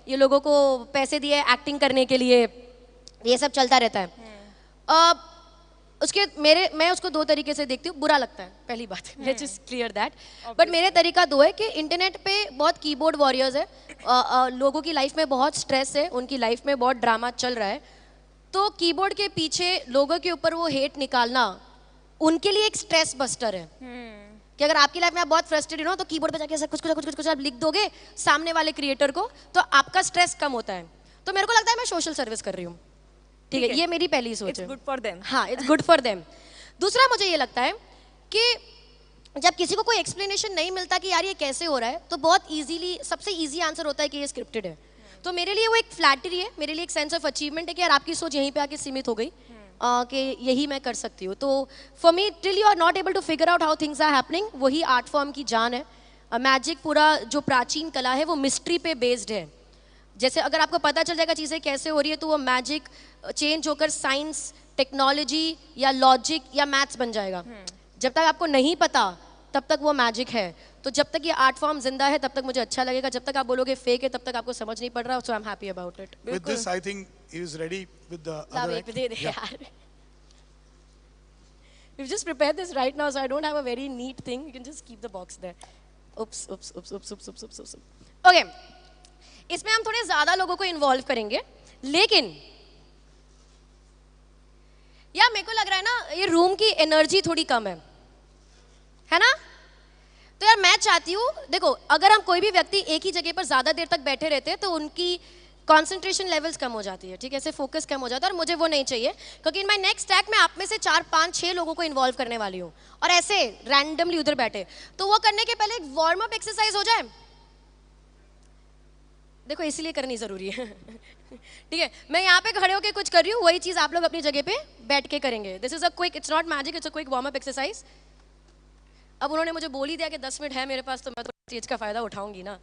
ये लोगों को पैसे दिए एक्टिंग करने के लिए, ये सब चलता रहता है. मैं उसको दो तरीके से देखती हूँ. बुरा लगता है, पहली बात, let's just clear that. But मेरे तरीका दो है कि इंटरनेट पे बहुत कीबोर्ड वॉरियर्स है, लोगों की लाइफ में बहुत स्ट्रेस है, उनकी लाइफ में बहुत ड्रामा चल रहा है. तो कीबोर्ड के पीछे लोगों के ऊपर वो हेट निकालना उनके लिए एक स्ट्रेस बस्टर है. कि अगर आपकी लाइफ में आप बहुत फ्रस्ट्रेटेड हो, तो कीबोर्ड पे जाके ऐसा कुछ आप लिख दोगे सामने वाले क्रिएटर को, तो आपका स्ट्रेस कम होता है. तो मेरे को लगता है मैं सोशल सर्विस कर रही हूँ. ठीक है, ये मेरी पहली सोच है. It's good for them. हाँ, इट्स गुड फॉर देम. दूसरा मुझे ये लगता है कि जब किसी को कोई एक्सप्लेनेशन नहीं मिलता कि यार ये कैसे हो रहा है, तो बहुत इजीली सबसे इजी आंसर होता है कि ये स्क्रिप्टेड है. तो मेरे लिए वो एक फ्लैटरी है, मेरे लिए एक सेंस ऑफ अचीवमेंट है कि यार आपकी सोच यहीं पे आके सीमित हो गई, कि यही मैं कर सकती हूँ. तो for me, till you are not able to figure out how things are happening, वही आर्ट फॉर्म की जान है. मैजिक, पूरा जो प्राचीन कला है, वो मिस्ट्री पे बेस्ड है. जैसे अगर आपको पता चल जाएगा चीज़ें कैसे हो रही है तो वो मैजिक चेंज होकर साइंस, टेक्नोलॉजी या लॉजिक या मैथ्स बन जाएगा। जब तक आपको नहीं पता तब तक वो मैजिक है। तो जब तक ये आर्ट फॉर्म जिंदा है तब तक मुझे अच्छा लगेगा, जब तक आप बोलोगे फेक है तब तक आपको समझ नहीं पड़ रहा। So I am happy about it. With this, I think he is ready with the other act. Yeah. We've just prepared this right now, so I don't have a very neat thing. You can just keep the box there. Oops, oops, oops, oops, oops, oops, oops, oops. Okay. इसमें हम थोड़े ज्यादा लोगों को involve करेंगे, लेकिन यार मेरे को लग रहा है ना ये रूम की एनर्जी थोड़ी कम है ना? तो यार मैं चाहती हूँ, देखो अगर हम कोई भी व्यक्ति एक ही जगह पर ज्यादा देर तक बैठे रहते हैं तो उनकी कंसंट्रेशन लेवल्स कम हो जाती है, ठीक है, ऐसे फोकस कम हो जाता है, और मुझे वो नहीं चाहिए। क्योंकि इन माय नेक्स्ट ट्रैक में आप में से 4, 5, 6 लोगों को इन्वॉल्व करने वाली हूँ, और ऐसे रैंडमली उधर बैठे, तो वो करने के पहले एक वार्म अप एक्सरसाइज हो जाए। देखो इसीलिए करनी जरूरी है ठीक है, मैं यहाँ पे खड़े होकर कुछ कर रही हूँ, वही चीज आप लोग अपनी जगह पे बैठ के करेंगे। This is a quick, it's not magic, it's a quick warm up exercise. अब उन्होंने मुझे बोल ही दिया कि 10 मिनट है मेरे पास, तो मैं तो चीज का फायदा उठाऊंगी ना।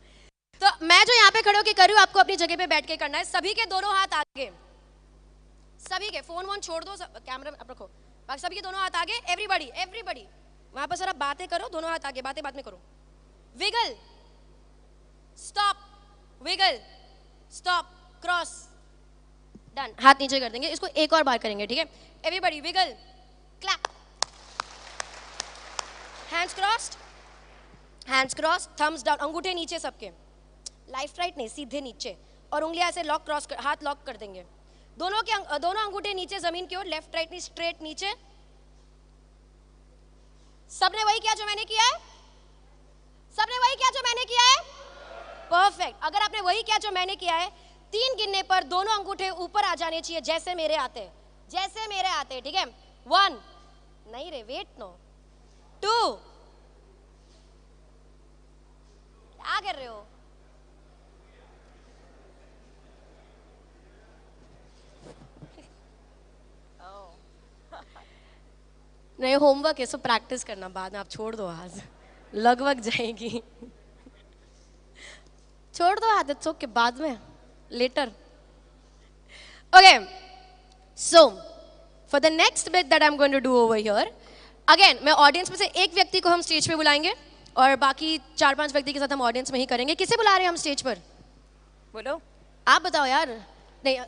तो मैं जो यहाँ पे खड़े होकर कर रही हूँ, आपको अपनी जगह पे बैठ के करना है। सभी के दोनों हाथ आगे, सभी के फोन वोन छोड़ दो, कैमरा आप रखो, बाकी सभी के दोनों हाथ आगे। एवरीबॉडी एवरीबॉडी वहां पर सारा बातें करो, दोनों हाथ आगे, बातें बाद में करो। Wiggle, stop, wiggle, stop, cross, done. हाथ नीचे कर देंगे, इसको एक और बार करेंगे, ठीक है। Everybody wiggle, clap, hands crossed, hands cross, thumbs down, अंगूठे नीचे सबके, लेफ्ट राइट नहीं, सीधे नीचे, और उंगलियां ऐसे लॉक, क्रॉस कर, हाथ लॉक कर देंगे। दोनों अंगूठे नीचे जमीन की ओर, लेफ्ट राइट नहीं, स्ट्रेट नीचे। सबने वही किया जो मैंने किया है? सबने वही किया जो मैंने किया है? परफेक्ट। अगर आपने वही किया जो मैंने किया है, 3 गिनने पर दोनों अंगूठे ऊपर आ जाने चाहिए, जैसे मेरे आते, जैसे मेरे आते, ठीक है। 1, नहीं रे, वेट नो, 2, क्या कर रहे हो? नहीं, होमवर्क है, सो प्रैक्टिस करना बाद में, आप छोड़ दो, आज लगभग जाएगी छोड़ दो आदत, सो के बाद में later. Okay, so for the next bit that I am going to do over here, again मैं ऑडियंस में से एक व्यक्ति को हम स्टेज पे बुलाएंगे और बाकी 4-5 व्यक्ति के साथ हम ऑडियंस में ही करेंगे। किसे बुला रहे हैं हम स्टेज पर? बोलो, आप बताओ यार। नहीं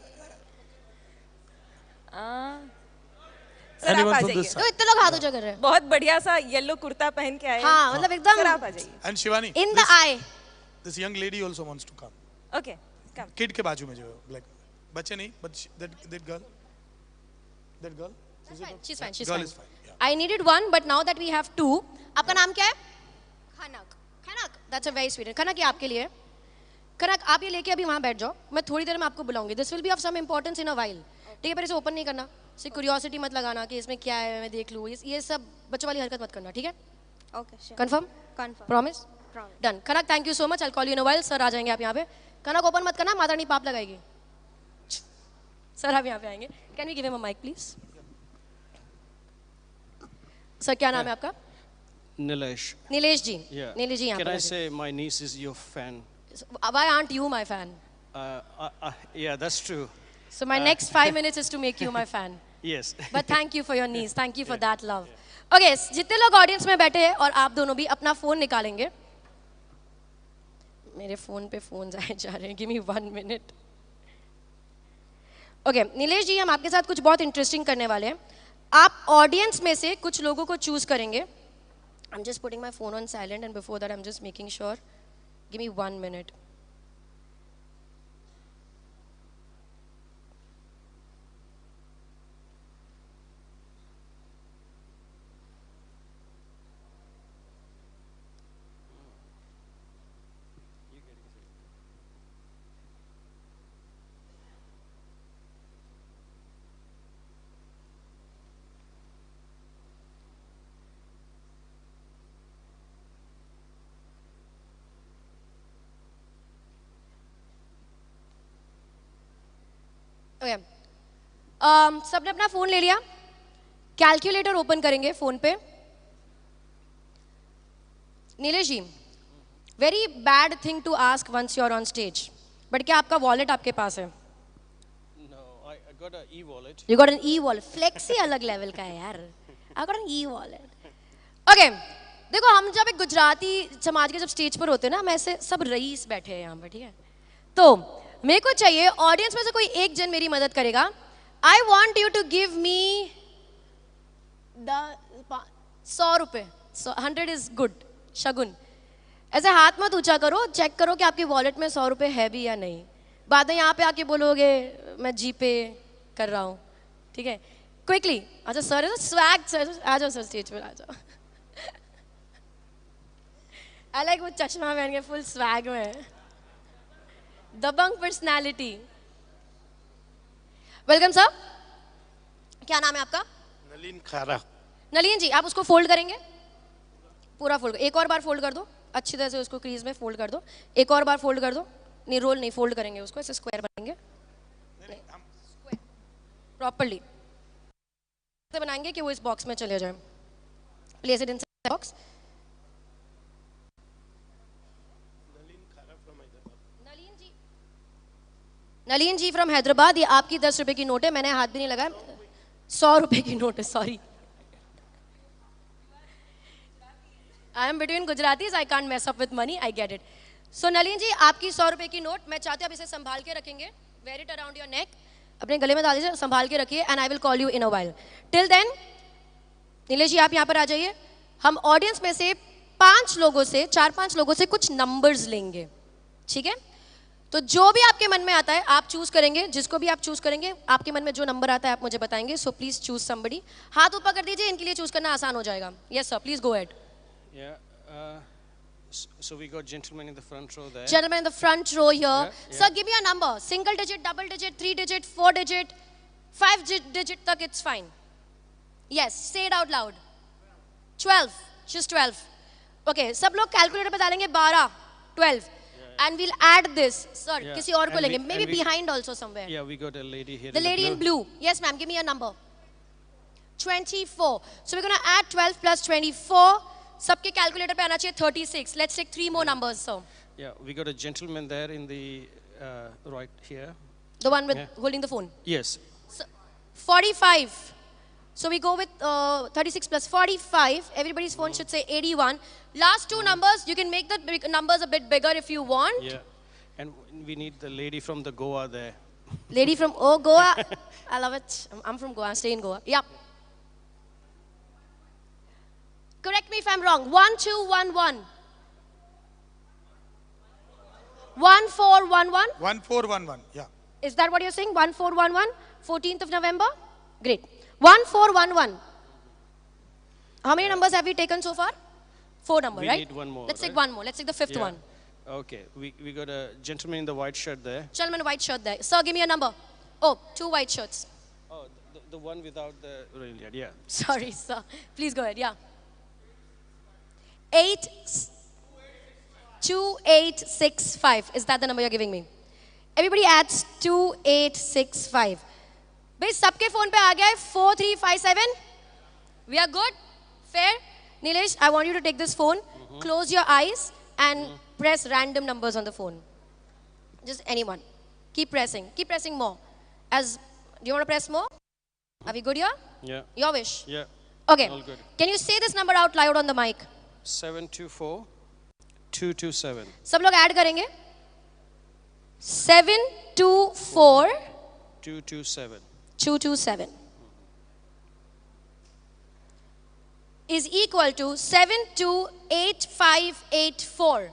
सर आप आ जाइए। तो इतने लोग हाथ ऊंचा कर रहे हैं। बहुत बढ़िया सा येलो कुर्ता पहन के आए। हाँ, मतलब एकदम। सर आप आ जाइए। And Shivani, in the I. this young lady also wants to come. Okay, come. Kid के बाजू में जो black, बच्चे नहीं, but that girl, that girl. She's fine, she's Girl fine. is fine, yeah. I needed 1, but now that we have 2, आपका नाम क्या है? खनक। खनक, that's a very sweet name. खनक, ये आपके लिए। खनक, आप ये लेके अभी वहाँ बैठ जाओ, मैं थोड़ी देर में आपको बुलाऊंगी। This will be of some importance in a while. ठीक है, पर इसे ओपन नहीं करना, इसे क्यूरियोसिटी मत लगाना कि इसमें क्या है, मैं देख लूँ, ये सब बच्चों वाली हरकत मत करना, ठीक है? Okay, sure. Confirm? Confirm. Promise? Promise. Done. Khanak, thank you so much, I call you in a while. Sir आ जाएंगे आप यहाँ पे। खनक, ओपन मत करना, माता रानी पाप लगाएगी। सर आप यहाँ पे आएंगे। Can we give him a mic please? Sir क्या नाम है आपका? Nilesh. नीलेश जी। Yeah. नीलेश जी यहाँ Can पर I आ जाइए। say my niece is your fan? Why aren't you my fan? Yeah, that's true. So my next 5 minutes is to make you my fan. Yes. But thank you for your niece. Thank you for that love. Okay, जितने लोग audience में बैठे हैं और आप दोनों भी अपना फोन निकालेंगे। मेरे फोन पे फोन आए जा रहे हैं। Give me 1 minute. Okay, Nilesh जी, हम आपके साथ कुछ बहुत इंटरेस्टिंग करने वाले हैं। आप ऑडियंस में से कुछ लोगों को चूज करेंगे। I'm just putting my phone on silent, and before that I'm just making sure. Give me 1 minute. Okay. सबने अपना फोन ले लिया? कैलकुलेटर ओपन करेंगे फोन पे। Nilesh ji, very bad thing to ask once you are on stage, but क्या आपका wallet आपके पास है? No, I got an e-wallet. You got an e-wallet. Flex ही अलग लेवल का है यार. I got an e-wallet. Okay. देखो हम जब एक गुजराती समाज के जब स्टेज पर होते हैं ना, हम ऐसे सब रईस बैठे हैं यहाँ पर, ठीक है? तो मेरे को चाहिए ऑडियंस में से कोई एक जन मेरी मदद करेगा. I want you to give me 100 रुपए. 100 is good. शगुन. ऐसे हाथ मत ऊंचा करो, चेक करो कि आपके वॉलेट में 100 रुपए है भी या नहीं. बाद में यहाँ पे आके बोलोगे मैं जीपे कर रहा हूँ, ठीक है? क्विकली. अच्छा सर, स्वैग सर, आ जाओ सर स्टेज पर आ जाओ. आई लाइक वो चश्मा पहन के फुल स्वैग में. दबंग पर्सनालिटी. Welcome sir. क्या नाम है आपका? नलिन खारा. नलिन जी, आप उसको फोल्ड करेंगे, पूरा फोल्ड. एक और बार फोल्ड कर दो अच्छी तरह से, उसको क्रीज में फोल्ड कर दो. एक और बार फोल्ड कर दो. नहीं, रोल नहीं, फोल्ड करेंगे उसको, ऐसे स्क्वायर बनेंगे प्रॉपर्ली से बनाएंगे कि वो इस बॉक्स में चले जाए. Place it in box. Nalin ji from Hyderabad. ये आपकी 10 रुपए की नोट है, मैंने हाथ भी नहीं लगाया. 100 रुपए की नोट है, sorry. I am between Gujaratis, I can't mess up with money, I get it. So Nalin ji, आपकी 100 रुपए की नोट, मैं चाहती हूँ आप इसे संभाल के रखेंगे. Wear it around your neck. अपने गले में डाल दीजिए, संभाल के रखिए. And I will call you in a while. Till then, Nilesh जी आप यहाँ पर आ जाइए. हम ऑडियंस में से 4-5 लोगों से कुछ नंबर्स लेंगे, ठीक है? तो जो भी आपके मन में आता है आप चूज करेंगे. जिसको भी आप चूज करेंगे, आपके मन में जो नंबर आता है आप मुझे बताएंगे. So please choose somebody. हाथ ऊपर कर दीजिए, इनके लिए चूज करना आसान हो जाएगा. Yes sir, please go ahead. Yeah. So we got gentlemen in the front row there. Gentlemen in the front row here. Yeah. Sir, give me a number. Single digit, double digit, 3 digit, 4 digit, 5 digit tak it's fine. Yes, say it out loud. 12. Just 12. Okay, सब लोग calculator पे डालेंगे 12, 12. And we'll add this. Sir, Yeah. किसी और को लेंगे. Maybe behind also somewhere. Yeah, we got a lady here. The lady in blue. Yes, ma'am. Give me a number. 24. So we're going to add 12 plus 24. सबके calculator पे आना चाहिए 36. Let's take 3 more numbers, sir. Yeah, we got a gentleman there in the right here. The one with Yeah. holding the phone. Yes. So, 45. So we go with 36 plus 45. Everybody's phone should say 81. Last 2 numbers, you can make the numbers a bit bigger if you want. Yeah. And we need the lady from the Goa there. Lady from Goa. I love it. I'm from Goa. I stay in Goa. Yeah. Correct me if I'm wrong. 1211. 1411. 1411. Yeah. Is that what you're saying? 1411? 14th of November? Great. 1411. How many numbers have we taken so far? 4 numbers, We right? need one more, Let's take right? one more. Let's take the 5th Yeah. one. Okay, we got a gentleman in the white shirt there. Gentleman in white shirt there. Sir, give me a number. Oh, 2 white shirts. Oh, the one without the rail yard. Yeah. Sorry, sir. Please go ahead. Yeah. 2865. Is that the number you're giving me? Everybody adds 2865. भाई सबके phone पे आ गया है 4357. We are good? Fair? Nilesh, I want you to take this phone, close your eyes and press random numbers on the phone. Just anyone. Keep pressing. Keep pressing more. Do you want to press more? Are we good here? Yeah. Your wish? Yeah. Okay. All good. Can you say this number out loud on the mic? 724-227. सब लोग add करेंगे. 724 227. 227 is equal to 728584.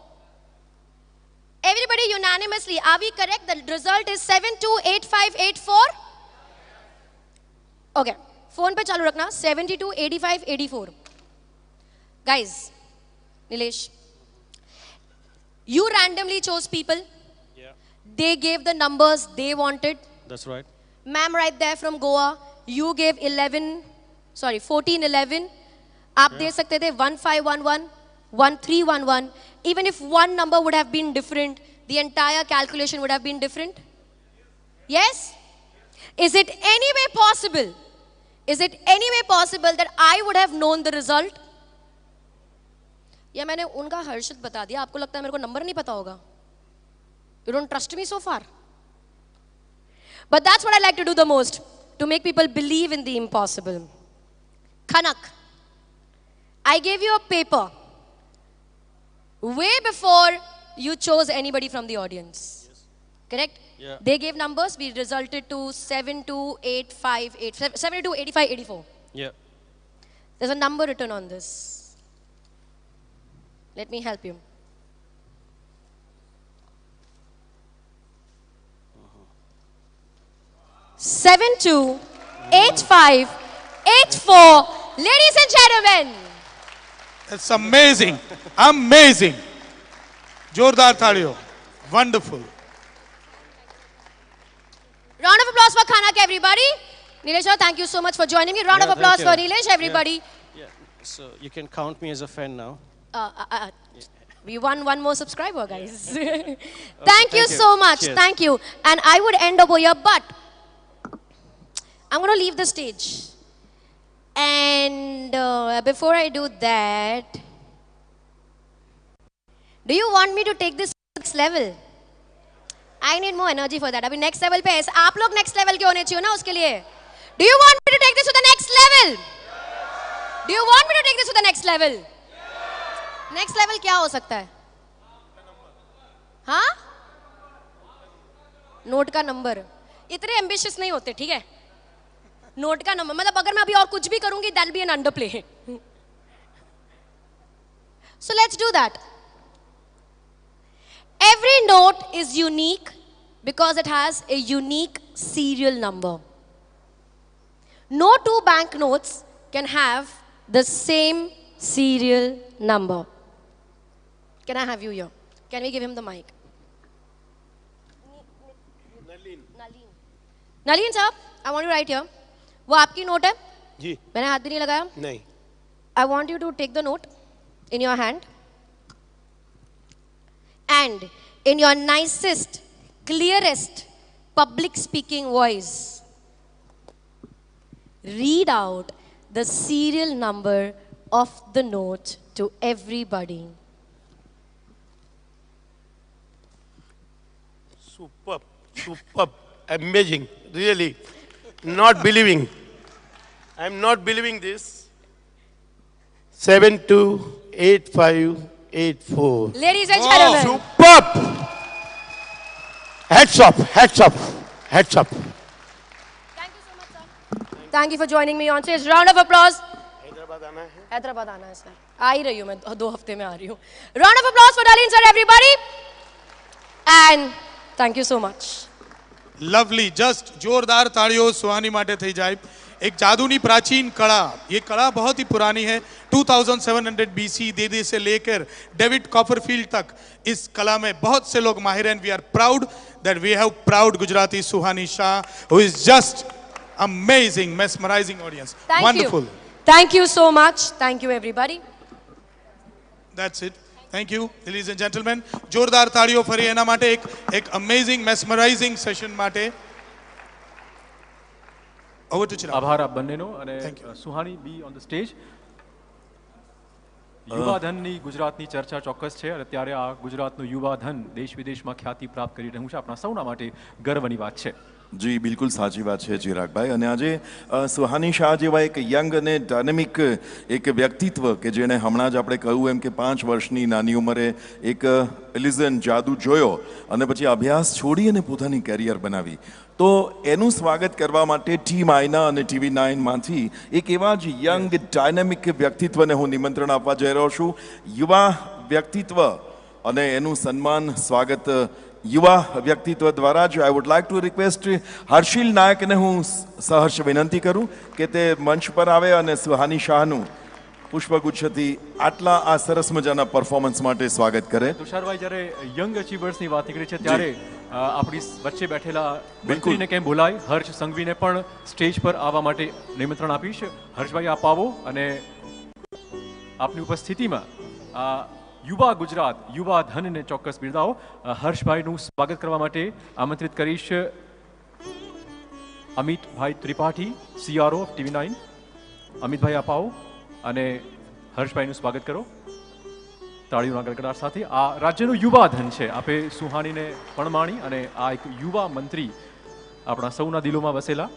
Everybody unanimously, are we correct? The result is 728584. Okay, phone पे चालू रखना. 728584. Guys, Nilesh, you randomly chose people. Yeah. They gave the numbers they wanted. That's right. Ma'am right there from Goa, you gave 1411. आप दे सकते थे 1511, 1311. Even if one number would have been different, the entire calculation would have been different. Yes? Is it any way possible? Is it any way possible that I would have known the result? या मैंने उनका हर्षित बता दिया, आपको लगता है मेरे को नंबर नहीं पता होगा? You don't trust me so far? But that's what I like to do the most, to make people believe in the impossible. Khanak, I gave you a paper way before you chose anybody from the audience. Yes. Correct? Yeah. They gave numbers, we resulted to 728584. Yeah. There's a number written on this. Let me help you. 728584. Ladies and gentlemen. It's amazing. Amazing. Jordar Thalio. Wonderful. Round of applause for Khanak, everybody. Nilesh, thank you so much for joining me. Round of applause for Nilesh, everybody. Yeah. So you can count me as a fan now. We won one more subscriber, guys. Thank you so much. Cheers. Thank you. And I would end over here, but I'm going to leave the stage. And before I do that, do you want me to take this to the next level? I need more energy for that. Abhi next level pe aisa aap log next level ke hone chahiye na uske liye. Do you want me to take this to the next level? Do you want me to take this to the next level? Next level क्या हो सकता है? हाँ? Note का number. इतने ambitious नहीं होते, ठीक है? नोट का नंबर. मतलब अगर मैं अभी और कुछ भी करूँगी, that'll be an underplay. So let's do that. Every note is unique because it has a unique serial number. No two banknotes can have the same serial number. Can I have you here? Can we give him the mic? Nalin sir, I want you right here. वो आपकी note है? जी. मैंने हाथ भी नहीं लगाया? नहीं. I want you to take the note in your hand and in your nicest, clearest public speaking voice, read out the serial number of the note to everybody. Superb, superb, amazing, really. Not believing. I'm not believing this. 728584. Ladies and gentlemen. Superb. Hats off, hats off, hats off. Thank you so much, sir. Thank you for joining me on stage. Round of applause. Hyderabad आना है. हैदराबाद आना है sir. आ ही रही हूँ मैं, 2 हफ्ते में आ रही हूँ. Round of applause for Darlene sir, everybody. And thank you so much. Lovely just જોરદાર તાળીઓ સુહાની માટે થઈ જાય. एक जादूनी प्राचीन कला, ये कला बहुत ही पुरानी है. 2700 BC देदी से लेकर डेविड कॉपरफील्ड तक इस कला में बहुत से लोग माहिर हैं. We are proud that we have proud Gujarati Suhani Shah who is just amazing, mesmerizing audience. Wonderful. Thank you so much. Thank you everybody. That's it. Thank you, ladies and gentlemen. જોરદાર તાળીઓ ફરી એના માટે એક amazing, mesmerizing session માટે. Over to Chirag. આભાર આપ બંનેનો અને Suhani be on the stage. યુવાધનની ગુજરાતની ચર્ચા ચોક્કસ છે અને ત્યારે આ ગુજરાતનું યુવાધન દેશ વિદેશમાં ખ્યાતિ પ્રાપ્ત કરી રહ્યું છે. આપણા સૌના માટે ગર્વની વાત છે. જી બિલકુલ સાચી વાત છે ચિરાગભાઈ. અને આજે સુહાની શાહ જેવા એક યંગ અને ડાયનેમિક એક વ્યક્તિત્વ કે જેણે હમણાં જ આપણે કહ્યું એમ કે 5 વર્ષની નાની ઉંમરે એક ઇલ્યુઝન જાદુ જોયો અને પછી અભ્યાસ છોડી અને પોતાની કેરિયર બનાવી, તો એનું સ્વાગત કરવા માટે ટીમ આઈના અને TV9માંથી એક એવા જ યંગ ડાયનેમિક વ્યક્તિત્વને હું નિમંત્રણ આપવા જઈ રહ્યો છું. યુવા વ્યક્તિત્વ અને એનું સન્માન સ્વાગત યુવા વ્યક્તિત્વ દ્વારા જ. I would like to request Harshil નાયકને હું સહર્ષ વિનંતી કરું કે તે મંચ પર આવે અને સુહાની શાહનું પુષ્પગુચ્છથી આટલા આ સરસ મજાના પરફોર્મન્સ માટે સ્વાગત કરે. તુષારભાઈ, જ્યારે યંગ અચીવર્સની વાત નીકળી છે ત્યારે આપણી વચ્ચે બેઠેલા મંત્રીને કેમ ભૂલાય, હર્ષ સંઘવીને પણ સ્ટેજ પર આવવા માટે નિમંત્રણ આપીશ. હર્ષભાઈ આપ આવો અને આપની ઉપસ્થિતિમાં આ યુવા ગુજરાત યુવા ધનને ચોક્કસ બિરદાવો. હર્ષભાઈનું સ્વાગત કરવા માટે આમંત્રિત કરીશ Amitbhai Tripathi, CRO of TV9. Amitbhai આપ આવો અને હર્ષભાઈનું સ્વાગત કરો. તાળીઓના ગડગડાટ સાથે આ રાજ્યનું યુવા ધન છે. આપે સુહાનીને પણ માણી અને આ એક યુવા મંત્રી આપણા સૌના દિલોમાં વસેલા.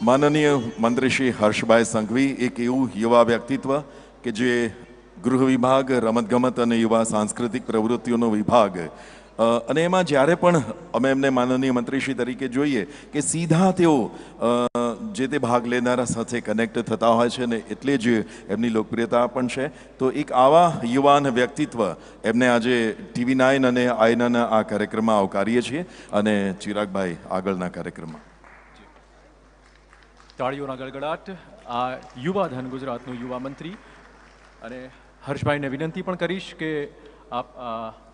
માનનીય મંત્રી શ્રી હર્ષભાઈ સંઘવી એક એવું યુવા વ્યક્તિત્વ કે જે ગૃહ વિભાગ, રમતગમત અને યુવા સાંસ્કૃતિક પ્રવૃત્તિઓનો વિભાગ અને એમાં જ્યારે પણ અમે એમને માનનીય મંત્રીશ્રી તરીકે જોઈએ કે સીધા તેઓ જે તે ભાગ લેનારા સાથે કનેક્ટ થતા હોય છે ને એટલે જ એમની લોકપ્રિયતા પણ છે. તો એક આવા યુવાન વ્યક્તિત્વ એમને આજે TV9 અને આઈનાના આ કાર્યક્રમમાં આવકારીએ છીએ અને ચિરાગભાઈ આગળના કાર્યક્રમમાં. તાળીઓના ગડગડાટ આ યુવા ધન ગુજરાતનું યુવા મંત્રી અને હર્ષભાઈને વિનંતી પણ કરીશ કે આપ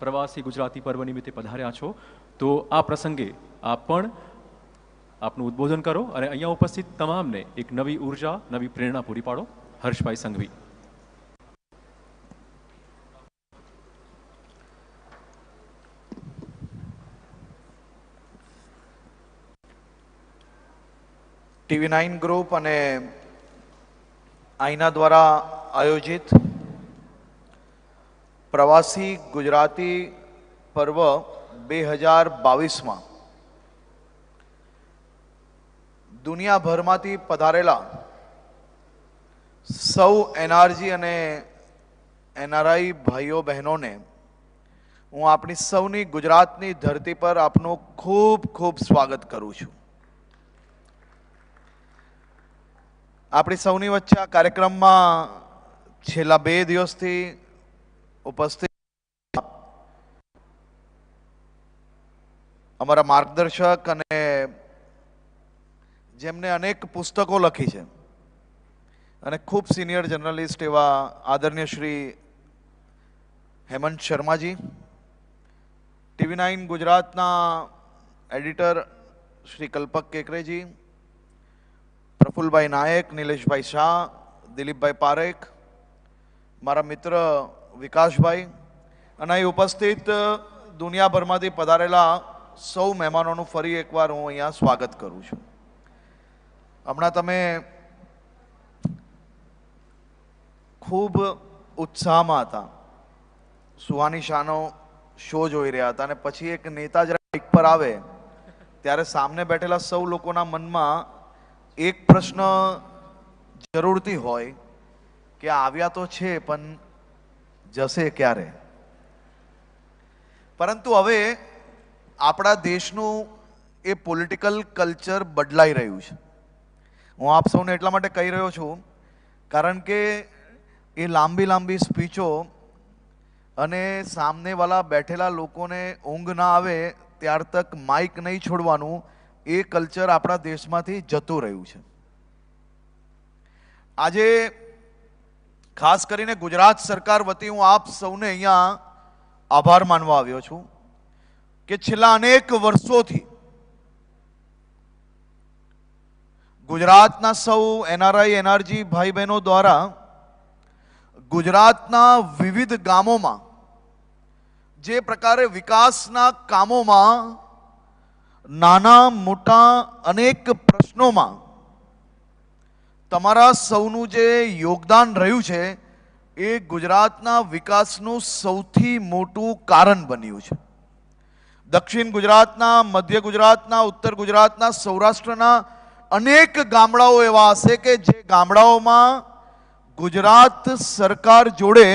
પ્રવાસી ગુજરાતી પર્વ નિમિત્તે પધાર્યા છો તો આ પ્રસંગે આપ પણ આપનું ઉદ્બોધન કરો અને અહીંયા ઉપસ્થિત તમામને એક નવી ઉર્જા, નવી પ્રેરણા પૂરી પાડો. હર્ષભાઈ સંઘવી. TV9 ગ્રુપ અને આઈના દ્વારા આયોજિત પ્રવાસી ગુજરાતી પર્વ 2022માં દુનિયાભરમાંથી પધારેલા સૌ એનઆરજી અને એનઆરઆઈ ભાઈઓ બહેનોને હું આપણી સૌની ગુજરાતની ધરતી પર આપનું ખૂબ ખૂબ સ્વાગત કરું છું. આપણી સૌની વચ્ચે આ કાર્યક્રમમાં છેલ્લા 2 દિવસથી ઉપસ્થિત અમારા માર્ગદર્શક અને જેમને અનેક પુસ્તકો લખી છે અને ખૂબ સિનિયર જર્નલિસ્ટ એવા આદરણીય શ્રી હેમંત શર્માજી, TV9 ગુજરાતના એડિટર શ્રી કલ્પક કેકરેજી, પ્રફુલભાઈ નાયક, નિલેશભાઈ શાહ, દિલીપભાઈ પારેખ, મારા મિત્ર વિકાસભાઈ અને અહીં ઉપસ્થિત દુનિયાભરમાંથી પધારેલા સૌ મહેમાનોનું ફરી એકવાર હું અહીંયા સ્વાગત કરું છું. હમણાં તમે ખૂબ ઉત્સાહમાં હતા, સુહાની શાહનો શો જોઈ રહ્યા હતા અને પછી એક નેતા જરા માઇક પર આવે ત્યારે સામે બેઠેલા સૌ લોકોના મનમાં એક પ્રશ્ન જરૂરથી હોય કે આવ્યા તો છે પણ જશે ક્યારે. પરંતુ હવે આપણા દેશનું એ પોલિટિકલ કલ્ચર બદલાઈ રહ્યું છે. હું આપ સૌને એટલા માટે કહી રહ્યો છું કારણ કે એ લાંબી લાંબી સ્પીચો અને સામનેવાળા બેઠેલા લોકોને ઊંઘ ના આવે ત્યાર તક માઇક નહીં છોડવાનું એ કલ્ચર આપણા દેશમાંથી જતું રહ્યું છે. આજે ખાસ કરીને ગુજરાત સરકાર વતી હું આપ સૌને અહીંયા આભાર માનવા આવ્યો છું કે છેલ્લા અનેક વર્ષોથી ગુજરાતના સૌ એનઆરઆઈ એનઆરજી ભાઈ બહેનો દ્વારા ગુજરાતના વિવિધ ગામોમાં જે પ્રકારે વિકાસના કામોમાં નાના મોટા અનેક પ્રશ્નોમાં તમારા સૌનું જે યોગદાન રહ્યું છે એ ગુજરાતના વિકાસનું સૌથી મોટું કારણ બન્યું છે. દક્ષિણ ગુજરાતના, મધ્ય ગુજરાતના, ઉત્તર ગુજરાતના, સૌરાષ્ટ્રના અનેક ગામડાઓ એવા હશે કે જે ગામડાઓમાં ગુજરાત સરકાર જોડે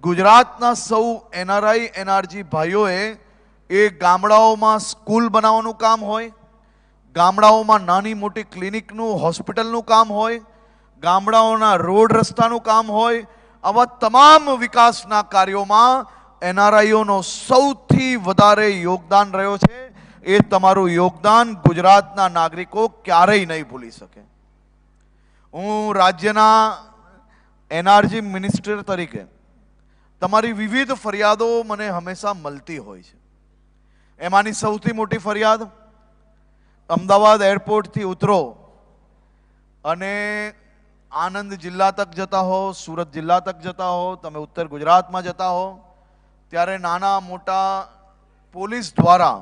ગુજરાતના સૌ એનઆરઆઈ એનઆરજી ભાઈઓએ એ ગામડાઓમાં સ્કૂલ બનાવવાનું કામ હોય, ગામડાઓમાં નાની મોટી ક્લિનિકનું, હોસ્પિટલનું કામ હોય, ગામડાઓના રોડ રસ્તાનું કામ હોય, આવા તમામ વિકાસના કાર્યોમાં એનઆરઆઈઓનો સૌથી વધારે યોગદાન રહ્યો છે. એ તમારું યોગદાન ગુજરાતના નાગરિકો ક્યારેય નહીં ભૂલી શકે. હું રાજ્યના એનઆરજી મિનિસ્ટર તરીકે તમારી વિવિધ ફરિયાદો મને હંમેશા મળતી હોય છે. એમાંની સૌથી મોટી ફરિયાદ, અમદાવાદ એરપોર્ટથી ઉતરો અને આનંદ જિલ્લા તક જતા હો, સુરત જિલ્લા તક જતા હો, તમે ઉત્તર ગુજરાતમાં જતા હો, ત્યારે નાના મોટા પોલીસ દ્વારા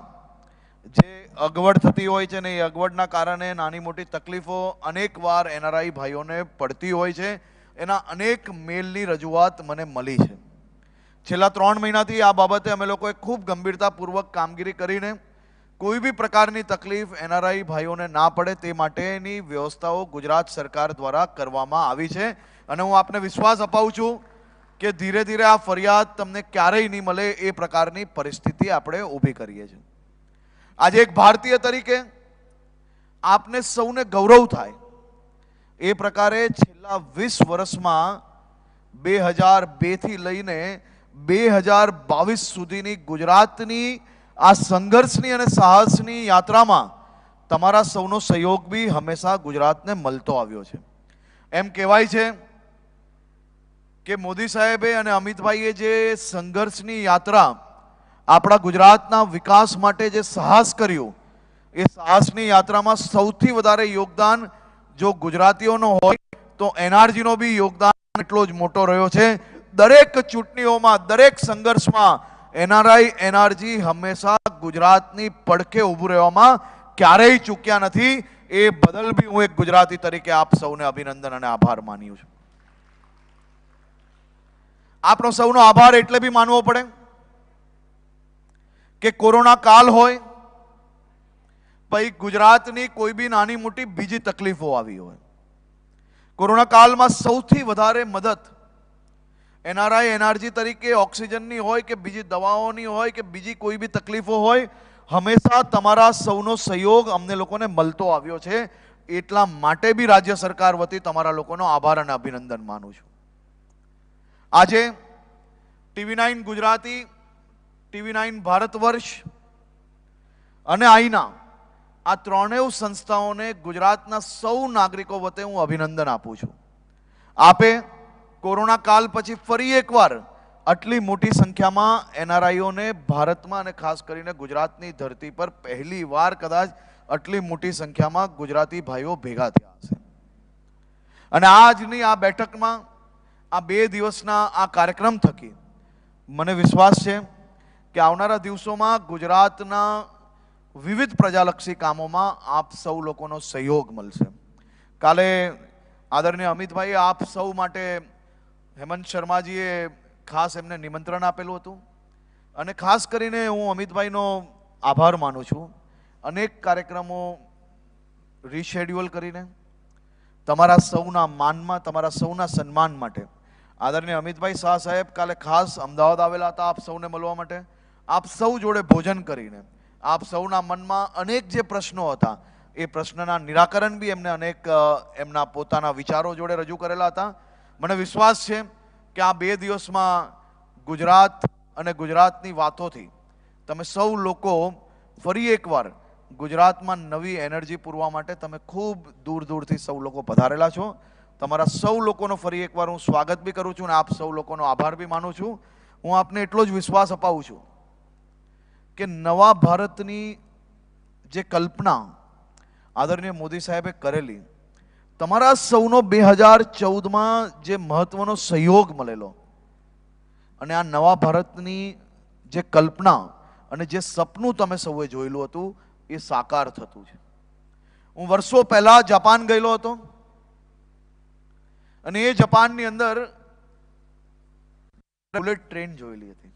જે અગવડ થતી હોય છે ને એ અગવડના કારણે નાની મોટી તકલીફો અનેકવાર એનઆરઆઈ ભાઈઓને પડતી હોય છે. એના અનેક મેલની રજૂઆત મને મળી છે. છેલ્લા 3 મહિનાથી આ બાબતે અમે લોકોએ ખૂબ ગંભીરતાપૂર્વક કામગીરી કરીને કોઈ બી પ્રકારની તકલીફ એનઆરઆઈ ભાઈઓને ના પડે તે માટેની વ્યવસ્થાઓ ગુજરાત સરકાર દ્વારા કરવામાં આવી છે. અને હું આપને વિશ્વાસ અપાવું છું કે ધીરે ધીરે આ ફરિયાદ તમને ક્યારેય નહીં મળે એ પ્રકારની પરિસ્થિતિ આપણે ઊભી કરીએ છીએ. આજે એક ભારતીય તરીકે આપને સૌને ગૌરવ થાય એ પ્રકારે છેલ્લા 20 વર્ષમાં 2002 થી લઈને 2022 સુધીની ગુજરાતની આ સંઘર્ષની અને સાહસની યાત્રામાં તમારા સૌનો સહયોગ બી હંમેશા ગુજરાતને મળતો આવ્યો છે. એમ કહેવાય છે કે મોદી સાહેબે અને અમિતભાઈએ જે સંઘર્ષની યાત્રા આપણા ગુજરાતના વિકાસ માટે જે સાહસ કર્યું એ સાહસની યાત્રામાં સૌથી વધારે યોગદાન જો ગુજરાતીઓનો હોય તો એનઆરજીનો બી યોગદાન એટલો જ મોટો રહ્યો છે. દરેક ચૂંટણીઓમાં દરેક સંઘર્ષમાં એનઆરજી હંમેશા ગુજરાતની પડખે ઊભું રહેવામાં ક્યારેય ચૂક્યા નથી. એ બદલ બી હું એક ગુજરાતી તરીકે આપ સૌને અભિનંદન અને આભાર માન્યું છું. આપણો સૌનો આભાર એટલે બી માનવો પડે કે કોરોના કાલ હોય પછી ગુજરાતની કોઈ બી નાની મોટી બીજી તકલીફો આવી હોય. કોરોના કાલમાં સૌથી વધારે મદદ એનઆરઆઈ એનઆરજી તરીકે ઓક્સિજનની હોય કે બીજી દવાઓની હોય કે બીજી કોઈ બી તકલીફો હોય, હંમેશા તમારા સૌનો સહયોગ અમને લોકોને મળતો આવ્યો છે. એટલા માટે બી રાજ્ય સરકાર વતી તમારા લોકોનો આભાર અને અભિનંદન માનું છું. આજે TV9 ગુજરાતી, TV9 ભારતવર્ષ અને આઈના આ ત્રણેય સંસ્થાઓને ગુજરાતના સૌ નાગરિકો વતે હું અભિનંદન આપું છું. આપે કોરોના કાલ પછી ફરી એકવાર આટલી મોટી સંખ્યામાં એનઆરઆઈઓને ભારતમાં અને ખાસ કરીને ગુજરાતની ધરતી પર પહેલી વાર કદાચ આટલી મોટી સંખ્યામાં ગુજરાતી ભાઈઓ ભેગા થયા હશે. અને આજની આ બેઠકમાં આ 2 દિવસના આ કાર્યક્રમ થકી મને વિશ્વાસ છે કે આવનારા દિવસોમાં ગુજરાતના વિવિધ પ્રજાલક્ષી કામોમાં આપ સૌ લોકોનો સહયોગ મળશે. કાલે આદરણીય અમિતભાઈ આપ સૌ માટે હેમંત શર્માજીએ ખાસ એમને નિમંત્રણ આપેલું હતું અને ખાસ કરીને હું અમિતભાઈનો આભાર માનું છું. અનેક કાર્યક્રમો રીશેડ્યુલ કરીને તમારા સૌના માનમાં, તમારા સૌના સન્માન માટે આદરણીય અમિતભાઈ શાહ સાહેબ કાલે ખાસ અમદાવાદ આવેલા હતા આપ સૌને મળવા માટે. આપ સૌ જોડે ભોજન કરીને આપ સૌના મનમાં અનેક જે પ્રશ્નો હતા એ પ્રશ્નના નિરાકરણ બી એમને અનેક એમના પોતાના વિચારો જોડે રજૂ કરેલા હતા. મને વિશ્વાસ છે કે આ 2 દિવસમાં ગુજરાત અને ગુજરાતની વાતોથી તમે સૌ લોકો ફરી એકવાર ગુજરાતમાં નવી એનર્જી પૂરવા માટે તમે ખૂબ દૂર દૂરથી સૌ લોકો પધારેલા છો. તમારા સૌ લોકોનો ફરી એકવાર હું સ્વાગત બી કરું છું અને આપ સૌ લોકોનો આભાર બી માનું છું. હું આપને એટલો જ વિશ્વાસ અપાવું છું કે નવા ભારતની જે કલ્પના આદરણીય મોદી સાહેબે કરેલી, તમારા સૌનો 2014માં જે મહત્વનો સહયોગ મળેલો અને આ નવા ભારતની જે કલ્પના અને જે સપનું તમે સૌએ જોયેલું હતું એ સાકાર થતું છે. હું વર્ષો પહેલા જાપાન ગયેલો હતો અને એ જાપાનની અંદર બુલેટ ટ્રેન જોયેલી હતી.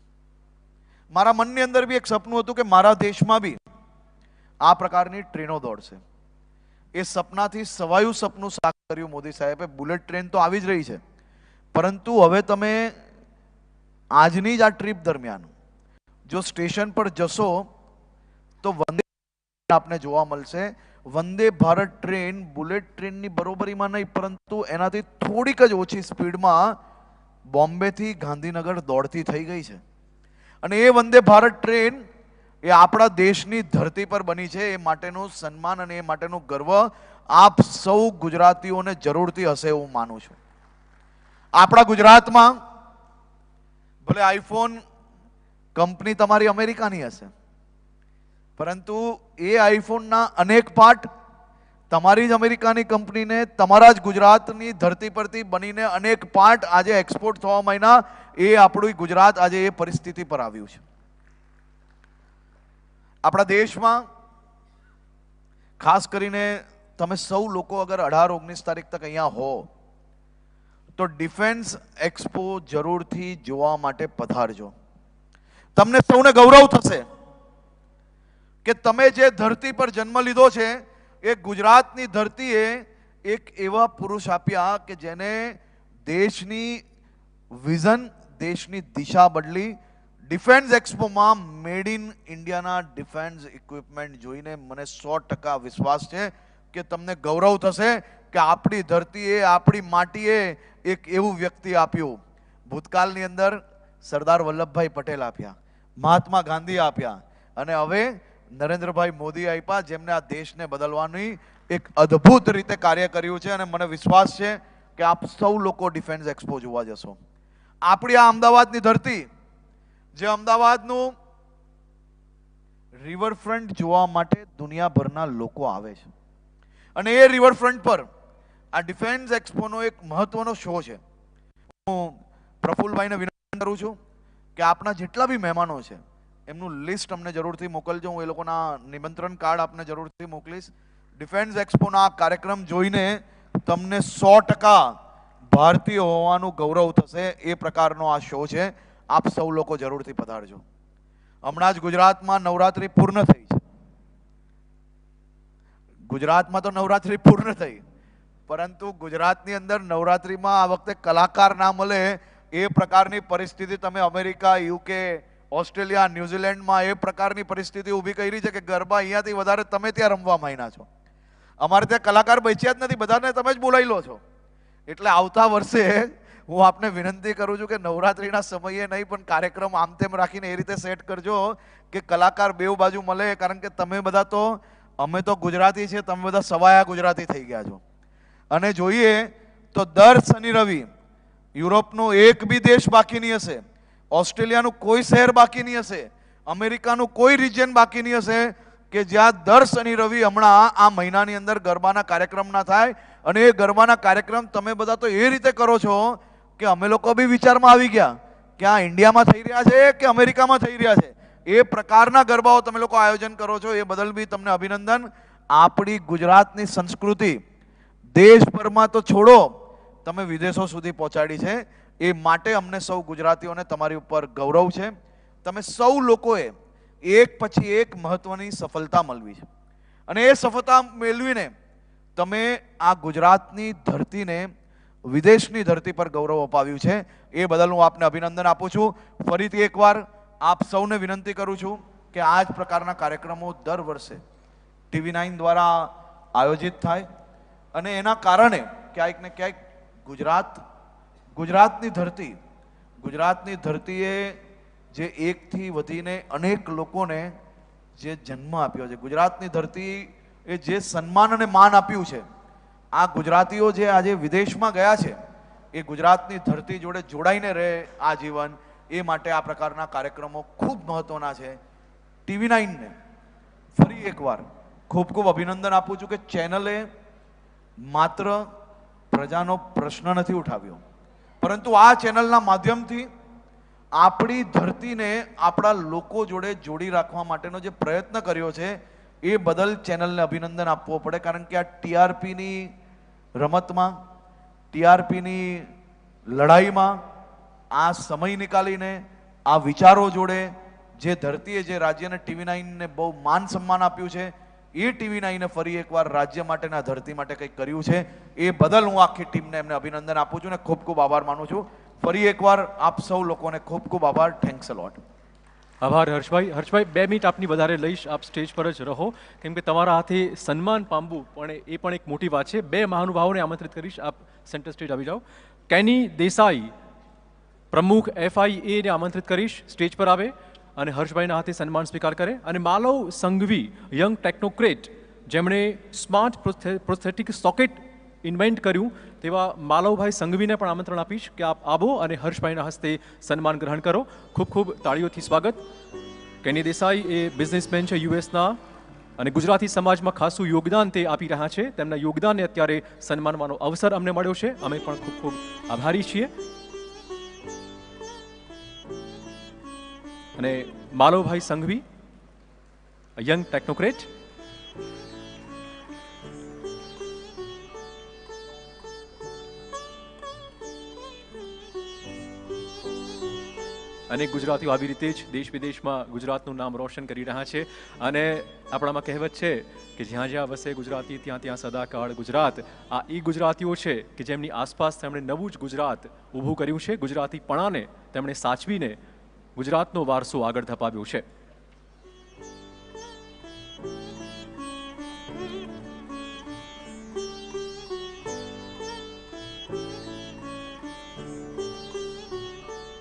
મારા મનની અંદર બી એક સપનું હતું કે મારા દેશમાં બી આ પ્રકારની ટ્રેનો દોડશે. એ સપનાથી સવાયું સપનું સાકાર કર્યું મોદી સાહેબે. બુલેટ ટ્રેન તો આવી જ રહી છે, પરંતુ હવે તમે આજની જ આ ટ્રીપ દરમિયાન જો સ્ટેશન પર જશો તો વંદે આપને જોવા મળશે. વંદે ભારત ટ્રેન બુલેટ ટ્રેનની બરોબરીમાં નહીં, પરંતુ એનાથી થોડીક જ ઓછી સ્પીડમાં બોમ્બેથી ગાંધીનગર દોડતી થઈ ગઈ છે. અને એ વંદે ભારત ટ્રેન એ આપણા દેશની ધરતી પર બની છે. એ માટેનું સન્માન અને એ માટેનું ગર્વ આપ સૌ ગુજરાતીઓને જરૂરથી હશે એવું માનું છું. આપણા ગુજરાતમાં ભલે આઈફોન કંપની તમારી અમેરિકાની હશે, પરંતુ એ આઈફોનના અનેક પાર્ટ તમારી જ અમેરિકાની કંપનીને તમારા જ ગુજરાતની ધરતી પરથી બનીને અનેક પાર્ટ આજે એક્સપોર્ટ થવા માંડ્યા. એ આપણું ગુજરાત આજે એ પરિસ્થિતિ પર આવ્યું છે. આપણા દેશમાં ખાસ કરીને તમે સૌ લોકો અગર 18-19 તારીખ તક અહીંયા હો તો ડિફેન્સ એક્સપો જરૂરથી જોવા માટે પધારજો. તમને સૌને ગૌરવ થશે કે તમે જે ધરતી પર જન્મ લીધો છે એ ગુજરાતની ધરતીએ એક એવા પુરુષ આપ્યા કે જેને દેશની વિઝન, દેશની દિશા બદલી. ડિફેન્સ એક્સપોમાં મેડ ઇન ઇન્ડિયાના ડિફેન્સ ઇક્વિપમેન્ટ જોઈને મને 100% વિશ્વાસ છે કે તમને ગૌરવ થશે કે આપણી ધરતીએ, આપણી માટીએ એક એવું વ્યક્તિ આપ્યું. ભૂતકાળની અંદર સરદાર વલ્લભભાઈ પટેલ આપ્યા, મહાત્મા ગાંધી આપ્યા અને હવે નરેન્દ્રભાઈ મોદી આપ્યા, જેમને આ દેશને બદલવાની એક અદ્ભુત રીતે કાર્ય કર્યું છે. અને મને વિશ્વાસ છે કે આપ સૌ લોકો ડિફેન્સ એક્સપો જોવા જશો. આપણી આ અમદાવાદની ધરતી, જે અમદાવાદનું રિવરફ્રન્ટ જોવા માટે દુનિયાભરના લોકો આવે છે અને એ રિવરફ્રન્ટ પર આ ડિફેન્સ એક્સપોનો એક મહત્વનો શો છે. હું પ્રફુલભાઈને વિનંતી કરું છું કે આપણા જેટલા બી મહેમાનો છે એમનું લિસ્ટ અમને જરૂરથી મોકલજો. હું એ લોકોના નિમંત્રણ કાર્ડ આપને જરૂરથી મોકલીશ. ડિફેન્સ એક્સપોના આ કાર્યક્રમ જોઈને તમને 100% ભારતીય હોવાનું ગૌરવ થશે. એ પ્રકારનો આ શો છે. આપ સૌ લોકો જરૂરથી પધારજો. હમણાં જ ગુજરાતમાં નવરાત્રી પૂર્ણ થઈ છે. ગુજરાતમાં તો નવરાત્રી પૂર્ણ થઈ, પરંતુ ગુજરાતની અંદર નવરાત્રીમાં આ વખતે કલાકાર ના મળે એ પ્રકારની પરિસ્થિતિ તમે અમેરિકા, યુકે, ઓસ્ટ્રેલિયા, ન્યુઝીલેન્ડમાં એ પ્રકારની પરિસ્થિતિ ઊભી કરી છે કે ગરબા અહીંયાથી વધારે તમે ત્યાં રમવા માંડ્યા છો. અમારે ત્યાં કલાકાર બચ્યા જ નથી, બધાને તમે જ બોલાવી લો છો. એટલે આવતા વર્ષે હું આપને વિનંતી કરું છું કે નવરાત્રીના સમયે નહીં પણ કાર્યક્રમ આમ તેમ રાખીને એ રીતે સેટ કરજો કે કલાકાર બેઉ બાજુ મળે. કારણ કે તમે બધા તો, અમે તો ગુજરાતી છે, તમે બધા સવાયા ગુજરાતી થઈ ગયા છો. અને જોઈએ તો દર શનિ રવિ યુરોપનો એક બી દેશ બાકી નહીં હશે, ઓસ્ટ્રેલિયાનું કોઈ શહેર બાકી નહીં હશે, અમેરિકાનું કોઈ રિજિયન બાકી નહીં હશે કે જ્યાં દર શનિ રવિ હમણાં આ મહિનાની અંદર ગરબાના કાર્યક્રમ ના થાય. અને એ ગરબાના કાર્યક્રમ તમે બધા તો એ રીતે કરો છો કે અમે લોકો બી વિચારમાં આવી ગયા કે આ ઇન્ડિયામાં થઈ રહ્યા છે કે અમેરિકામાં થઈ રહ્યા છે. એ પ્રકારના ગરબાઓ તમે લોકો આયોજન કરો છો, એ બદલ બી તમને અભિનંદન. આપણી ગુજરાતની સંસ્કૃતિ દેશભરમાં તો છોડો, તમે વિદેશો સુધી પહોંચાડી છે. એ માટે અમને સૌ ગુજરાતીઓને તમારી ઉપર ગૌરવ છે. તમે સૌ લોકોએ એક પછી એક મહત્વની સફળતા મેળવી છે અને એ સફળતા મેળવીને તમે આ ગુજરાતની ધરતીને વિદેશની ધરતી પર ગૌરવ અપાવ્યું છે. એ બદલ હું આપને અભિનંદન આપું છું. ફરીથી એકવાર આપ સૌને વિનંતી કરું છું કે આ જ પ્રકારના કાર્યક્રમો દર વર્ષે TV9 દ્વારા આયોજિત થાય અને એના કારણે ક્યાંક ને ક્યાંક ગુજરાતની ધરતીએ જે એકથી વધીને અનેક લોકોને જે જન્મ આપ્યો છે, ગુજરાતની ધરતી એ જે સન્માન અને માન આપ્યું છે, આ ગુજરાતીઓ જે આજે વિદેશમાં ગયા છે એ ગુજરાતની ધરતી જોડે જોડાઈને રહે આજીવન. એ માટે આ પ્રકારના કાર્યક્રમો ખૂબ મહત્વના છે. TV9ને ફરી એકવાર ખૂબ ખૂબ અભિનંદન આપું છું કે ચેનલે માત્ર પ્રજાનો પ્રશ્ન નથી ઉઠાવ્યો, પરંતુ આ ચેનલના માધ્યમથી આપણી ધરતીને આપણા લોકો જોડે જોડી રાખવા માટેનો જે પ્રયત્ન કર્યો છે એ બદલ ચેનલને અભિનંદન આપવો પડે. કારણ કે આ TRPની રમતમાં, TRPની લડાઈમાં આ સમય નીકાળીને આ વિચારો જોડે જે ધરતીએ જે રાજ્યને TV9ને બહુ માન સન્માન આપ્યું છે, એ TV9ને ફરી એકવાર રાજ્ય માટે ના ધરતી માટે કંઈક કર્યું છે. એ બદલ હું આખી ટીમને એમને અભિનંદન આપું છું અને ખૂબ ખૂબ આભાર માનું છું. ફરી એકવાર આપ સૌ લોકોને ખૂબ ખૂબ આભાર. થેન્ક્સ અ લોટ. આભાર હર્ષભાઈ. હર્ષભાઈ 2 મિનિટ આપની વધારે લઈશ, આપ સ્ટેજ પર જ રહો, કેમ કે તમારા હાથે સન્માન પામવું પણ એ પણ એક મોટી વાત છે. 2 મહાનુભાવોને આમંત્રિત કરીશ, આપ સેન્ટર સ્ટેજ આવી જાઓ. કેની દેસાઈ, પ્રમુખ FIA ને આમંત્રિત કરીશ, સ્ટેજ પર આવે અને હર્ષભાઈના હાથે સન્માન સ્વીકાર કરે. અને માલવ સંઘવી, યંગ ટેકનોક્રેટ, જેમણે સ્માર્ટ પ્રોસ્થેટિક સોકેટ ઇન્વેન્ટ કર્યું, તેવા માલવભાઈ સંઘવીને પણ આમંત્રણ આપીશ કે આપ આવો અને હર્ષભાઈના હસ્તે સન્માન ગ્રહણ કરો. ખૂબ ખૂબ તાળીઓથી સ્વાગત. કેની દેસાઈ એ બિઝનેસમેન છે, યુએસના અને ગુજરાતી સમાજમાં ખાસું યોગદાન તે આપી રહ્યા છે. તેમના યોગદાનને અત્યારે સન્માનવાનો અવસર અમને મળ્યો છે. અમે પણ ખૂબ ખૂબ આભારી છીએ. અને માલવભાઈ સંઘવી, યંગ ટેકનોક્રેટ. અનેક ગુજરાતીઓ આવી રીતે જ દેશ વિદેશમાં ગુજરાતનું નામ રોશન કરી રહ્યા છે. અને આપણામાં કહેવત છે કે જ્યાં જ્યાં વસે ગુજરાતી ત્યાં ત્યાં સદાકાળ ગુજરાત. આ એ ગુજરાતીઓ છે કે જેમની આસપાસ તેમણે નવું જ ગુજરાત ઊભું કર્યું છે. ગુજરાતીપણાને તેમણે સાચવીને ગુજરાતનો વારસો આગળ ધપાવ્યો છે.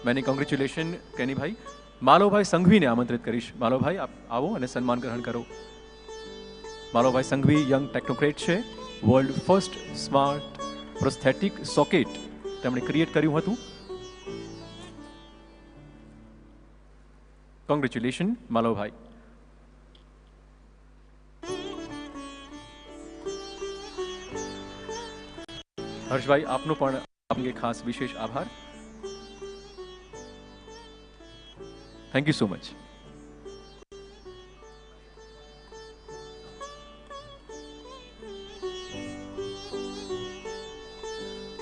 मैंने कॉन्ग्रेचुलेशन कैनी भाई. मालवभाई संघवी ने आमंत्रित करीश. मालवभाई आप आओ અને સન્માન ગ્રહણ કરો. માલવભાઈ સંઘવી યંગ ટેકનોક્રેટ છે. World first smart prosthetic socket તેમણે ક્રિએટ કર્યું હતું. કોંગ્રેચ્યુલેશન માલવભાઈ. હર્ષભાઈ આપનો પણ આપને ખાસ વિશેષ આભાર. Thank you so much.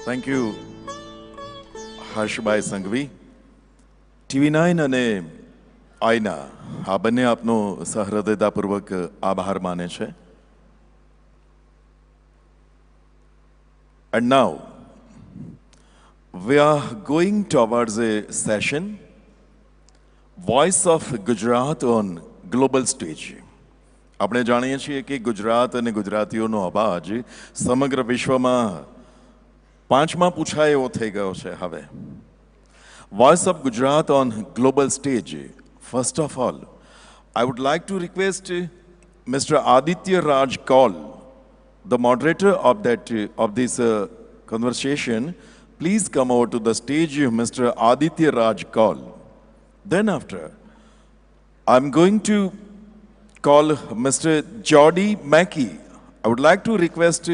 Thank you, Harshbhai Sanghvi. TV9 અને આઈના આ બંને આપનો સહૃદયતાપૂર્વક આભાર માને છે. And now we are going towards a session voice of Gujarat on global stage. આપણે જાણીએ છીએ કે ગુજરાત અને ગુજરાતીઓનો અવાજ સમગ્ર વિશ્વમાં પાંચમા પૂછાય એવો થઈ ગયો છે હવે. Voice of Gujarat on global stage. First of all, I would like to request mister Aditya Raj Kaul, the moderator of this conversation. Please come over to the stage, Mr. Aditya Raj Kaul. Then after, I'm going to call Mr. Jordi Mackey. I would like to request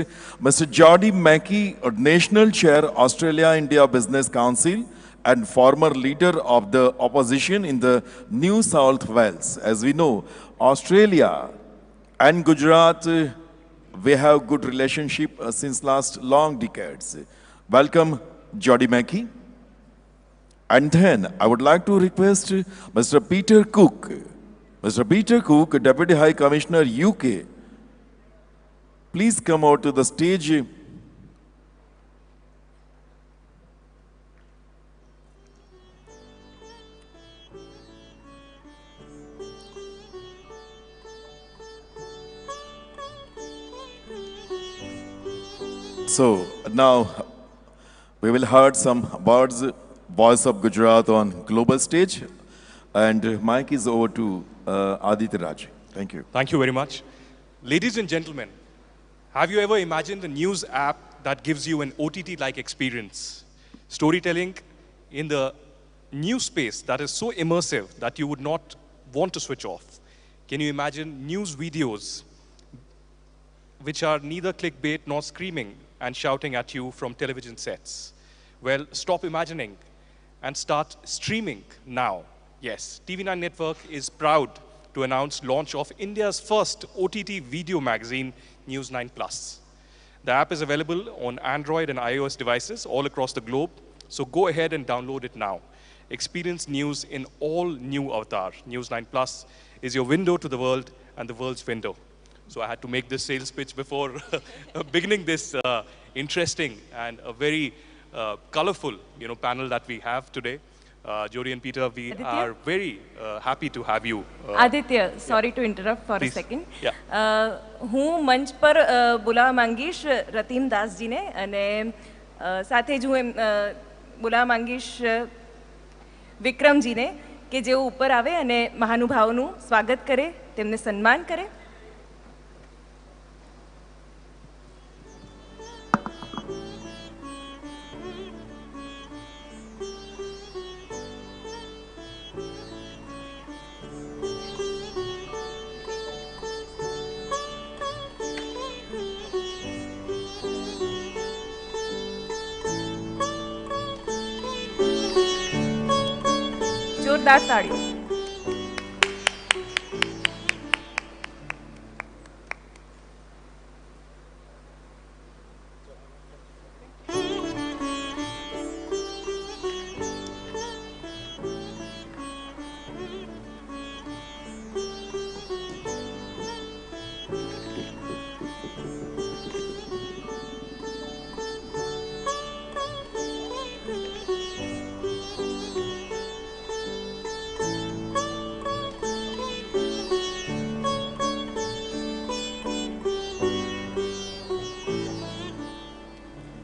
Mr. Jordi Mackey, a National Chair, Australia-India Business Council and former leader of the opposition in the New South Wales. As we know, Australia and Gujarat, we have good relationship since last long decades. Welcome, Jordi Mackey. And then I would like to request Mr. Peter Cook. Mr. Peter Cook, Deputy High Commissioner, UK. Please come out to the stage. So now we will heard some words, Voice of Gujarat on global stage, and mic is over to Aditya Raj. Thank you. Thank you very much. Ladies and gentlemen, have you ever imagined a news app that gives you an OTT-like experience? Storytelling in the news space that is so immersive that you would not want to switch off. Can you imagine news videos which are neither clickbait nor screaming and shouting at you from television sets? Well, stop imagining and start streaming now. Yes, TV9 Network is proud to announce launch of India's first OTT video magazine, News 9 Plus. The app is available on Android and iOS devices all across the globe, so go ahead and download it now. Experience news in all new avatar. News 9 Plus is your window to the world and the world's window. So I had to make this sales pitch before beginning this interesting and a very colorful, panel that we have today. Jody and Peter, we Aditya? are very happy to have you. Aditya, sorry to interrupt for please. a second. Yeah. હું મંચ પર બોલાવવા માંગીશ રતીમ દાસજીને અને સાથે જ હું એમ બોલાવવા માંગીશ વિક્રમજીને કે જેઓ ઉપર આવે અને મહાનુભાવોનું સ્વાગત કરે, તેમને સન્માન કરે. જોરદાર તાળીઓ.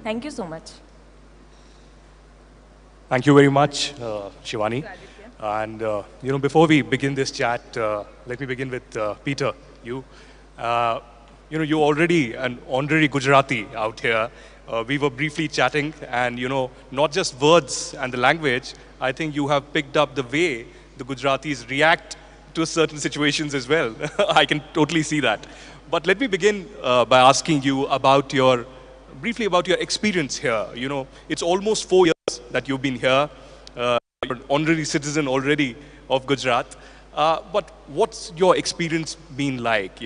Thank you so much. Thank you very much, Shivani. And before we begin this chat, let me begin with Peter. You're already an honorary Gujarati out here. We were briefly chatting, and not just words and the language. I think you have picked up the way the Gujaratis react to certain situations as well. I can totally see that. But let me begin by asking you briefly about your experience here. It's almost 4 years that you've been here. You're an honorary citizen already of Gujarat. But what's your experience been like?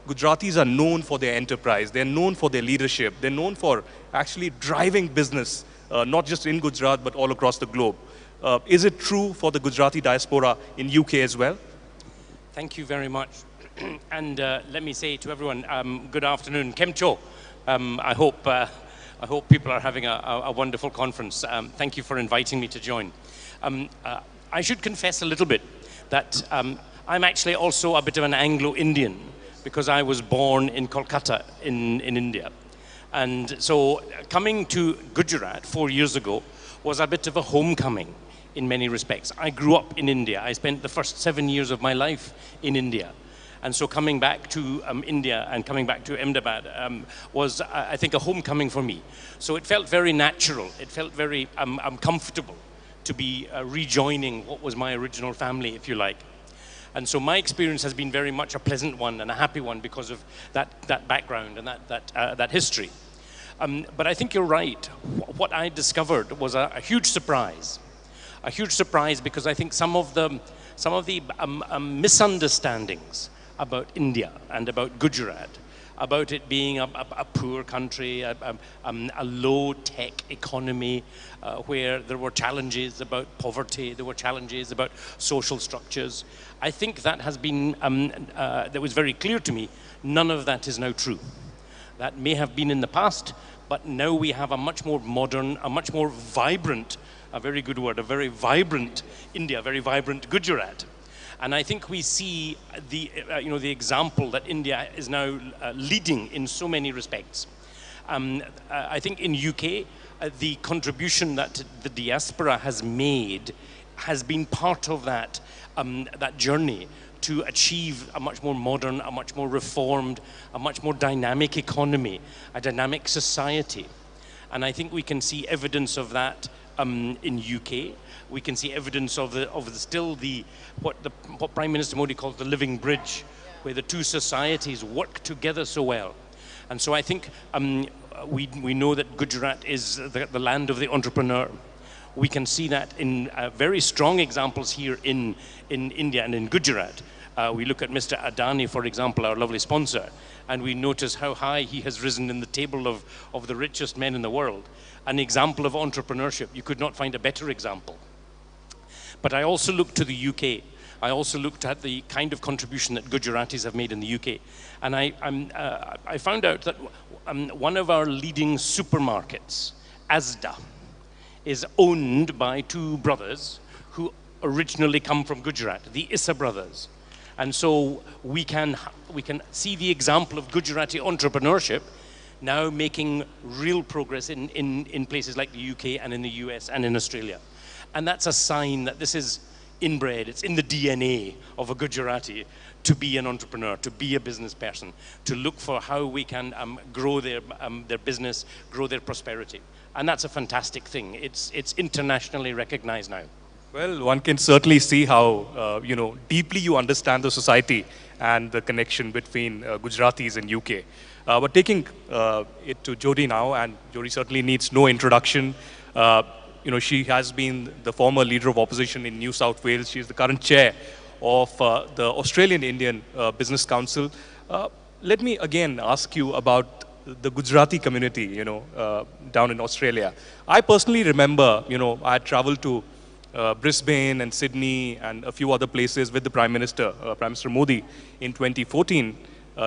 Gujaratis are known for their enterprise. They're known for their leadership. They're known for actually driving business, not just in Gujarat, but all across the globe. Is it true for the Gujarati diaspora in UK as well? Thank you very much. And let me say to everyone, good afternoon. Kem Cho. I hope people are having a wonderful conference. Thank you for inviting me to join. I should confess a little bit that I'm actually also a bit of an Anglo-Indian because I was born in Kolkata in India. And so coming to Gujarat 4 years ago was a bit of a homecoming in many respects. I grew up in India. I spent the first 7 years of my life in India. And so coming back to India and coming back to Ahmedabad was, I think, a homecoming for me. So it felt very natural. It felt very comfortable to be rejoining what was my original family, if you like. And so my experience has been very much a pleasant one and a happy one because of that background and that history. But I think you're right. What I discovered was a huge surprise. A huge surprise because I think some of the misunderstandings about India and about Gujarat, about it being a poor country, a low-tech economy where there were challenges about poverty, there were challenges about social structures. I think that has been, that was very clear to me, none of that is now true. That may have been in the past, but now we have a much more modern, a much more vibrant, a very good word, a very vibrant India, a very vibrant Gujarat. And I think we see the example that India is now leading in so many respects. I think in UK, the contribution that the diaspora has made has been part of that journey to achieve a much more modern, a much more reformed, a much more dynamic economy, a dynamic society. And I think we can see evidence of that in UK. We can see evidence of what Prime Minister Modi calls the living bridge, where the two societies work together so well. And so I think we know that Gujarat is the land of the entrepreneur. We can see that in very strong examples here in India and in Gujarat. We look at Mr. Adani, for example, our lovely sponsor, and we notice how high he has risen in the table of the richest men in the world. An example of entrepreneurship. You could not find a better example. But I also looked to the UK. I also looked at the kind of contribution that Gujaratis have made in the UK. And I found out that one of our leading supermarkets, Asda, is owned by two brothers who originally come from Gujarat, the Issa brothers. And so we can see the example of Gujarati entrepreneurship now making real progress in places like the UK and in the US and in Australia. And that's a sign that this is inbred, it's in the DNA of a Gujarati to be an entrepreneur, to be a business person, to look for how we can grow their business, grow their prosperity. And that's a fantastic thing. It's internationally recognized now. Well, one can certainly see how, deeply you understand the society and the connection between Gujaratis and UK. But taking it to Jody now, and Jody certainly needs no introduction. she has been the former leader of opposition in New South Wales. She is the current chair of the Australian Indian Business Council. Let me again ask you about the Gujarati community, down in Australia. I personally remember, I had traveled to Brisbane and Sydney and a few other places with the Prime Minister Modi in 2014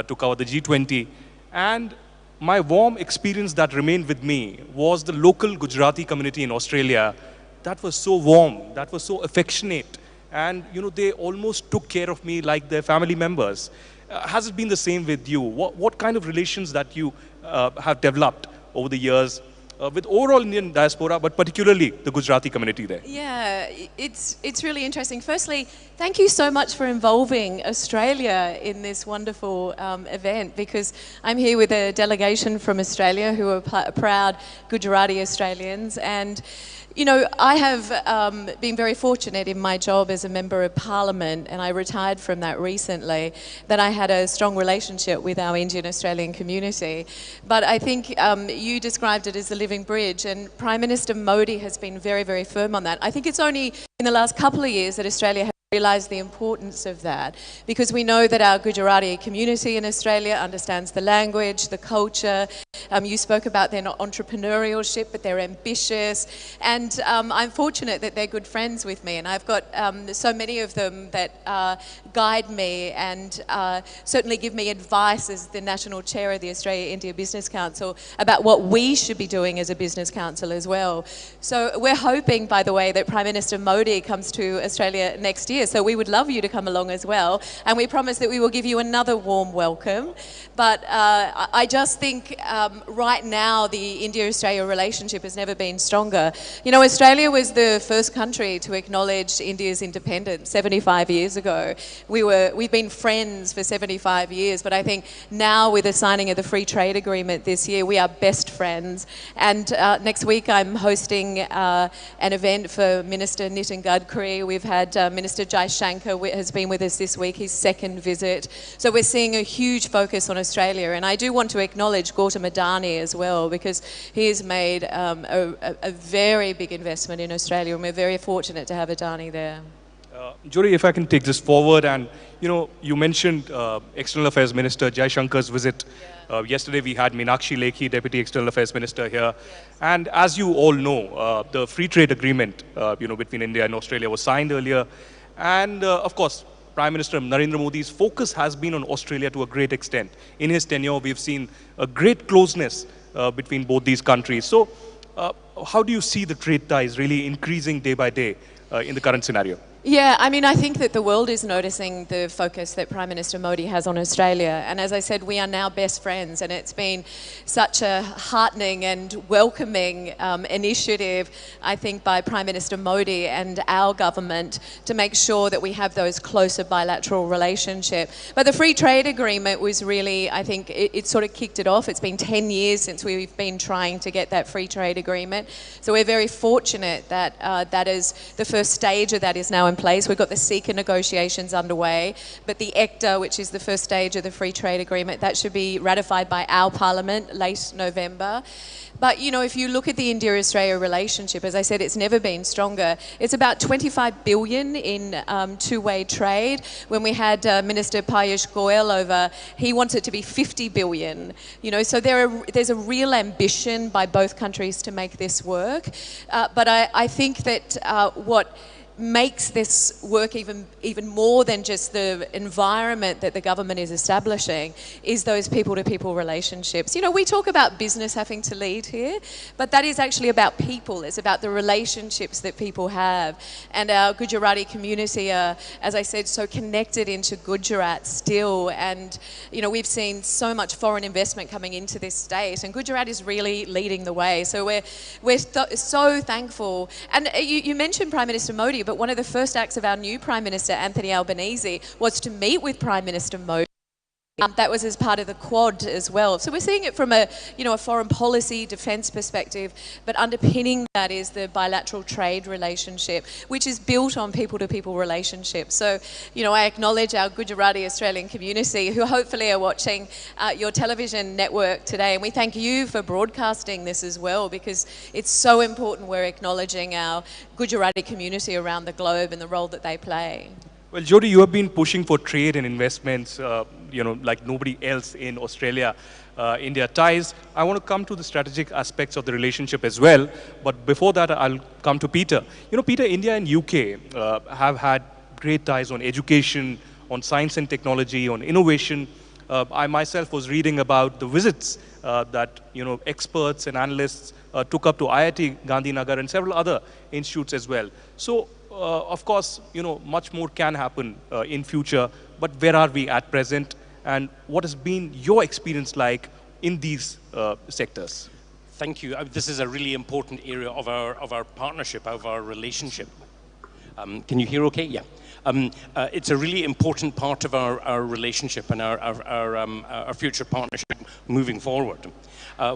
to cover the G20. And my warm experience that remained with me was the local Gujarati community in Australia that was so warm, that was so affectionate. And, they almost took care of me like their family members. Has it been the same with you? What kind of relations that you have developed over the years with overall Indian diaspora, but particularly the Gujarati community there? Yeah, it's really interesting. Firstly, thank you so much for involving Australia in this wonderful event, because I'm here with a delegation from Australia who are proud Gujarati Australians. And I have been very fortunate in my job as a Member of Parliament, and I retired from that recently, that I had a strong relationship with our Indian Australian community. But I think you described it as the living bridge, and Prime Minister Modi has been very, very firm on that. I think it's only in the last couple of years that Australia has realised the importance of that, because we know that our Gujarati community in Australia understands the language, the culture. You spoke about their entrepreneurship, but they're ambitious, and I'm fortunate that they're good friends with me, and I've got so many of them that guide me and certainly give me advice as the National Chair of the Australia-India Business Council about what we should be doing as a business council as well. So we're hoping, by the way, that Prime Minister Modi comes to Australia next year, so we would love you to come along as well, and we promise that we will give you another warm welcome. But I just think right now the India-Australia relationship has never been stronger. Australia was the first country to acknowledge India's independence 75 years ago. We've been friends for 75 years, but I think now with the signing of the Free Trade Agreement this year, we are best friends. And next week I'm hosting an event for Minister Nitin Gadkari. We've had Minister Jai Shankar has been with us this week, his second visit. So we're seeing a huge focus on Australia, and I do want to acknowledge Gautam Adani as well, because he has made a very big investment in Australia, and we're very fortunate to have Adani there. Jyoti, if I can take this forward, and you mentioned External Affairs Minister Jai Shankar's visit. Yesterday we had Meenakshi Lekhi, Deputy External Affairs Minister here. And as you all know, the free trade agreement between India and Australia was signed earlier. And of course, Prime Minister Narendra Modi's focus has been on Australia to a great extent. In his tenure, we've seen a great closeness between both these countries. So how do you see the trade ties really increasing day by day in the current scenario? Yeah, I think that the world is noticing the focus that Prime Minister Modi has on Australia. And as I said, we are now best friends, and it's been such a heartening and welcoming initiative, I think, by Prime Minister Modi and our government to make sure that we have those closer bilateral relationship. But the Free Trade Agreement was really, I think, it sort of kicked it off. It's been 10 years since we've been trying to get that Free Trade Agreement. So we're very fortunate that that is the first stage of that is now in place. We've got the CECA negotiations underway, but the ECTA, which is the first stage of the Free Trade Agreement, that should be ratified by our Parliament late November. But, if you look at the India-Australia relationship, as I said, it's never been stronger. It's about 25 billion in two-way trade. When we had Minister Piyush Goyal over, he wants it to be 50 billion. So there's a real ambition by both countries to make this work. But I think that what makes this work even more than just the environment that the government is establishing is those people-to-people relationships. We talk about business having to lead here, but that is actually about people. It's about the relationships that people have. And our Gujarati community are, as I said, so connected into Gujarat still. And, we've seen so much foreign investment coming into this state, and Gujarat is really leading the way. So we're so thankful. And you mentioned Prime Minister Modi, but one of the first acts of our new Prime Minister, Anthony Albanese, was to meet with Prime Minister Modi That was as part of the Quad as well. So we're seeing it from a foreign policy, defence perspective, but underpinning that is the bilateral trade relationship, which is built on people-to-people relationships. So, I acknowledge our Gujarati Australian community who hopefully are watching your television network today, and we thank you for broadcasting this as well, because it's so important we're acknowledging our Gujarati community around the globe and the role that they play. Well, Jyoti, you have been pushing for trade and investments, like nobody else in Australia, India ties. I want to come to the strategic aspects of the relationship as well. But before that, I'll come to Peter. Peter, India and UK have had great ties on education, on science and technology, on innovation. I myself was reading about the visits that, experts and analysts took up to IIT Gandhinagar and several other institutes as well. So, of course, much more can happen in future, but where are we at present, and what has been your experience like in these sectors? Thank you. This is a really important area of our partnership, of our relationship. Can you hear okay? Yeah. It's a really important part of our relationship and our future partnership moving forward.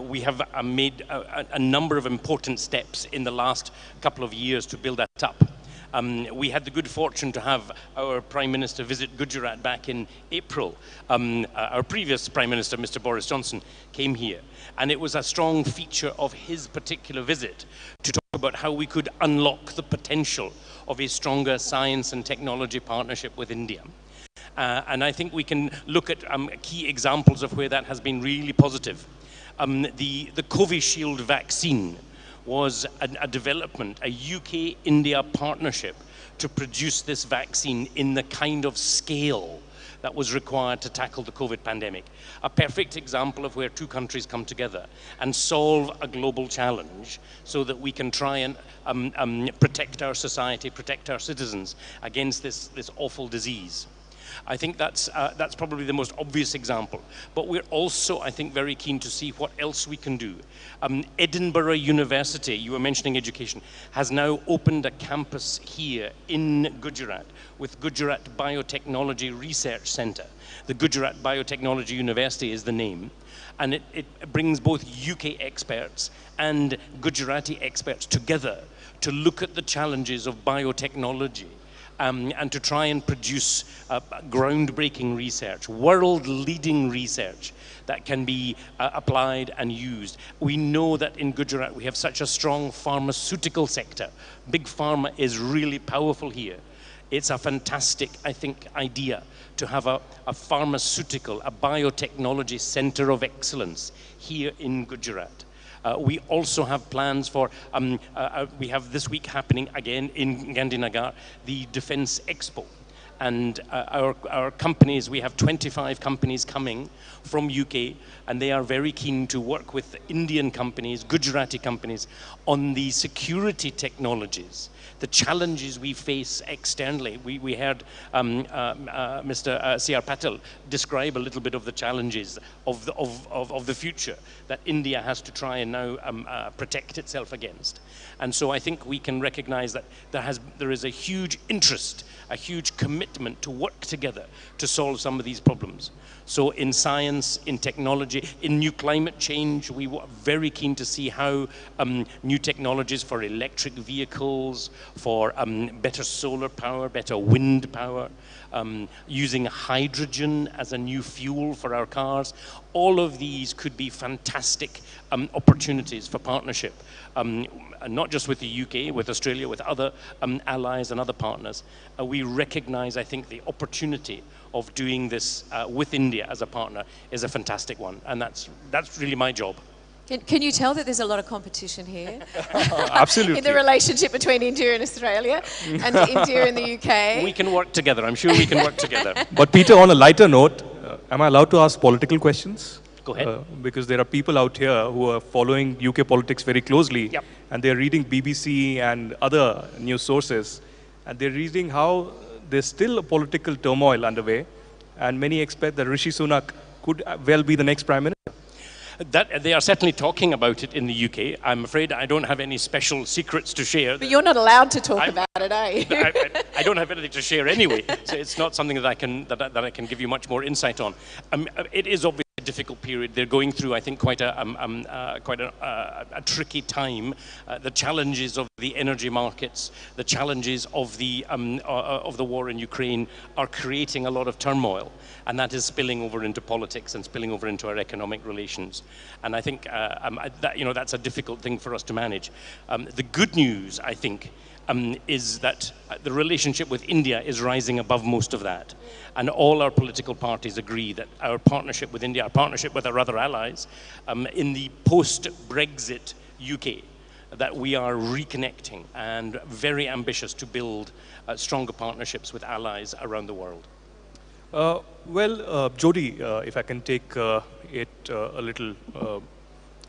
We have made a number of important steps in the last couple of years to build that up. We had the good fortune to have our Prime Minister visit Gujarat back in April. Our previous Prime Minister, Mr. Boris Johnson, came here. And it was a strong feature of his particular visit to talk about how we could unlock the potential of a stronger science and technology partnership with India. And I think we can look at key examples of where that has been really positive. The Covishield vaccine was a development, a UK-India partnership to produce this vaccine in the kind of scale that was required to tackle the COVID pandemic. A perfect example of where two countries come together and solve a global challenge so that we can try and protect our society, protect our citizens against this awful disease. I think that's probably the most obvious example. But we're also, I think, very keen to see what else we can do. Edinburgh University, you were mentioning education, has now opened a campus here in Gujarat with Gujarat Biotechnology Research Centre. The Gujarat Biotechnology University is the name. And it brings both UK experts and Gujarati experts together to look at the challenges of biotechnology. And to try and produce groundbreaking research, world-leading research that can be applied and used. We know that in Gujarat we have such a strong pharmaceutical sector. Big pharma is really powerful here. It's a fantastic, I think, idea to have a pharmaceutical, a biotechnology center of excellence here in Gujarat. We also have plans for, we have this week happening again in Gandhinagar, the Defence Expo. And our companies, we have 25 companies coming from UK, and they are very keen to work with Indian companies, Gujarati companies, on the security technologies, the challenges we face externally. We heard Mr. C.R. Patel describe a little bit of the challenges of the future that India has to try and now protect itself against. And so I think we can recognize that there is a huge interest, a huge commitment to work together to solve some of these problems. So in science, in technology, in new climate change, we were very keen to see how new technologies for electric vehicles, for better solar power, better wind power, using hydrogen as a new fuel for our cars. All of these could be fantastic opportunities for partnership, not just with the UK, with Australia, with other allies and other partners. We recognize, I think, the opportunity of doing this with India as a partner is a fantastic one, and that's really my job. Can you tell that there's a lot of competition here? Absolutely. In the relationship between India and Australia and India and the UK? We can work together. I'm sure we can work together. But Peter, on a lighter note, am I allowed to ask political questions? Go ahead. Because there are people out here who are following UK politics very closely, Yep. and they're reading BBC and other news sources, and they're reading how there's still a political turmoil underway, and many expect that Rishi Sunak could well be the next Prime Minister. That they are certainly talking about it in the UK. I'm afraid I don't have any special secrets to share. But you're not allowed to talk about it, eh? I don't have anything to share anyway, so it's not something that I can give you much more insight on. It is obviously a difficult period. They're going through, I think, quite a tricky time. The challenges of the energy markets, the challenges of the war in Ukraine are creating a lot of turmoil, and that is spilling over into politics and spilling over into our economic relations. And I think that's a difficult thing for us to manage. The good news, I think, is that the relationship with India is rising above most of that. And all our political parties agree that our partnership with India, our partnership with our other allies, in the post-Brexit UK, that we are reconnecting and very ambitious to build stronger partnerships with allies around the world. Jody, if I can take it a little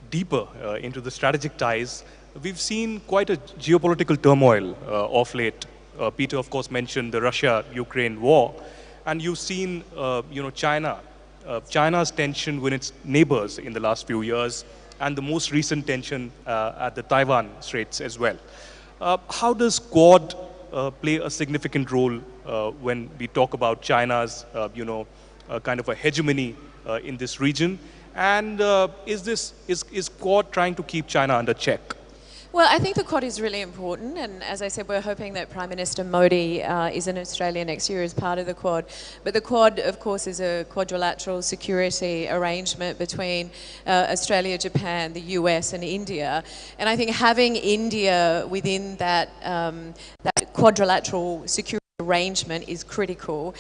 deeper into the strategic ties, we've seen quite a geopolitical turmoil of late. Peter, of course, mentioned the Russia-Ukraine war, and you've seen, China's tension with its neighbors in the last few years, and the most recent tension at the Taiwan Straits as well. How does Quad play a significant role when we talk about China's, kind of a hegemony in this region? And is Quad trying to keep China under check? Well, I think the Quad is really important, and as I said, we're hoping that Prime Minister Modi is in Australia next year as part of the Quad. But the Quad, of course, is a quadrilateral security arrangement between Australia, Japan, the US and India. And I think having India within that quadrilateral security arrangement is critical,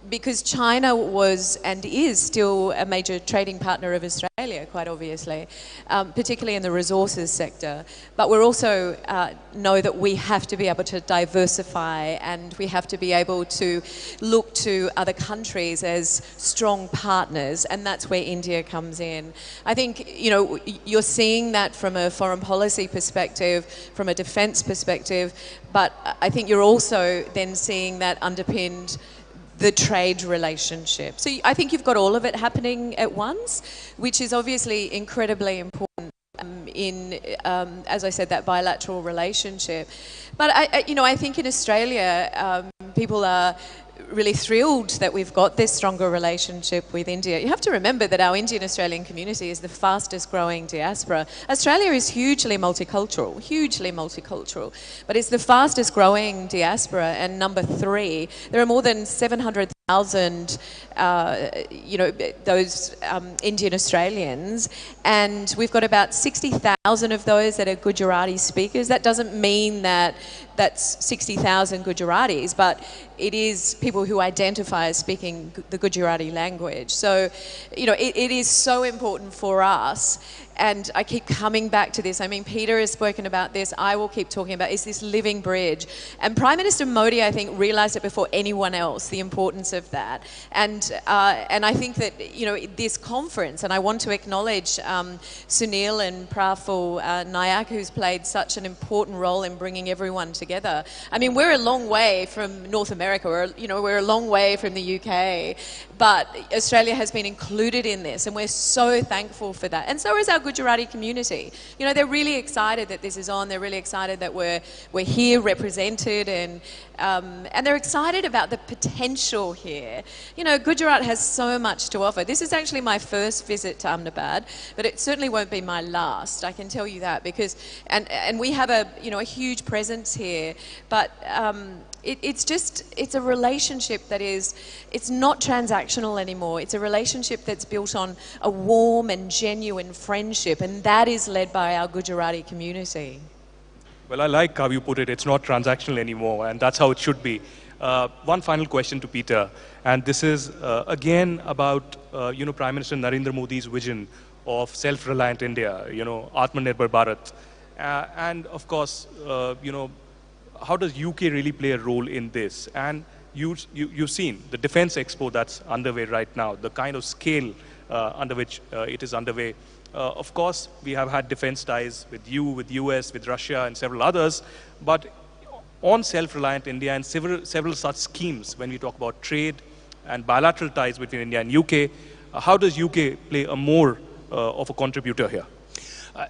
because China was and is still a major trading partner of Australia, quite obviously, particularly in the resources sector. But we also know that we have to be able to diversify, and we have to be able to look to other countries as strong partners, and that's where India comes in. I think, you're seeing that from a foreign policy perspective, from a defence perspective, but I think you're also then seeing that underpinned the trade relationship. So I think you've got all of it happening at once, which is obviously incredibly important in, as I said, that bilateral relationship. But I think in Australia, people are really thrilled that we've got this stronger relationship with India. You have to remember that our Indian Australian community is the fastest growing diaspora. Australia is hugely multicultural, but it's the fastest growing diaspora, and number 3. There are more than 700,000 those Indian Australians, and we've got about 60,000 of those that are Gujarati speakers. That doesn't mean that that's 60,000 Gujaratis, but it is people who identify as speaking the Gujarati language. So, it is so important for us, and I keep coming back to this. I mean, Peter has spoken about this, I will keep talking about, is this living bridge. And Prime Minister Modi, I think, realised it before anyone else, the importance of that. And I think that, this conference, and I want to acknowledge Sunil and Praful Nayak, who's played such an important role in bringing everyone together. I mean, we're a long way from North America, we're a long way from the UK, but Australia has been included in this, and we're so thankful for that. And so is our Gujarati community. They're really excited that this is on, they're really excited that we're here represented, and they're excited about the potential here. Gujarat has so much to offer. This is actually my first visit to Ahmedabad, but it certainly won't be my last, I can tell you that, because, and we have a huge presence here, but it's a relationship that it's not transactional anymore. It's a relationship that's built on a warm and genuine friendship, and that is led by our Gujarati community. Well, I like how you put it. It's not transactional anymore, and that's how it should be. One final question to Peter, and this is again about Prime Minister Narendra Modi's vision of self-reliant India, Atmanirbhar Bharat, and of course, how does UK really play a role in this? And you've seen the Defence Expo that's underway right now, the kind of scale under which it is underway. Of course, we have had defense ties with US, with Russia, and several others, but on self-reliant India and several such schemes, when we talk about trade and bilateral ties between India and UK, how does UK play a more of a contributor here?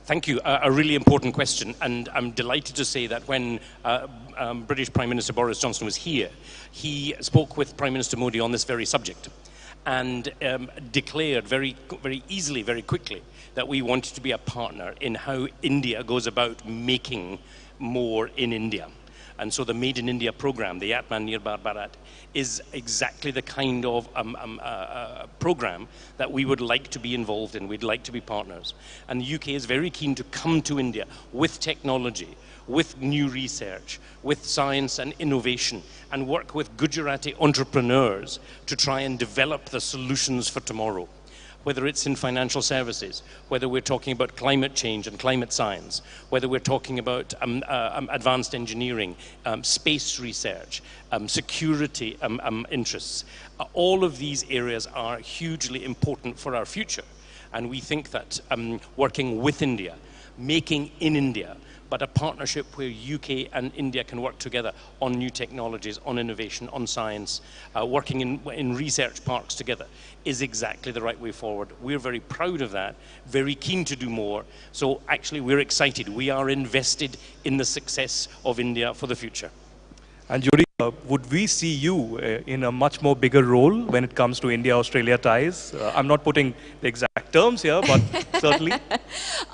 Thank you. A really important question, and I'm delighted to say that when British Prime Minister Boris Johnson was here, he spoke with Prime Minister Modi on this very subject and declared very easily, very quickly, that we wanted to be a partner in how India goes about making more in India. And so the Made in India program, the Atman Nirbhar Bharat, is exactly the kind of program that we would like to be involved in. We'd like to be partners. And the UK is very keen to come to India with technology, with new research, with science and innovation, and work with Gujarati entrepreneurs to try and develop the solutions for tomorrow. Whether it's in financial services, whether we're talking about climate change and climate science, whether we're talking about advanced engineering, space research, security interests. All of these areas are hugely important for our future. And we think that working with India, making in India, but a partnership where UK and India can work together on new technologies, on innovation, on science, working in research parks together is exactly the right way forward. We're very proud of that, very keen to do more. So actually we're excited. We are invested in the success of India for the future. And Judy, would we see you in a much more bigger role when it comes to India-Australia ties? I'm not putting the exact terms here, but certainly.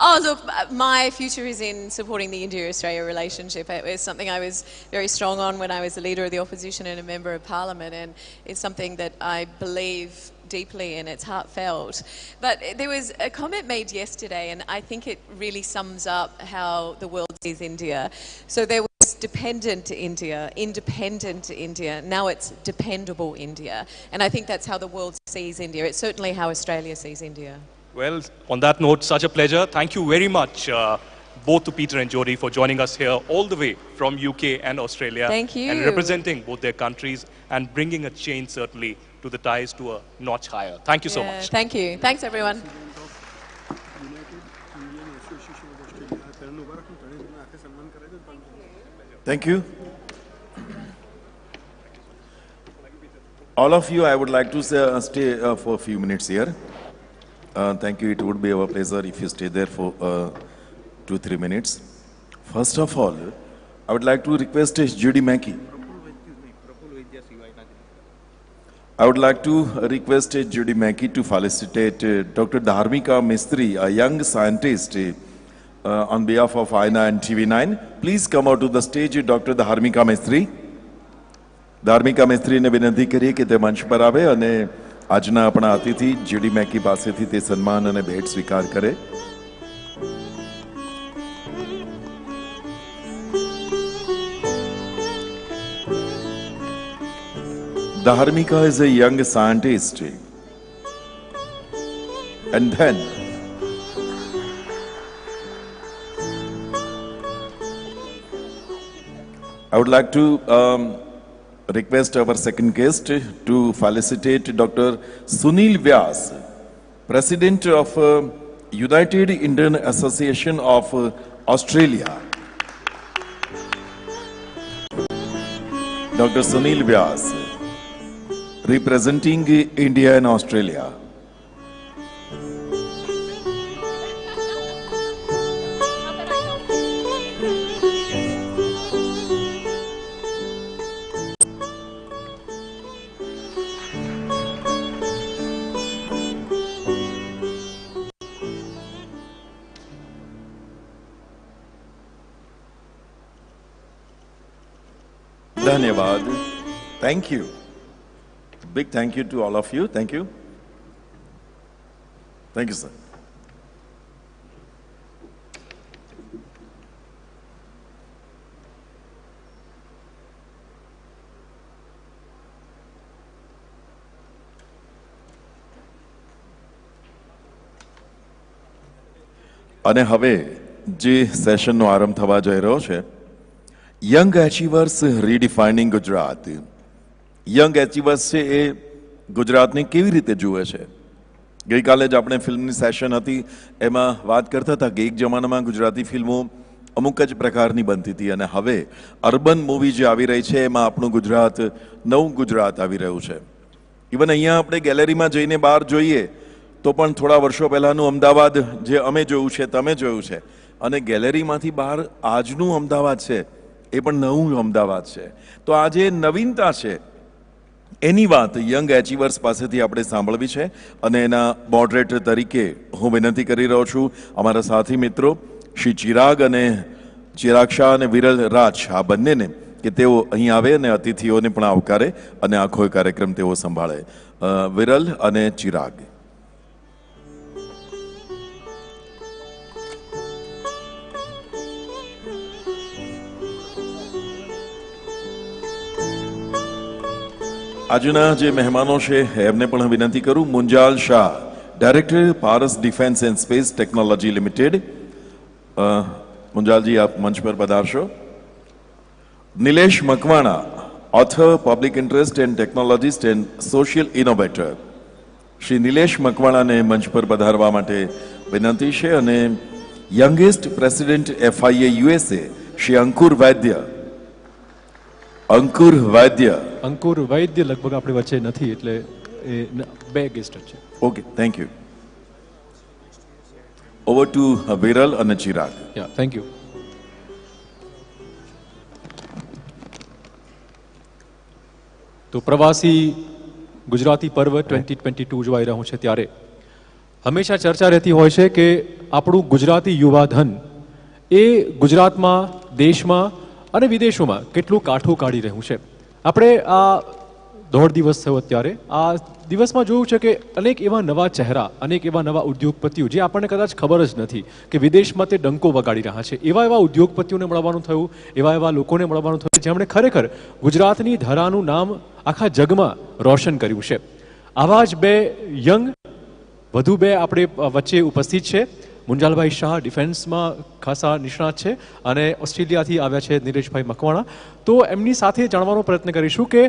Oh, look, my future is in supporting the India-Australia relationship. It was something I was very strong on when I was the leader of the opposition and a member of parliament, and it's something that I believe deeply and it's heartfelt. But there was a comment made yesterday, and I think it really sums up how the world sees India. So there was dependent India, independent India, now it's dependable India. And I think that's how the world sees India. It's certainly how Australia sees India. Well, on that note, such a pleasure. Thank you very much, both to Peter and Jodie, for joining us here all the way from UK and Australia. Thank you. And representing both their countries and bringing a change, certainly, to the ties to a notch higher. Thank you so much. Thank you. Thanks, everyone. Thank you. All of you, I would like to stay for a few minutes here. Thank you. It would be our pleasure if you stay there for 2-3 minutes. First of all, I would like to request Judy Mackey. I would like to request Judy Mackey to felicitate Dr. Dharmika Mistry, a young scientist, on behalf of INA and TV9. Please come out to the stage, Dr. Dharmika Mistry. Dharmika Mistry ने विनंती करी कि ते मंच पर आवे અને આજના આપણા અતિથિ જીડી મેકી પાસેથી તે સન્માન અને ભેટ સ્વીકાર કરે. Dharmika is a young scientist, and then I would like to request our second guest to felicitate Dr. Sunil Vyas, President of United Indian Association of Australia. Dr. Sunil Vyas, representing India and Australia. Dhanyavad. Thank you. Big thank you to all of you. Thank you. Thank you, sir. અને હવે જે સેશનનો આરંભ થવા જઈ રહ્યો છે, young એચીવર્સ રીડિફાઇનિંગ Gujarat. Young એચીવર્સ છે એ ગુજરાતને કેવી રીતે જુએ છે? ગઈકાલે જ આપણે ફિલ્મની સેશન હતી, એમાં વાત કરતા હતા કે એક જમાનામાં ગુજરાતી ફિલ્મો અમુક જ પ્રકારની બનતી હતી અને હવે અર્બન મૂવી જે આવી રહી છે એમાં આપણું ગુજરાત, નવું ગુજરાત આવી રહ્યું છે. ઇવન અહીંયા આપણે ગેલેરીમાં જઈને બહાર જોઈએ તો પણ થોડા વર્ષો પહેલાંનું અમદાવાદ જે અમે જોયું છે, તમે જોયું છે, અને ગેલેરીમાંથી બહાર આજનું અમદાવાદ છે એ પણ નવું અમદાવાદ છે. તો આ જે નવીનતા છે એની વાત યંગ એચીવર્સ પાસેથી આપણે સાંભળવી છે, અને એના મોડરેટર તરીકે હું વિનંતી કરી રહ્યો છું અમારા સાથી મિત્રો શ્રી ચિરાગ અને ચિરાગ શાહ અને વિરલ રાજ, આ બંનેને, કે તેઓ અહીં આવે અને અતિથિઓને પણ આવકારે અને આખો કાર્યક્રમ તેઓ સંભાળે. વિરલ અને ચિરાગ. આજના જે મહેમાનો છે એમને પણ વિનંતી કરું. Munjal Shah, director Paras defence and space technology limited. Munjalji, આપ મંચ પર પધારશો. Nilesh Makwana, author, public interest and technologist and social innovator. Shri Nilesh મકવાણાને મંચ પર પધારવા માટે વિનંતી છે. અને youngest president FIA USA Shri Ankur Vaidya. Ankur Vaidya લગભગ આપણી વચ્ચે નથી, એટલે એ બે ગેસ્ટ છે. Okay, thank you. Over to Viral અને ચિરાગ. Thank you. તો પ્રવાસી ગુજરાતી પર્વ 2022 જોવાઈ રહ્યું છે ત્યારે હંમેશા ચર્ચા રહેતી હોય છે કે આપણું ગુજરાતી યુવા ધન એ ગુજરાતમાં, દેશમાં અને વિદેશોમાં કેટલું કાઠું કાઢી રહ્યું છે. આપણે આ દોઢ દિવસ થયો અત્યારે આ દિવસમાં જોયું છે કે અનેક એવા નવા ચહેરા, અનેક એવા નવા ઉદ્યોગપતિઓ જે આપણને કદાચ ખબર જ નથી કે વિદેશમાં તે ડંકો વગાડી રહ્યા છે. એવા ઉદ્યોગપતિઓને મળવાનું થયું, એવા લોકોને મળવાનું થયું જેમણે ખરેખર ગુજરાતની ધરાનું નામ આખા જગમાં રોશન કર્યું છે. આવા જ બે યંગ વધુ બે આપણે વચ્ચે ઉપસ્થિત છે. મુંજાલભાઈ શાહ ડિફેન્સમાં ખાસા નિષ્ણાત છે અને ઓસ્ટ્રેલિયાથી આવ્યા છે નિલેશભાઈ મકવાણા. તો એમની સાથે જાણવાનો પ્રયત્ન કરીશું કે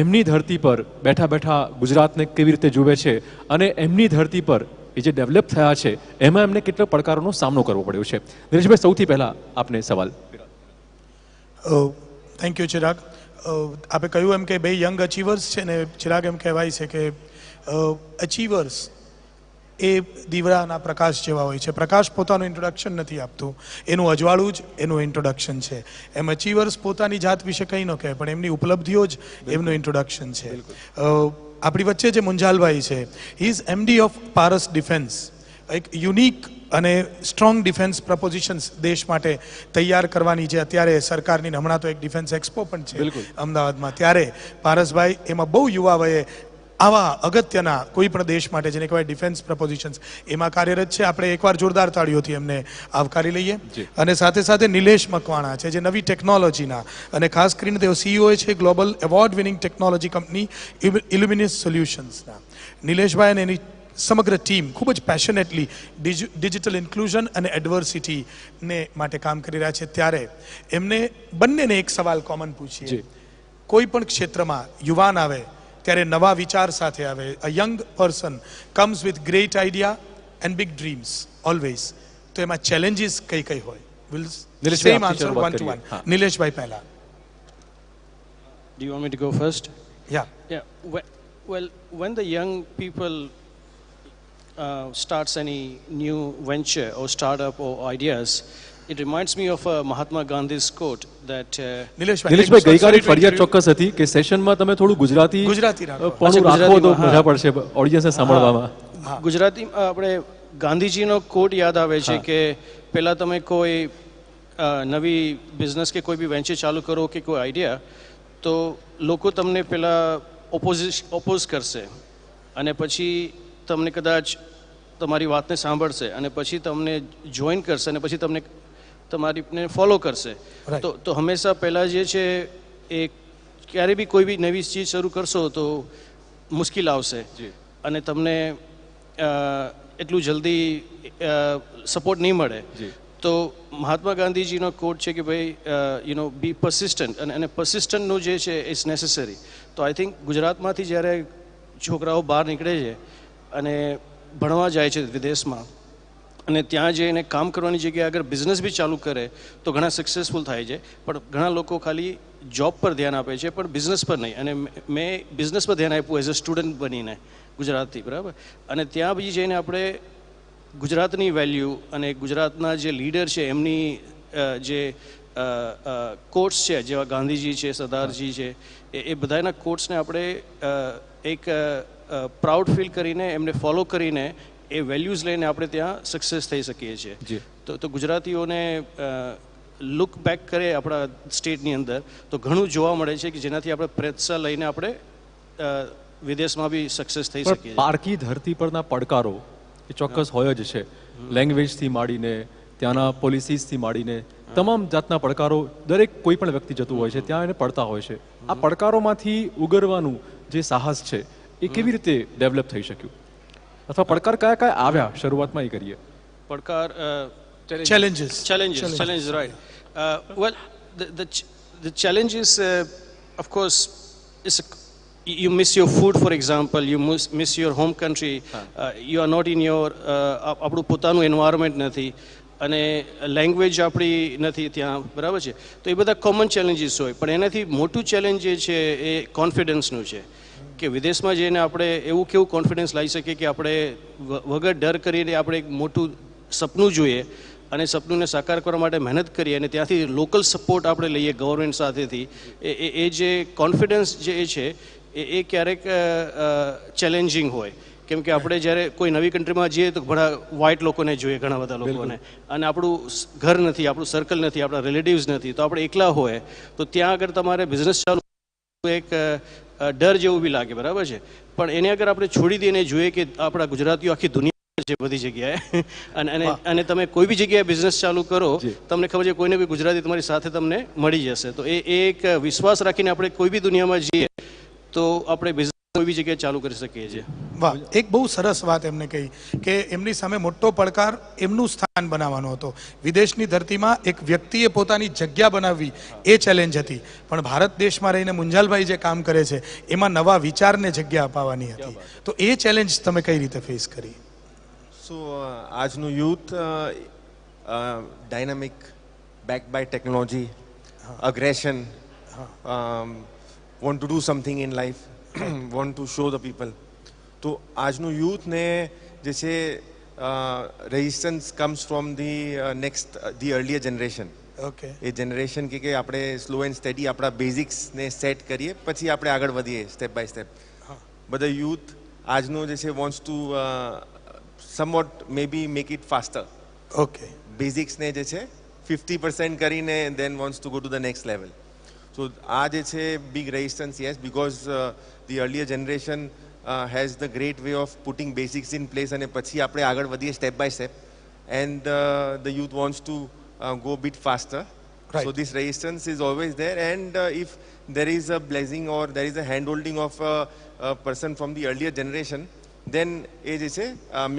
એમની ધરતી પર બેઠા બેઠા ગુજરાતને કેવી રીતે જુએ છે અને એમની ધરતી પર એ જે ડેવલપ થયા છે એમાં એમને કેટલા પડકારોનો સામનો કરવો પડ્યો છે. નિલેશભાઈ, સૌથી પહેલા આપને સવાલ. Thank you Chirag. આપણે કહ્યું એમ કે બે યંગ અચીવર્સ છે ને ચિરાગ એમ કહેવાય છે કે અચીવર્સ એ દીવડાના પ્રકાશ જેવા હોય છે. પ્રકાશ પોતાનું ઇન્ટ્રોડક્શન નથી આપતું, એનું અજવાળું જ એનું ઇન્ટ્રોડક્શન છે. એમ અચીવર્સ પોતાની જાત વિશે કંઈ ન કહે, પણ એમની ઉપલબ્ધિઓ જ એમનું ઇન્ટ્રોડક્શન છે. આપણી વચ્ચે જે મુંજાલભાઈ છે, he is MD of Paras defence. એક યુનિક અને સ્ટ્રોંગ ડિફેન્સ પ્રપોઝિશન્સ દેશ માટે તૈયાર કરવાની જે અત્યારે સરકારની, હમણાં તો એક ડિફેન્સ એક્સપો પણ છે અમદાવાદમાં, ત્યારે પારસભાઈ એમાં બહુ યુવા વયે આવા અગત્યના કોઈ પણ દેશ માટે જેને કહેવાય ડિફેન્સ પ્રપોઝિશન્સ એમાં કાર્યરત છે. આપણે એકવાર જોરદાર તાળીઓથી એમને આવકારી લઈએ. અને સાથે સાથે નિલેશ મકવાણા છે જે નવી ટેકનોલોજીના અને ખાસ કરીને તેઓ CEO છે global award winning technology company illuminous સોલ્યુશન્સના. નિલેશભાઈ અને એની સમગ્ર ટીમ ખૂબ જ પેશનેટલી ડિજિટલ ઇન્ક્લુઝન અને એડવર્સિટીને માટે કામ કરી રહ્યા છે. ત્યારે એમને બંનેને એક સવાલ કોમન પૂછીએ. કોઈ પણ ક્ષેત્રમાં યુવાન આવે ત્યારે નવા વિચાર સાથે આવે. A young person comes with great idea and big dreams always. તો એમાં ચેલેન્જીસ કઈ કઈ હોય? Will same answer 1 to 1. Nileshbhai પહેલા. Do you want me to go first? Yeah. Well, when the young people starts any new venture or startup or ideas, it reminds me of Mahatma Gandhi's quote that નિલેશભાઈ, ગઈકાલે ફરિયાદ ચોક્કસ હતી કે સેશનમાં તમે થોડું ગુજરાતી રાખો તો મજા પડશે ઓડિયન્સને સાંભળવામાં. ગુજરાતી આપણે ગાંધીજીનો કોટ યાદ આવે છે કે પહેલા તમે કોઈ નવી બિઝનેસ કે કોઈ બી વેન્ચર ચાલુ કરો કે કોઈ આઈડિયા, તો લોકો તમને પહેલા ઓપોઝ કરશે અને પછી તમને કદાચ તમારી વાતને સાંભળશે અને પછી તમને જોઈન કરશે અને પછી તમને તમારીને ફોલો કરશે. તો હંમેશા પહેલાં જે છે એ ક્યારે બી કોઈ બી નવી ચીજ શરૂ કરશો તો મુશ્કેલ આવશે અને તમને એટલું જલ્દી સપોર્ટ નહીં મળે. તો મહાત્મા ગાંધીજીનો કોટ છે કે ભાઈ બી પરસિસ્ટન્ટ, અને પરસિસ્ટન્ટનું જે છે ઇટ્સ નેસેસરી. તો આઈ થિંક ગુજરાતમાંથી જ્યારે છોકરાઓ બહાર નીકળે છે અને ભણવા જાય છે વિદેશમાં અને ત્યાં જઈને કામ કરવાની જગ્યાએ અગર બિઝનેસ બી ચાલુ કરે તો ઘણા સક્સેસફુલ થાય છે. પણ ઘણા લોકો ખાલી જોબ પર ધ્યાન આપે છે પણ બિઝનેસ પર નહીં. અને મેં બિઝનેસ પર ધ્યાન આપ્યું એઝ અ સ્ટુડન્ટ બનીને. ગુજરાતી, બરાબર. અને ત્યાં પછી જઈને આપણે ગુજરાતની વેલ્યુ અને ગુજરાતના જે લીડર છે એમની જે કોટ્સ છે, જેવા ગાંધીજી છે, સરદારજી છે, એ બધાના કોટ્સને આપણે એક પ્રાઉડ ફીલ કરીને એમને ફોલો કરીને એ વેલ્યુઝ લઈને આપણે ત્યાં સક્સેસ થઈ શકીએ છીએ. તો ગુજરાતીઓને લુક બેક કરે આપણા સ્ટેટની અંદર તો ઘણું જોવા મળે છે કે જેનાથી આપણે પ્રેરણા લઈને આપણે વિદેશમાં બી સક્સેસ થઈ શકીએ. પારકી ધરતી પરના પડકારો એ ચોક્કસ હોય જ છે. લેંગ્વેજથી માંડીને ત્યાંના પોલિસીસથી માંડીને તમામ જાતના પડકારો દરેક કોઈ પણ વ્યક્તિ જતું હોય છે ત્યાં એને પડતા હોય છે. આ પડકારોમાંથી ઉગરવાનું જે સાહસ છે એ કેવી રીતે ડેવલપ થઈ શક્યું, અથવા પડકાર કયા કયા આવ્યા શરૂઆતમાં એ કરીએ. પડકાર challenges, right. Well, the challenge is, of course, you miss your food, for example, you miss your home country, you are not in your આપણું પોતાનું એન્વાયરમેન્ટ નથી અને લેંગ્વેજ આપણી નથી ત્યાં, બરાબર છે. તો એ બધા કોમન ચેલેન્જીસ હોય, પણ એનાથી મોટું ચેલેન્જ જે છે એ કોન્ફિડન્સનું છે કે વિદેશમાં જઈને આપણે એવું કેવું કોન્ફિડન્સ લાવી શકીએ કે આપણે વગર ડર કરીને આપણે એક મોટું સપનું જોઈએ અને સપનુંને સાકાર કરવા માટે મહેનત કરીએ અને ત્યાંથી લોકલ સપોર્ટ આપણે લઈએ ગવર્મેન્ટ સાથેથી. એ જે કોન્ફિડન્સ જે છે એ ક્યારેક ચેલેન્જિંગ હોય, કેમ કે આપણે જ્યારે કોઈ નવી કન્ટ્રીમાં જઈએ તો ઘણા વ્હાઇટ લોકોને જોઈએ, ઘણા બધા લોકોને, અને આપણું ઘર નથી, આપણું સર્કલ નથી, આપણા રિલેટિવ્સ નથી, તો આપણે એકલા હોય તો ત્યાં આગળ તમારે બિઝનેસ ચાલુ એક ડર જેવું બી લાગે, બરાબર છે. પણ એને અગર આપણે છોડી દઈને જોઈએ કે આપણા ગુજરાતીઓ આખી દુનિયા છે બધી જગ્યાએ અને તમે કોઈ બી જગ્યાએ બિઝનેસ ચાલુ કરો તમને ખબર છે કોઈને કોઈ ગુજરાતી તમારી સાથે તમને મળી જશે. તો એ એક વિશ્વાસ રાખીને આપણે કોઈ બી દુનિયામાં જઈએ તો આપણે બિઝનેસ કોઈ બી જગ્યાએ ચાલુ કરી શકીએ છીએ. વાહ, એક બહુ સરસ વાત એમને કહી કે એમની સામે મોટો પડકાર એમનું સ્થાન બનાવવાનો હતો. વિદેશની ધરતીમાં એક વ્યક્તિએ પોતાની જગ્યા બનાવવી એ ચેલેન્જ હતી, પણ ભારત દેશમાં રહીને મુંજાલભાઈ જે કામ કરે છે એમાં નવા વિચારને જગ્યા અપાવવાની હતી. તો એ ચેલેન્જ તમે કઈ રીતે ફેસ કરી? સો આજનું youth dynamic, back by technology, aggression, want to do something in life, want to show the people. તો આજનું યુથને જે છે resistance comes from the earlier generation. Okay, A generation કે આપણે સ્લો એન્ડ સ્ટડી આપણા બેઝિક્સને set કરીએ પછી આપણે આગળ વધીએ સ્ટેપ બાય સ્ટેપ. બધા યુથ આજનું જે છે wants to somewhat maybe make it faster. Okay, બેઝિક્સને જે છે 50% કરીને then wants to go to the next level. So આ જે છે big resistance, yes, because the earlier generation has the great way of putting basics in place અને પછી આપણે આગળ વધીએ step by step, and the youth wants to go a bit faster. Right. So this resistance is always there, and if there is a blessing or there is a handholding of a person from the earlier generation, then એ જે છે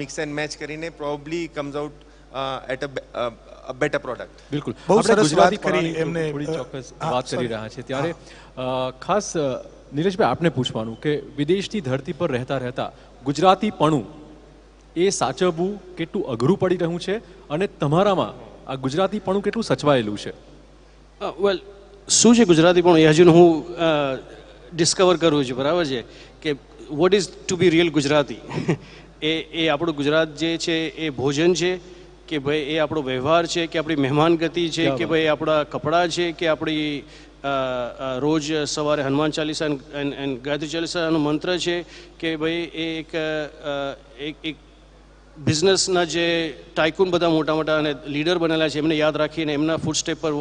mix and match કરીને probably comes out at a better product. બિલકુલ, બહુ સરસ ગુજરાતી વાત કરી એમને. થોડી ચોક્કસ વાત કરી રહ્યા છે ત્યારે ખાસ નીરજભાઈ આપને પૂછવાનું કે વિદેશની ધરતી પર રહેતા રહેતા ગુજરાતીપણું એ સાચવવું કેટલું અઘરું પડી રહ્યું છે અને તમારામાં આ ગુજરાતીપણું કેટલું સચવાયેલું છે? વેલ, શું છે ગુજરાતીપણું એ હજુ હું ડિસ્કવર કરું છું, બરાબર છે, કે what is to be real Gujarati. એ આપણું ગુજરાત જે છે એ ભોજન છે કે ભાઈ એ આપણો વ્યવહાર છે કે આપણી મહેમાનગતિ છે કે ભાઈ આપણા કપડાં છે કે આપણી રોજ સવારે હનુમાન ચાલીસા એન્ડ ગાયત્રી ચાલીસાનો મંત્ર છે કે ભાઈ એ એક બિઝનેસના જે ટાઇકૂન બધા મોટા મોટા અને લીડર બનેલા છે એમને યાદ રાખીને એમના ફૂટસ્ટેપ પર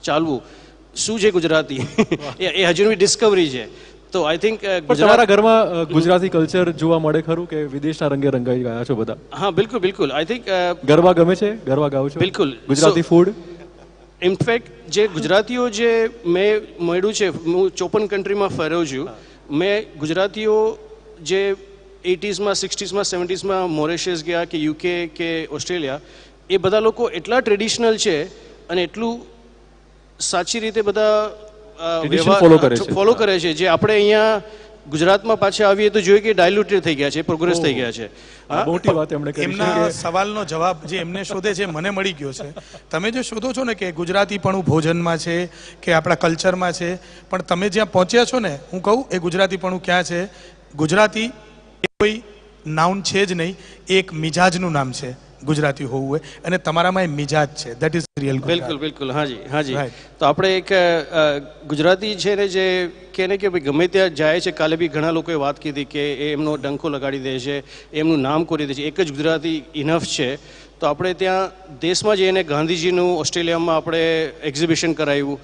ચાલવું. શું છે ગુજરાતી એ હજુ ડિસ્કવરી છે. તો આઈ થિંક તમારા ઘરમાં ગુજરાતી કલ્ચર જોવા મળે ખરું કે વિદેશના રંગે રંગાઈ ગયા છો બધા? હા, બિલકુલ બિલકુલ. આઈ થિંક ગરબા ગમે છે, ગરબા ગાવ છો? બિલકુલ. ગુજરાતી ફૂડ ઇનફેક્ટ જે ગુજરાતીઓ જે મેં મળ્યું છે, હું 54 કન્ટ્રીમાં ફર્યો છું, મેં ગુજરાતીઓ જે 80s, 60s, 70s મોરેશિયસ ગયા કે યુકે કે ઓસ્ટ્રેલિયા, એ બધા લોકો એટલા ટ્રેડિશનલ છે અને એટલું સાચી રીતે બધા ફોલો કરે છે જે આપણે અહીંયા ગુજરાતમાં પાછા આવીએ તો જોઈએ કે ડાયલ્યુટેડ થઈ ગયા છે, પ્રોગ્રેસ થઈ ગયા છે. મોટી વાત એમણે કરી. એમના સવાલનો જવાબ જે એમને શોધે છે મને મળી ગયો છે. તમે જે શોધો છો ને કે ગુજરાતીપણું ભોજનમાં છે કે આપણા કલ્ચરમાં છે, પણ તમે જ્યાં પહોંચ્યા છો ને, હું કહું એ ગુજરાતીપણું ક્યાં છે? ગુજરાતી કોઈ નાઉન છે જ નહીં, એક મિજાજનું નામ છે ગુજરાતી હોવું હોય, અને તમારામાં એ મિજાજ છે. That is real. બિલકુલ બિલકુલ, હાજી હાજી. તો આપણે એક ગુજરાતી છે ને જે કે ને કે ભાઈ ગમે ત્યાં જાય છે, કાલે બી ઘણા લોકોએ વાત કીધી કે એ એમનો ડંકો લગાડી દે છે, એમનું નામ કોરી દે છે, એક જ ગુજરાતી ઇનફ છે. તો આપણે ત્યાં દેશમાં જઈને ગાંધીજીનું ઓસ્ટ્રેલિયામાં આપણે એક્ઝિબિશન કરાવ્યું,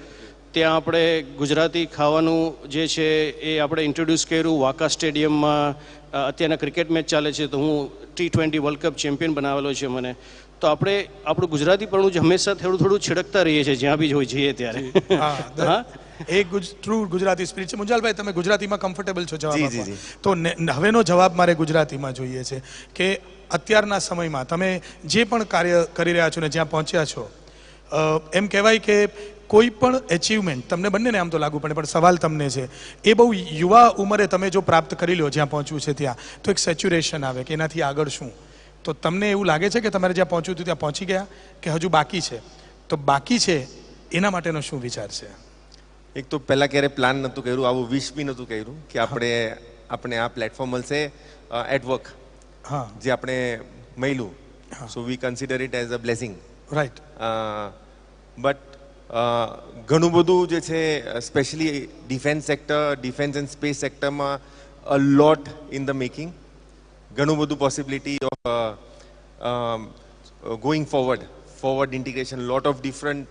ત્યાં આપણે ગુજરાતી ખાવાનું જે છે એ આપણે ઇન્ટ્રોડ્યુસ કર્યું. વાકા સ્ટેડિયમમાં અત્યારના ક્રિકેટ મેચ ચાલે છે, તો હું T20 વર્લ્ડ કપ ચેમ્પિયન બનાવેલો છે મને. તો આપણે આપણું ગુજરાતીપણું જ હંમેશા થોડું થોડું છિડકતા રહીએ છીએ જ્યાં બી જોઈ જઈએ ત્યારે. હા, એક ટ્રુ ગુજરાતી સ્પિરિટ છે. મુંજાલભાઈ, તમે ગુજરાતીમાં કમ્ફર્ટેબલ છો જવાબ આપવા? તો હવેનો જવાબ મારે ગુજરાતીમાં જોઈએ છે કે અત્યારના સમયમાં તમે જે પણ કાર્ય કરી રહ્યા છો ને જ્યાં પહોંચ્યા છો, એમ કહેવાય કે કોઈ પણ એચિવમેન્ટ તમને બંનેને આમ તો લાગુ પડે, પણ સવાલ તમને છે એ બહુ યુવા ઉંમરે તમે જો પ્રાપ્ત કરી લો જ્યાં પહોંચવું છે ત્યાં, તો એક સેચ્યુરેશન આવે કે એનાથી આગળ શું. તો તમને એવું લાગે છે કે તમારે જ્યાં પહોંચવું હતું ત્યાં પહોંચી ગયા કે હજુ બાકી છે? તો બાકી છે એના માટેનો શું વિચાર છે? એક તો પહેલાં ક્યારે પ્લાન નહોતું કર્યું, આવું વિશ બી નહોતું કર્યું કે આપણે આ પ્લેટફોર્મ મળશે એટ વર્ક, જે આપણે મળ્યું. So we consider it as a blessing. Right. But ઘણું બધું જે છે specially defence sector, defence and space સેક્ટરમાં a lot in the making. ઘણું બધું possibility of going forward integration, lot of different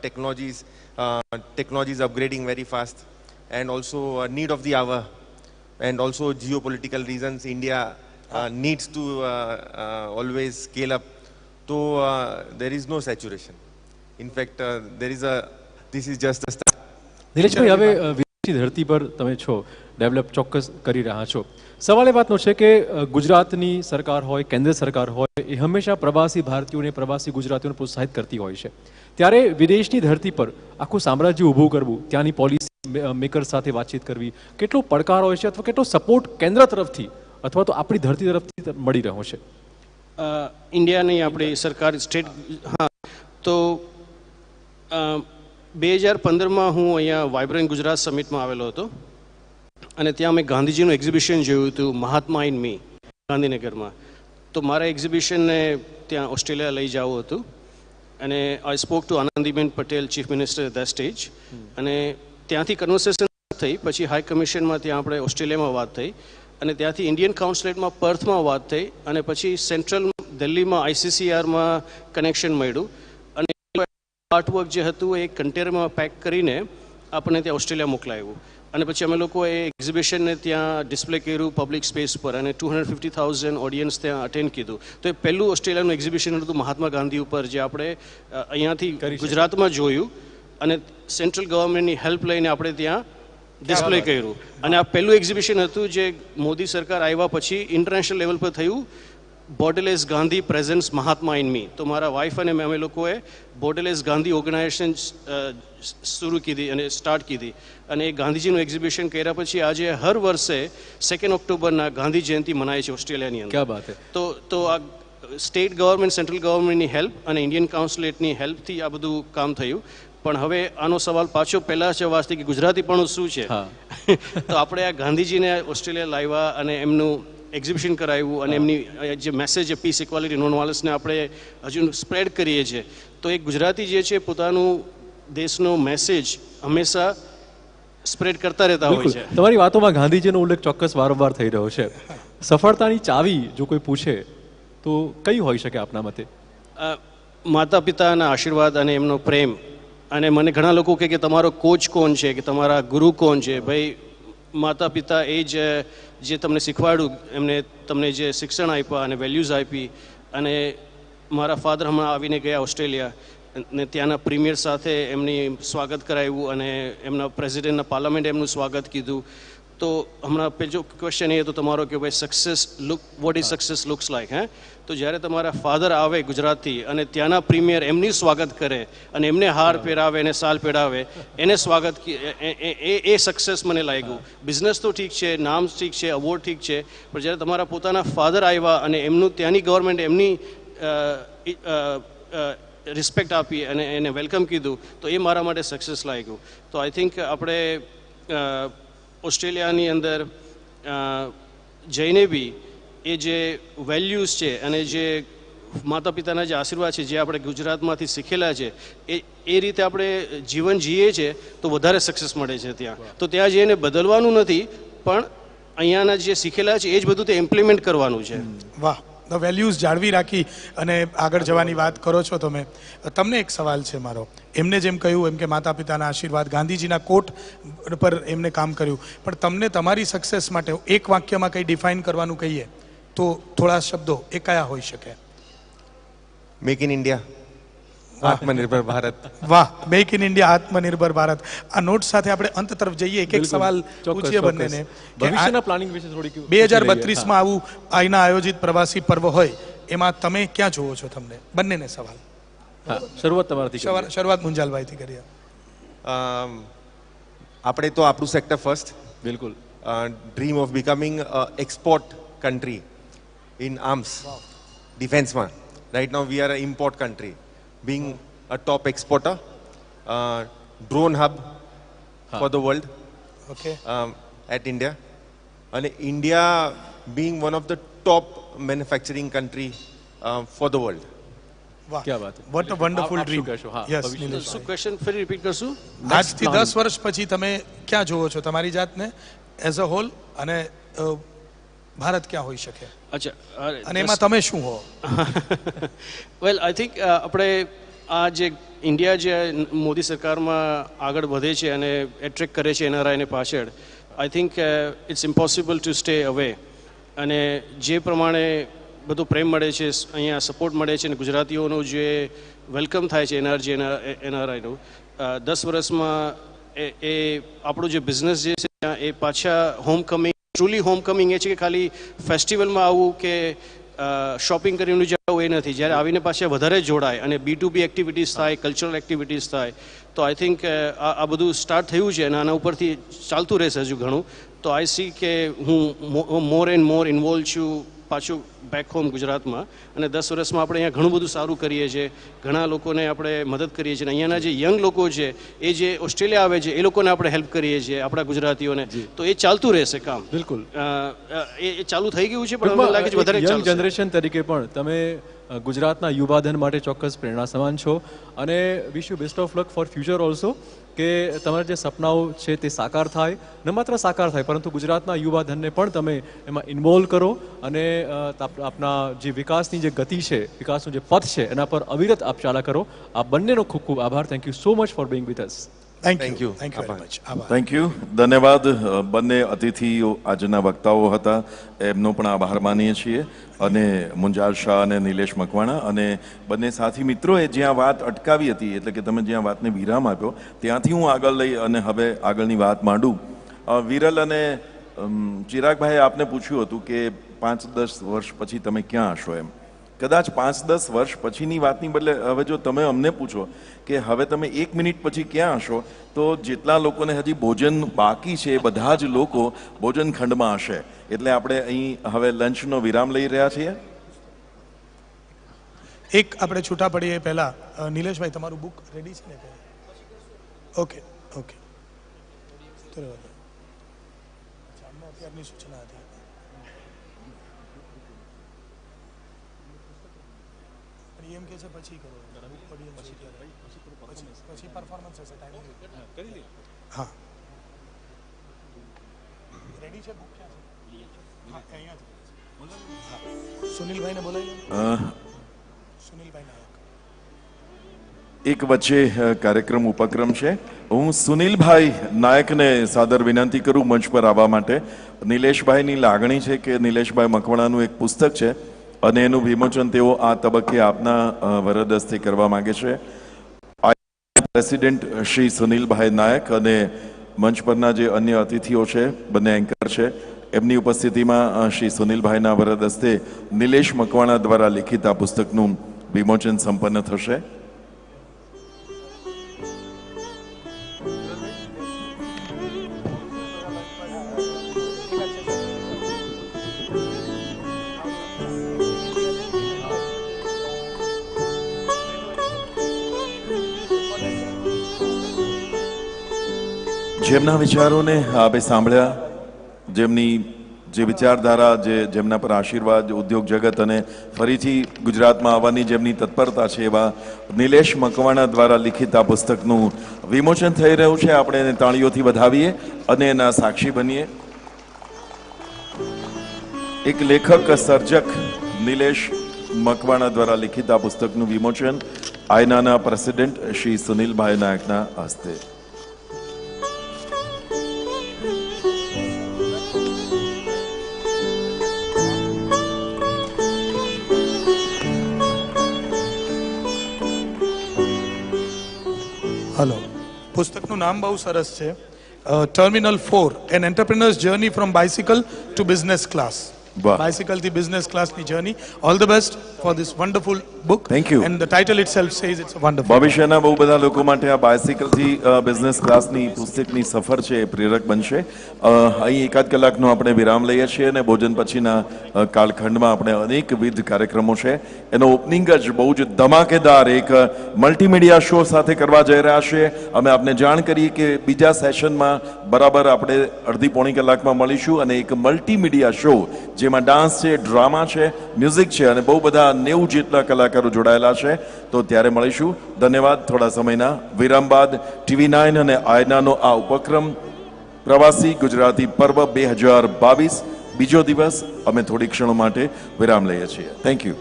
technologies upgrading very fast, and also need of the hour, and also geopolitical reasons India needs to always scale up. So there is no saturation. In fact, this is just a start. નિલેશભાઈ, હવે વિદેશી ધરતી પર તમે છો, develop ચોક્કસ કરી રહ્યા છો. સવાલ એ વાતનો છે કે ગુજરાતની સરકાર હોય, કેન્દ્ર સરકાર હોય, એ હંમેશા પ્રવાસી ભારતીયોને, પ્રવાસી ગુજરાતીઓને પ્રોત્સાહિત કરતી હોય છે. ત્યારે વિદેશની ધરતી પર આખું સામ્રાજ્ય ઊભું કરવું, ત્યાંની પોલિસી મેકર સાથે વાતચીત કરવી, કેટલો પડકાર હોય છે, અથવા કેટલો સપોર્ટ કેન્દ્ર તરફથી અથવા તો આપણી ધરતી તરફથી મળી રહ્યો છે? ઇન્ડિયાની આપણી સરકાર સ્ટેટ, હા, તો 2015માં હું અહીંયા વાઇબ્રન્ટ ગુજરાત સમિટમાં આવેલો હતો, અને ત્યાં મેં ગાંધીજીનું એક્ઝિબિશન જોયું હતું, મહાત્મા ઇન મી, ગાંધીનગરમાં. તો મારા એક્ઝિબિશનને ત્યાં ઓસ્ટ્રેલિયા લઈ જવું હતું, અને I spoke to Anandiben Patel, chief minister at the stage, અને ત્યાંથી કન્વર્સેશન થઈ. પછી હાઈ કમિશનમાં ત્યાં આપણે ઓસ્ટ્રેલિયામાં વાત થઈ, અને ત્યાંથી ઇન્ડિયન કાઉન્સિલેટમાં પર્થમાં વાત થઈ, અને પછી સેન્ટ્રલ દિલ્હીમાં ICCRમાં કનેક્શન મળ્યું, અને આર્ટવર્ક જે હતું એ કન્ટેનરમાં પેક કરીને આપણને ત્યાં ઓસ્ટ્રેલિયા મોકલાવ્યું. અને પછી અમે લોકોએ એક્ઝિબિશનને ત્યાં ડિસ્પ્લે કર્યું પબ્લિક સ્પેસ પર, અને 250,000 ઓડિયન્સ ત્યાં અટેન્ડ કીધું. તો એ પહેલું ઓસ્ટ્રેલિયાનું એક્ઝિબિશન હતું મહાત્મા ગાંધી ઉપર, જે આપણે અહીંયાથી ગુજરાતમાં જોયું, અને સેન્ટ્રલ ગવર્મેન્ટની હેલ્પ લઈને આપણે ત્યાં ડિસ્પ્લે કર્યું. અને આ પહેલું એક્ઝિબિશન હતું જે મોદી સરકાર આવ્યા પછી ઇન્ટરનેશનલ લેવલ પર થયું, borderless Gandhi presence Mahatma in મી. તો મારા વાઇફ અને અમે લોકોએ બોર્ડરલેસ ગાંધી ઓર્ગેનાઇઝેશન શરૂ કીધી અને સ્ટાર્ટ કીધી, અને એ ગાંધીજીનું એક્ઝિબિશન કર્યા પછી આજે હર વર્ષે 2 ઓક્ટોબરના ગાંધી જયંતિ મનાય છે ઓસ્ટ્રેલિયાની અંદર. ક્યા બાત હે. તો આ સ્ટેટ ગવર્મેન્ટ, સેન્ટ્રલ ગવર્મેન્ટની હેલ્પ અને ઇન્ડિયન કાઉન્સિલેટની હેલ્પથી આ બધું કામ થયું. પણ હવે આનો સવાલ પાછો પહેલાં છે વાસ્તે કે ગુજરાતીપણું શું છે. તો આપણે આ ગાંધીજીને ઓસ્ટ્રેલિયા લાવ્યા અને એમનું એક્ઝિબિશન કરાવ્યું, અને એમની જે મેસેજ છે પીસ, ઇક્વાલિટી, નોન વાયલન્સને આપણે હજુ સ્પ્રેડ કરીએ છીએ. તો એક ગુજરાતી જે છે પોતાનું દેશનો મેસેજ હંમેશા સ્પ્રેડ કરતા રહેતા હોય છે. તમારી વાતોમાં ગાંધીજીનો ઉલ્લેખ ચોક્કસ વારંવાર થઈ રહ્યો છે. સફળતાની ચાવી જો કોઈ પૂછે તો કઈ હોઈ શકે આપના મતે? માતા પિતાના આશીર્વાદ અને એમનો પ્રેમ. અને મને ઘણા લોકો કહે કે તમારો કોચ કોણ છે, કે તમારા ગુરુ કોણ છે? ભાઈ, માતા પિતા એ જ જે તમને શીખવાડ્યું, એમને તમને જે શિક્ષણ આપ્યા અને વેલ્યુઝ આપી. અને મારા ફાધર હમણાં આવીને ગયા ઓસ્ટ્રેલિયા, ને ત્યાંના પ્રીમિયર સાથે એમની સ્વાગત કરાવ્યું, અને એમના પ્રેસિડેન્ટના પાર્લામેન્ટ એમનું સ્વાગત કીધું. તો હમણાં પહેલો ક્વેશ્ચન એ હતો તમારો કે ભાઈ success what is success looks like. તો જ્યારે તમારા ફાધર આવે ગુજરાતથી, અને ત્યાંના પ્રીમિયર એમની સ્વાગત કરે, અને એમને હાર પહેરાવે અને સાલ પહેરાવે, એને સ્વાગત, એ સક્સેસ મને લાગ્યું. બિઝનેસ તો ઠીક છે, નામ ઠીક છે, અવોર્ડ ઠીક છે, પણ જ્યારે તમારા પોતાના ફાધર આવ્યા અને એમનું ત્યાંની ગવર્મેન્ટ એમની રિસ્પેક્ટ આપી અને એને વેલકમ કીધું, તો એ મારા માટે સક્સેસ લાગ્યું. તો આઈ થિંક આપણે ઓસ્ટ્રેલિયાની અંદર જઈને બી એ જે વેલ્યુઝ છે અને જે માતા પિતાના જે આશીર્વાદ છે જે આપણે ગુજરાતમાંથી શીખેલા છે એ રીતે આપણે જીવન જીએ છીએ તો વધારે સક્સેસ મળે છે ત્યાં. તો ત્યાં જઈને બદલવાનું નથી પણ અહીંયાના જે શીખેલા છે એ જ બધું તે ઇમ્પ્લિમેન્ટ કરવાનું છે. વાહ, ધ વેલ્યુઝ જાળવી રાખી અને આગળ જવાની વાત કરો છો તમે. તમને એક સવાલ છે મારો. એમને જેમ કહ્યું એમ કે માતા પિતાના આશીર્વાદ, ગાંધીજીના કોટ પર એમને કામ કર્યું, પણ તમને તમારી સક્સેસ માટે એક વાક્યમાં કંઈ ડિફાઇન કરવાનું કહીએ તો થોડા શબ્દો એ કયા હોઈ શકે? મેક ઇન ઇન્ડિયા, આત્મનિર્ભર ભારત. વાહ, મેક ઇન ઇન્ડિયા, આત્મનિર્ભર ભારત. આ નોટ સાથે આપણે અંત તરફ જઈએ. એક એક સવાલ પૂછીએ બંનેને. ભવિષ્યના પ્લાનિંગ વિશે થોડીક 2032માં આવું અહીંના આયોજિત પ્રવાસી પર્વ હોય એમાં તમે ક્યાં જોવો છો તમને? બંનેને સવાલ. શરૂઆત તમારાથી. શરૂઆત મુંજાલભાઈથી કરીએ. આપણે તો આપણું સેક્ટર ફર્સ્ટ. બિલકુલ. Dream of becoming export country in arms, ડિફેન્સમાં. Right now we are a import country. Being a top exporter, drone hub for the world, at India, and India being one of the top manufacturing country for the world. વાહ, क्या बात है. what a wonderful dream. Yes, શું question ફરી repeat કરશું? આજથી 10 વર્ષ પછી તમે ક્યાં જોવો છો તમારી જાતને એઝ અ હોલ, અને ભારત ક્યાં હોઈ શકે? અચ્છા, અને એમાં તમે શું હો? વેલ, આઈ થિંક આપણે આ જે ઇન્ડિયા જે મોદી સરકારમાં આગળ વધે છે અને એટ્રેક્ટ કરે છે એનઆરઆઈને પાછળ, I think it's impossible to stay away. અને જે પ્રમાણે બધો પ્રેમ મળે છે, અહીંયા સપોર્ટ મળે છે, અને ગુજરાતીઓનું જે વેલકમ થાય છે એનઆરઆઈનું 10 વર્ષમાં એ આપણું જે બિઝનેસ જે છે એ પાછા હોમકમિંગ, ટ્રુલી હોમકમિંગ એ છે કે ખાલી ફેસ્ટિવલમાં આવવું કે શોપિંગ કરીને જવું એ નથી. જ્યારે આવીને પાછા વધારે જોડાય અને B2B એક્ટિવિટીઝ થાય, કલ્ચરલ એક્ટિવિટીઝ થાય, તો આઈ થિંક આ બધું સ્ટાર્ટ થયું છે અને આના ઉપરથી ચાલતું રહેશે હજુ ઘણું. તો આઈ સી કે હું મોર એન્ડ મોર ઇન્વોલ્વ છું પાછું બેક હોમ ગુજરાતમાં. અને 10 વર્ષમાં આપણે અહીંયા ઘણું બધું સારું કરીએ છીએ, ઘણા લોકોને આપણે મદદ કરીએ છીએ. અહીંયાના જે યંગ લોકો છે એ જે ઓસ્ટ્રેલિયા આવે છે એ લોકોને આપણે હેલ્પ કરીએ છીએ, આપણા ગુજરાતીઓને. તો એ ચાલતું રહેશે કામ. બિલકુલ એ ચાલુ થઈ ગયું છે, પણ મને લાગે છે વધારે યંગ જનરેશન તરીકે પણ તમે ગુજરાતના યુવાધન માટે ચોક્કસ પ્રેરણા સમાન છો. અને wish you best of luck four future also, કે તમારા જે સપનાઓ છે તે સાકાર થાય, ન માત્ર સાકાર થાય પરંતુ ગુજરાતના યુવાધનને પણ તમે એમાં ઇન્વોલ્વ કરો અને આપના જે વિકાસની જે ગતિ છે, વિકાસનું જે પથ છે એના પર અવિરત આપ ચાલા કરો. આ બંનેનો ખૂબ ખૂબ આભાર. Thank you so much for being with us. Thank you very much. Thank you, ધન્યવાદ. બંને અતિથિઓ આજના વક્તાઓ હતા, એમનો પણ આભાર માનીએ છીએ. અને મુંજાલ શાહ અને નિલેશ મકવાણા અને બંને સાથી મિત્રોએ જ્યાં વાત અટકાવી હતી, એટલે કે તમે જ્યાં વાતને વિરામ આપ્યો ત્યાંથી હું આગળ લઈ અને હવે આગળની વાત માંડું. વિરલ અને ચિરાગભાઈએ આપને પૂછ્યું હતું કે 5-10 વર્ષ પછી તમે ક્યાં હશો એમ. કદાચ 5-10 વર્ષ પછીની વાતની બદલે હવે જો તમે અમને પૂછો કે હવે તમે 1 મિનિટ પછી ક્યાં હશો, તો જેટલા લોકોને હજી ભોજન બાકી છે એ બધા જ લોકો ભોજન ખંડમાં હશે. એટલે આપણે અહીં હવે લંચનો વિરામ લઈ રહ્યા છીએ. એક આપણે છૂટા પડીએ પહેલા નિલેશભાઈ તમારું બુક રેડી છે ને? Okay okay. અત્યારની સૂચના હતી. એમ કે છે પછી કરો, પછી પરફોર્મન્સ હશે, ટાઈમ કરી લે. હા, રેડી છે બુક? ક્યાં છે? હા, અહીંયા જ. સુનિલભાઈને બોલાવી. સુનિલભાઈ એક વચ્ચે કાર્યક્રમ ઉપક્રમ છે. હું સુનિલભાઈ નાયકને સાદર વિનંતી કરું મંચ પર આવવા માટે. નિલેશભાઈની લાગણી છે કે નિલેશભાઈ મકવાણાનું એક પુસ્તક છે અને એનું વિમોચન તેઓ આ તબક્કે આપના વરદ હસ્તે કરવા માંગે છે. પ્રેસિડેન્ટ શ્રી સુનિલભાઈ નાયક અને મંચ પરના જે અન્ય અતિથિઓ છે, બંને એન્કર છે, એમની ઉપસ્થિતિમાં શ્રી સુનિલભાઈના વરદ હસ્તે નિલેશ મકવાણા દ્વારા લિખિત આ પુસ્તકનું વિમોચન સંપન્ન થશે. જેમના વિચારોને આપે સાંભળ્યા, જેમની જે વિચારધારા જેમના પર આશીર્વાદ ઉદ્યોગ જગત અને ફરીથી ગુજરાતમાં આવવાની જેમની તત્પરતા છે એવા નિલેશ મકવાણા દ્વારા લિખિત આ પુસ્તકનું વિમોચન થઈ રહ્યું છે. આપણે એને તાળીઓથી વધાવીએ અને એના સાક્ષી બનીએ. એક લેખક સર્જક નિલેશ મકવાણા દ્વારા લિખિત આ પુસ્તકનું વિમોચન આયનાના પ્રેસિડેન્ટ શ્રી સુનિલભાઈ નાયકના હસ્તે. હલો, પુસ્તકનું નામ બહુ સરસ છે, terminal 4, an entrepreneur's journey from bicycle to business class. Bicycle the business class ની journey. All the best for this wonderful book. Thank you. And the title itself says it's a wonderful. ભવિષ્યના બહુ બધા લોકો માટે આ bicycle થી business ક્લાસની પુસ્તકની સફર છે એ પ્રેરક બનશે. અહીં એકાદ કલાકનો આપણે વિરામ લઈએ છીએ અને ભોજન પછીના કાલખંડમાં આપણે અનેકવિધ કાર્યક્રમો છે. એનો ઓપનિંગ જ બહુ જ ધમાકેદાર એક મલ્ટીમીડિયા શો સાથે કરવા જઈ રહ્યા છીએ. અમે આપને જાણ કરીએ કે બીજા સેશનમાં બરાબર આપણે અડધી પોણી કલાકમાં મળીશું અને એક મલ્ટીમીડિયા શો જેમાં ડાન્સ છે, ડ્રામા છે, મ્યુઝિક છે અને બહુ બધા 90 જેટલા કલાકારો જોડાયેલા છે. તો ત્યારે મળીશું. ધન્યવાદ. થોડા સમયના વિરામ બાદ TV9 અને આયનાનો આ ઉપક્રમ પ્રવાસી ગુજરાતી પર્વ 2022 બીજો દિવસ અમે થોડી ક્ષણો માટે વિરામ લઈએ છીએ. Thank you.